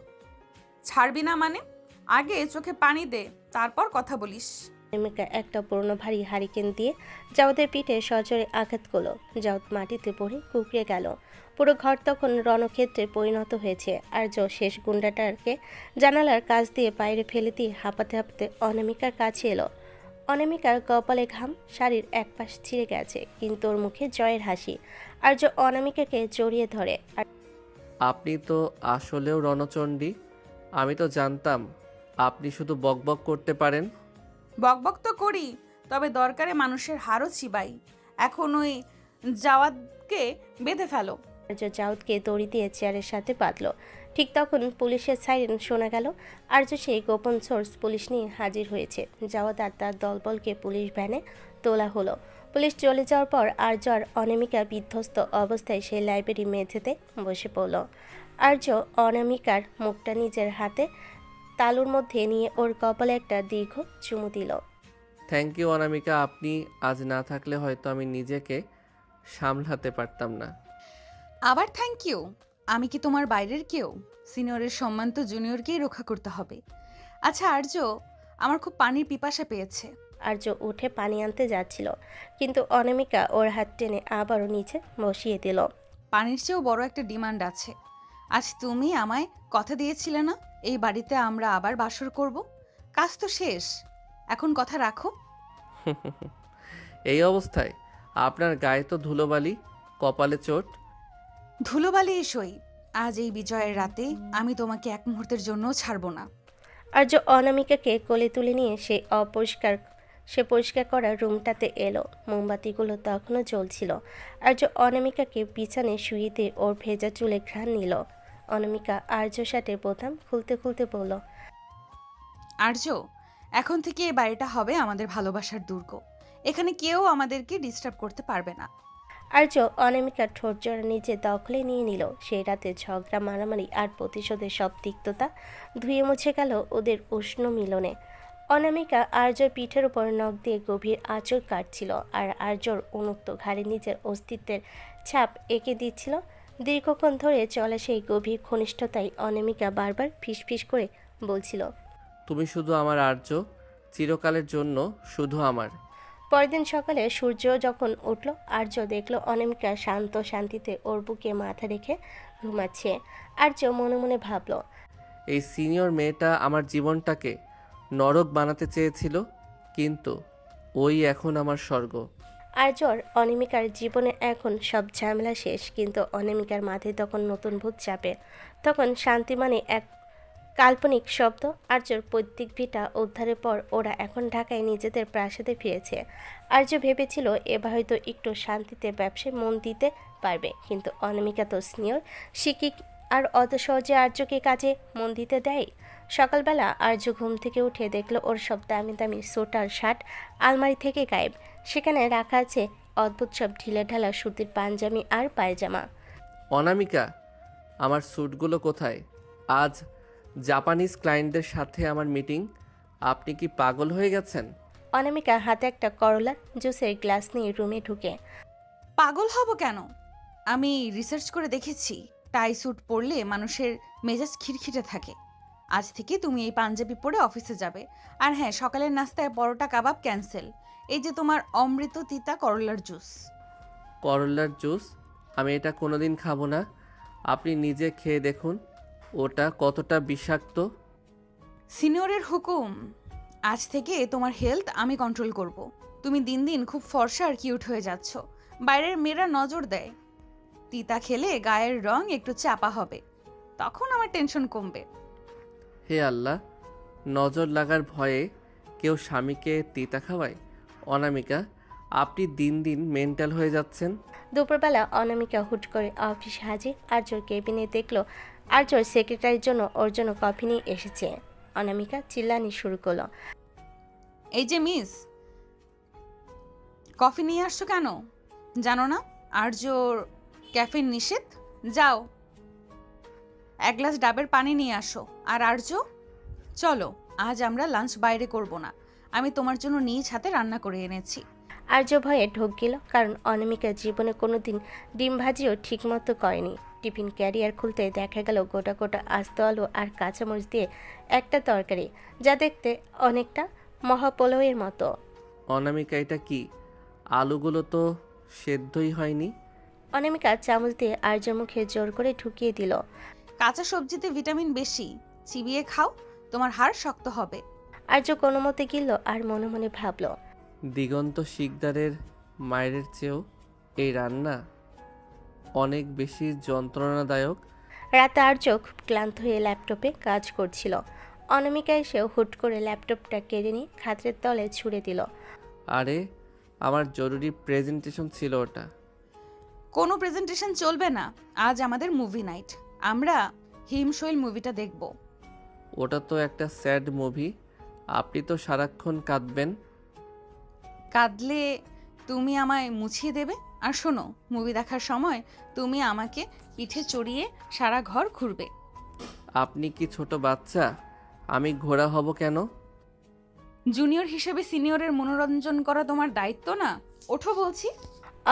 ছাড়বি না মানে? আগে চোখে পানি দে, তারপর কথা বলিস। অনামিকা একটা পুরনো ভারী হারিকেন দিয়ে জাওয়াদের পিঠে সজোরে আঘাত করলো। জাওয়াদ মাটিতে পড়ে কুঁকড়ে গেল। পুরো ঘর তখন রণক্ষেত্রে পরিণত হয়েছে। আর্য শেষ গুন্ডাটাকে জানালার কাছ দিয়ে বাইরে ফেলে দিয়ে হাঁপাতে হাঁপাতে অনামিকার কাছে এলো। অনামিকার কপালে ঘাম, শাড়ির এক পাশ ছিঁড়ে গেছে, কিন্তু ওর মুখে জয়ের হাসি। আর্য অনামিকাকে জড়িয়ে ধরে। আপনি তো আসলেও রণচণ্ডী। আমি তো জানতাম আপনি শুধু বকবক করতে পারেন। বকবক তো করি, তবে দরকারে মানুষের হাড়ও চিবাই। এখন ওই জাওয়াদকে বেঁধে ফেলো। আর্য জাওয়াদকে দড়ি দিয়ে চেয়ারের সাথে বাঁধল। ঠিক তখন পুলিশের সাইরেন শোনা গেল। আর্য সেই গোপন সোর্স পুলিশ নিয়ে হাজির হয়েছে। জাওয়াদ আর তার দলবলকে পুলিশ ভ্যানে তোলা হলো। পুলিশ চলে যাওয়ার পর আর্য আর অনামিকা বিধ্বস্ত অবস্থায় সেই লাইব্রেরি মেঝেতে বসে পড়ল। আর্য অনামিকার মুখটা নিজের হাতে তালুর মধ্যে নিয়ে ওর কপালে একটা দীর্ঘ চুমু দিল। থ্যাংক ইউ অনামিকা, আপনি আজ না থাকলে হয়তো আমি নিজেকে সামলাতে পারতাম না। আবার থ্যাংক ইউ? আমি কি তোমার বাইরের কেউ? সিনিয়রের সম্মান তো জুনিয়রকেই রক্ষা করতে হবে। আচ্ছা আর্য, আমার খুব পানির পিপাসা পেয়েছে। আর্য উঠে পানি আনতে যাচ্ছিল, কিন্তু অনামিকা ওর হাত টেনে আবারও নিচে বসিয়ে দিল। পানির চেয়েও বড় একটা ডিমান্ড আছে। আজ তুমি আমায় কথা দিয়েছিলে না এই বাড়িতে আমরা আবার বাসর করব? কাজ তো শেষ, এখন কথা রাখো। এই অবস্থায় আপনার গায়ে তো ধুলোবালি, কপালে চোট। ধুলোবালি সই, আজ এই বিজয়ের রাতে আমি তোমাকে এক মুহূর্তের জন্যও ছাড়বো না। আর্য অনামিকাকে কোলে তুলে নিয়ে সে পরিষ্কার করা রুমটাতে এলো। মোমবাতিগুলো তখনও জ্বলছিল। আর্য অনামিকাকে বিছানায় শুয়ে দিয়ে ওর ভেজা চুলে ঘ্রাণ নিল। অনামিকা আর্য শার্টের বোতাম খুলতে খুলতে বলল, আর্য, এখন থেকে এই বাড়িটা হবে আমাদের ভালোবাসার দুর্গ। এখানে কেউ আমাদেরকে ডিস্টার্ব করতে পারবে না। আর্য অনামিকার ঠোঁট জোড়া নিজে দখলে নিয়ে নিল। সেই রাতে ঝগড়া, মারামারি আর প্রতিশোধের সব তিক্ততা ধুয়ে মুছে গেল ওদের উষ্ণ মিলনে। অনামিকা আর্যর পিঠের উপর নখ দিয়ে গভীর আঁচড় কাটছিল, আর আর্যর উন্মুক্ত ঘাড়ে নিজের অস্তিত্বের ছাপ এঁকে দিচ্ছিল। দীর্ঘক্ষণ ধরে চলা সেই গভীর ঘনিষ্ঠতায় অনামিকা বারবার ফিসফিস করে বলছিল, তুমি শুধু আমার আর্য, চিরকালের জন্য শুধু আমার। পরদিন সকালে সূর্য যখন উঠল, আর্য দেখল অনামিকা শান্ত শান্তিতে ওর বুকে মাথা রেখে ঘুমাচ্ছে। আর্য মনে মনে ভাবল, এই সিনিয়র মেয়েটা আমার জীবনটাকে নরক বানাতে চেয়েছিল, কিন্তু ওই এখন আমার স্বর্গ। আর্যর অনামিকার জীবনে এখন সব ঝামেলা শেষ, কিন্তু অনামিকার মাথায় তখন নতুন ভূত চাপে। তখন শান্তি মানে এক কাল্পনিক শব্দ। আর্যর পৈতৃক ভিটা উদ্ধারের পর ওরা এখন ঢাকায় নিজেদের প্রাসাদে ফিরেছে। আর্য ভেবেছিল এবার হয়তো একটু শান্তিতে ব্যবসায় মন দিতে পারবে, কিন্তু অনামিকা তো সিনিয়র শিক্ষিক, আর অত সহজে আর্যকে কাজে মন দিতে দেয়। সকালবেলা আর্য ঘুম থেকে উঠে দেখলো ওর সব দামি দামি স্যুট আর শার্ট আলমারি থেকে গায়েব। সেখানে রাখা আছে অদ্ভুত সব ঢিলেঢালা সুতির পাঞ্জাবি আর পায়জামা। অনামিকা, আমার স্যুটগুলো কোথায়? আজ জাপানিজ ক্লায়েন্টদের সাথে আমার মিটিং। আপনি কি পাগল হয়ে গেছেন? অনামিকা হাতে একটা করলার জুসের গ্লাস নিয়ে রুমে ঢুকে। পাগল হব কেন? আমি রিসার্চ করে দেখেছি টাই স্যুট পরলে মানুষের মেজাজ খিটখিটে থাকে। আজ থেকে তুমি এই পাঞ্জাবি পরে অফিসে যাবে। আর হ্যাঁ, সকালের নাস্তায় পরোটা কাবাব ক্যান্সেল। এই যে তোমার অমৃত তিতা করলার জুস। করলার জুস? আমি এটা কোনোদিন খাবো না। আপনি নিজে খেয়ে দেখুন ওটা কতটা বিষাক্ত। সিনিয়রের হুকুম। আজ থেকে তোমার হেলথ আমি কন্ট্রোল করব। তুমি দিন দিন খুব ফর্সা আর কিউট হয়ে যাচ্ছ। বাইরের মেয়েরা নজর দেয়। তিতা খেলে গায়ের রং একটু চাপা হবে, তখন আমার টেনশন কমবে। হে আল্লাহ, নজর লাগার ভয়ে কেউ স্বামীকে তিতা খাওয়ায়? অনামিকা, আপনি দিন দিন মেন্টাল হয়ে যাচ্ছেন। দুপুরবেলা অনামিকা হুট করে অফিসে হাজির। আর্যর কেবিনে দেখলো আর্যর সেক্রেটারির জন্য ওর জন্য কফি নিয়ে এসেছে। অনামিকা চিল্লানি শুরু করলো। এই যে মিস, কফি নিয়ে আসছো কেন? জানো না আর্যর ক্যাফেন নিষেধ? যাও এক গ্লাস ডাবের পানি নিয়ে আসো। আর আর্য, চলো আজ আমরা লাঞ্চ বাইরে করব না, আমি তোমার জন্য নিজ হাতে রান্না করে এনেছি। আর্য ভয়ে ঢোক গেল, কারণ অনামিকা জীবনে কোনোদিন ডিম ভাজিও ঠিকমতো করেনি। টিফিন ক্যারিয়ার খুলতে দেখা গেল গোটা গোটা আস্ত আলু আর কাঁচামরিচ দিয়ে একটা তরকারি, যা দেখতে অনেকটা মহাপোলাওয়ের মতো। অনামিকা, এটা কি? আলুগুলো তো সেদ্ধই হয়নি। অনামিকা চামচ দিয়ে আর্যর মুখে জোর করে ঢুকিয়ে দিল। কাঁচা সবজিতে ভিটামিন বেশি, চিবিয়ে খাও, তোমার হাড় শক্ত হবে। আর্য কোনো মতে গিলল আর মনে মনে ভাবল, দিগন্ত শিকদারের মায়ের চেয়েও এই রান্না অনেক বেশি যন্ত্রণাদায়ক। রাতে আর্য খুব ক্লান্ত হয়ে ল্যাপটপে কাজ করছিল। অনামিকা এসেও হুট করে ল্যাপটপটা কেড়ে নিয়ে খাটের তলে ছুঁড়ে দিল। আরে, আমার জরুরি প্রেজেন্টেশন ছিল ওটা। কোনো প্রেজেন্টেশন চলবে না, আজ আমাদের মুভি নাইট। আমরা হিমশৈল মুভিটা দেখব। ওটা তো একটা স্যাড মুভি, আপনি তো সারাক্ষণ কাঁদবেন। কাঁদলে তুমি আমায় মুছিয়ে দেবে। আর শোনো, মুভি দেখার সময় তুমি আমাকে পিঠে চড়িয়ে সারা ঘর ঘুরবে। আপনি কি ছোট বাচ্চা? আমি ঘোড়া হব কেন? জুনিয়র হিসেবে সিনিয়রের মনোরঞ্জন করা তোমার দায়িত্ব না? ওঠো বলছি।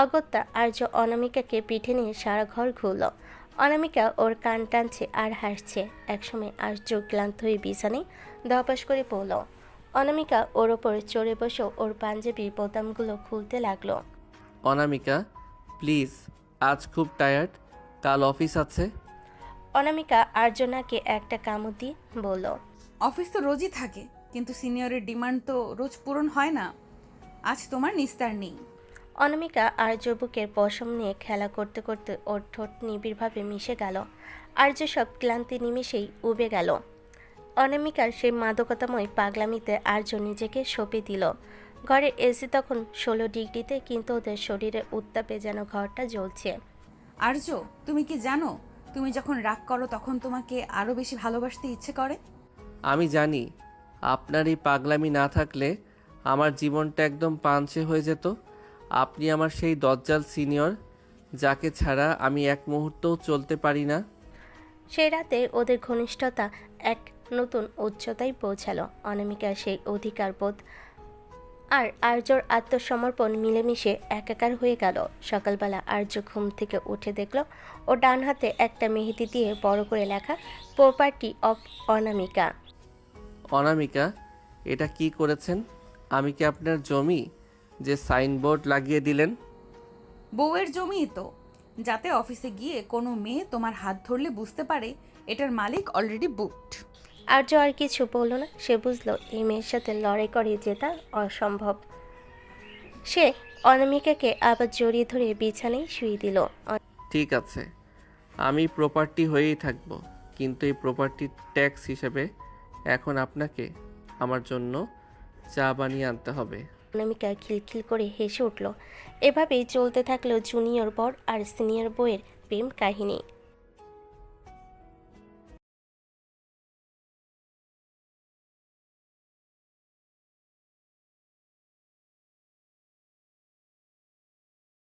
অগত্যা আর্য অনামিকাকে পিঠে নিয়ে সারা ঘর ঘুরল। অনামিকা ওর কান টানছে আর হাসছে। একসময় আর্য ক্লান্ত হয়ে বিছানায় ধপাস করে পড়ল। অনামিকা ওর ওপর চড়ে বসে ওর পাঞ্জাবির বোতামগুলো খুলতে লাগলো। অনামিকা, প্লিজ, আজ খুব টায়ার্ড, কাল অফিস আছে। অনামিকা আর্যনাকে একটা কামড় দিয়ে বলল, অফিস তো রোজই থাকে, কিন্তু সিনিয়রের ডিমান্ড তো রোজ পূরণ হয় না। আজ তোমার নিস্তার নেই। অনামিকা আর্য বুকের পশম নিয়ে খেলা করতে করতে ওর ঠোঁট নিবিড়ভাবে মিশে গেল। আর্য সব ক্লান্তি নিমেষেই উবে গেল। অনামিকার সেই মাদকতাময় পাগলামিতে আর্য নিজেকে সঁপে দিল। ঘরের এসি তখন 16 ডিগ্রিতে, কিন্তু ওদের শরীরে উত্তাপে যেন ঘরটা জ্বলছে। আর্য, তুমি কি জানো, তুমি যখন রাগ করো তখন তোমাকে আরো বেশি ভালোবাসতে ইচ্ছে করে। আমি জানি, আপনার এই পাগলামি না থাকলে আমার জীবনটা একদম পাঞ্চে হয়ে যেত। আপনি আমার সেই দজ্জাল সিনিয়র, যাকে ছাড়া আমি এক মুহূর্তও চলতে পারি না। সেই রাতে ওদের ঘনিষ্ঠতা এক নতুন উচ্চতায় পৌঁছালো। অনামিকার সেই অধিকার বোধ আর আর্যর আত্মসমর্পণ মিলেমিশে একাকার হয়ে গেল। সকালবেলা আর্য ঘুম থেকে উঠে দেখল ও ডান হাতে একটা মেহেদি দিয়ে বড় করে লেখা প্রপার্টি অফ অনামিকা। অনামিকা, এটা কি করেছেন? আমি কি আপনার জমি যে সাইনবোর্ড লাগিয়ে দিলেন? বউয়ের জমি তো, যাতে অফিসে গিয়ে কোনো মেয়ে তোমার হাত ধরলে বুঝতে পারে এটার মালিক অলরেডি বুকড। আর্য আর কিছু বলল না। সে বুঝলো এই মেয়ের সাথে লড়াই করে জেতা অসম্ভব। সে অনামিকাকে আবার জড়িয়ে ধরে বিছানায় শুয়ে দিল। ঠিক আছে, আমি প্রপার্টি হয়েই থাকব, কিন্তু এই প্রপার্টির ট্যাক্স হিসেবে এখন আপনাকে আমার জন্য চা বানিয়ে আনতে হবে। অনামিকা খিলখিল করে হেসে উঠল। এভাবেই চলতে থাকলো জুনিয়র বর আর সিনিয়র বউয়ের প্রেম কাহিনী।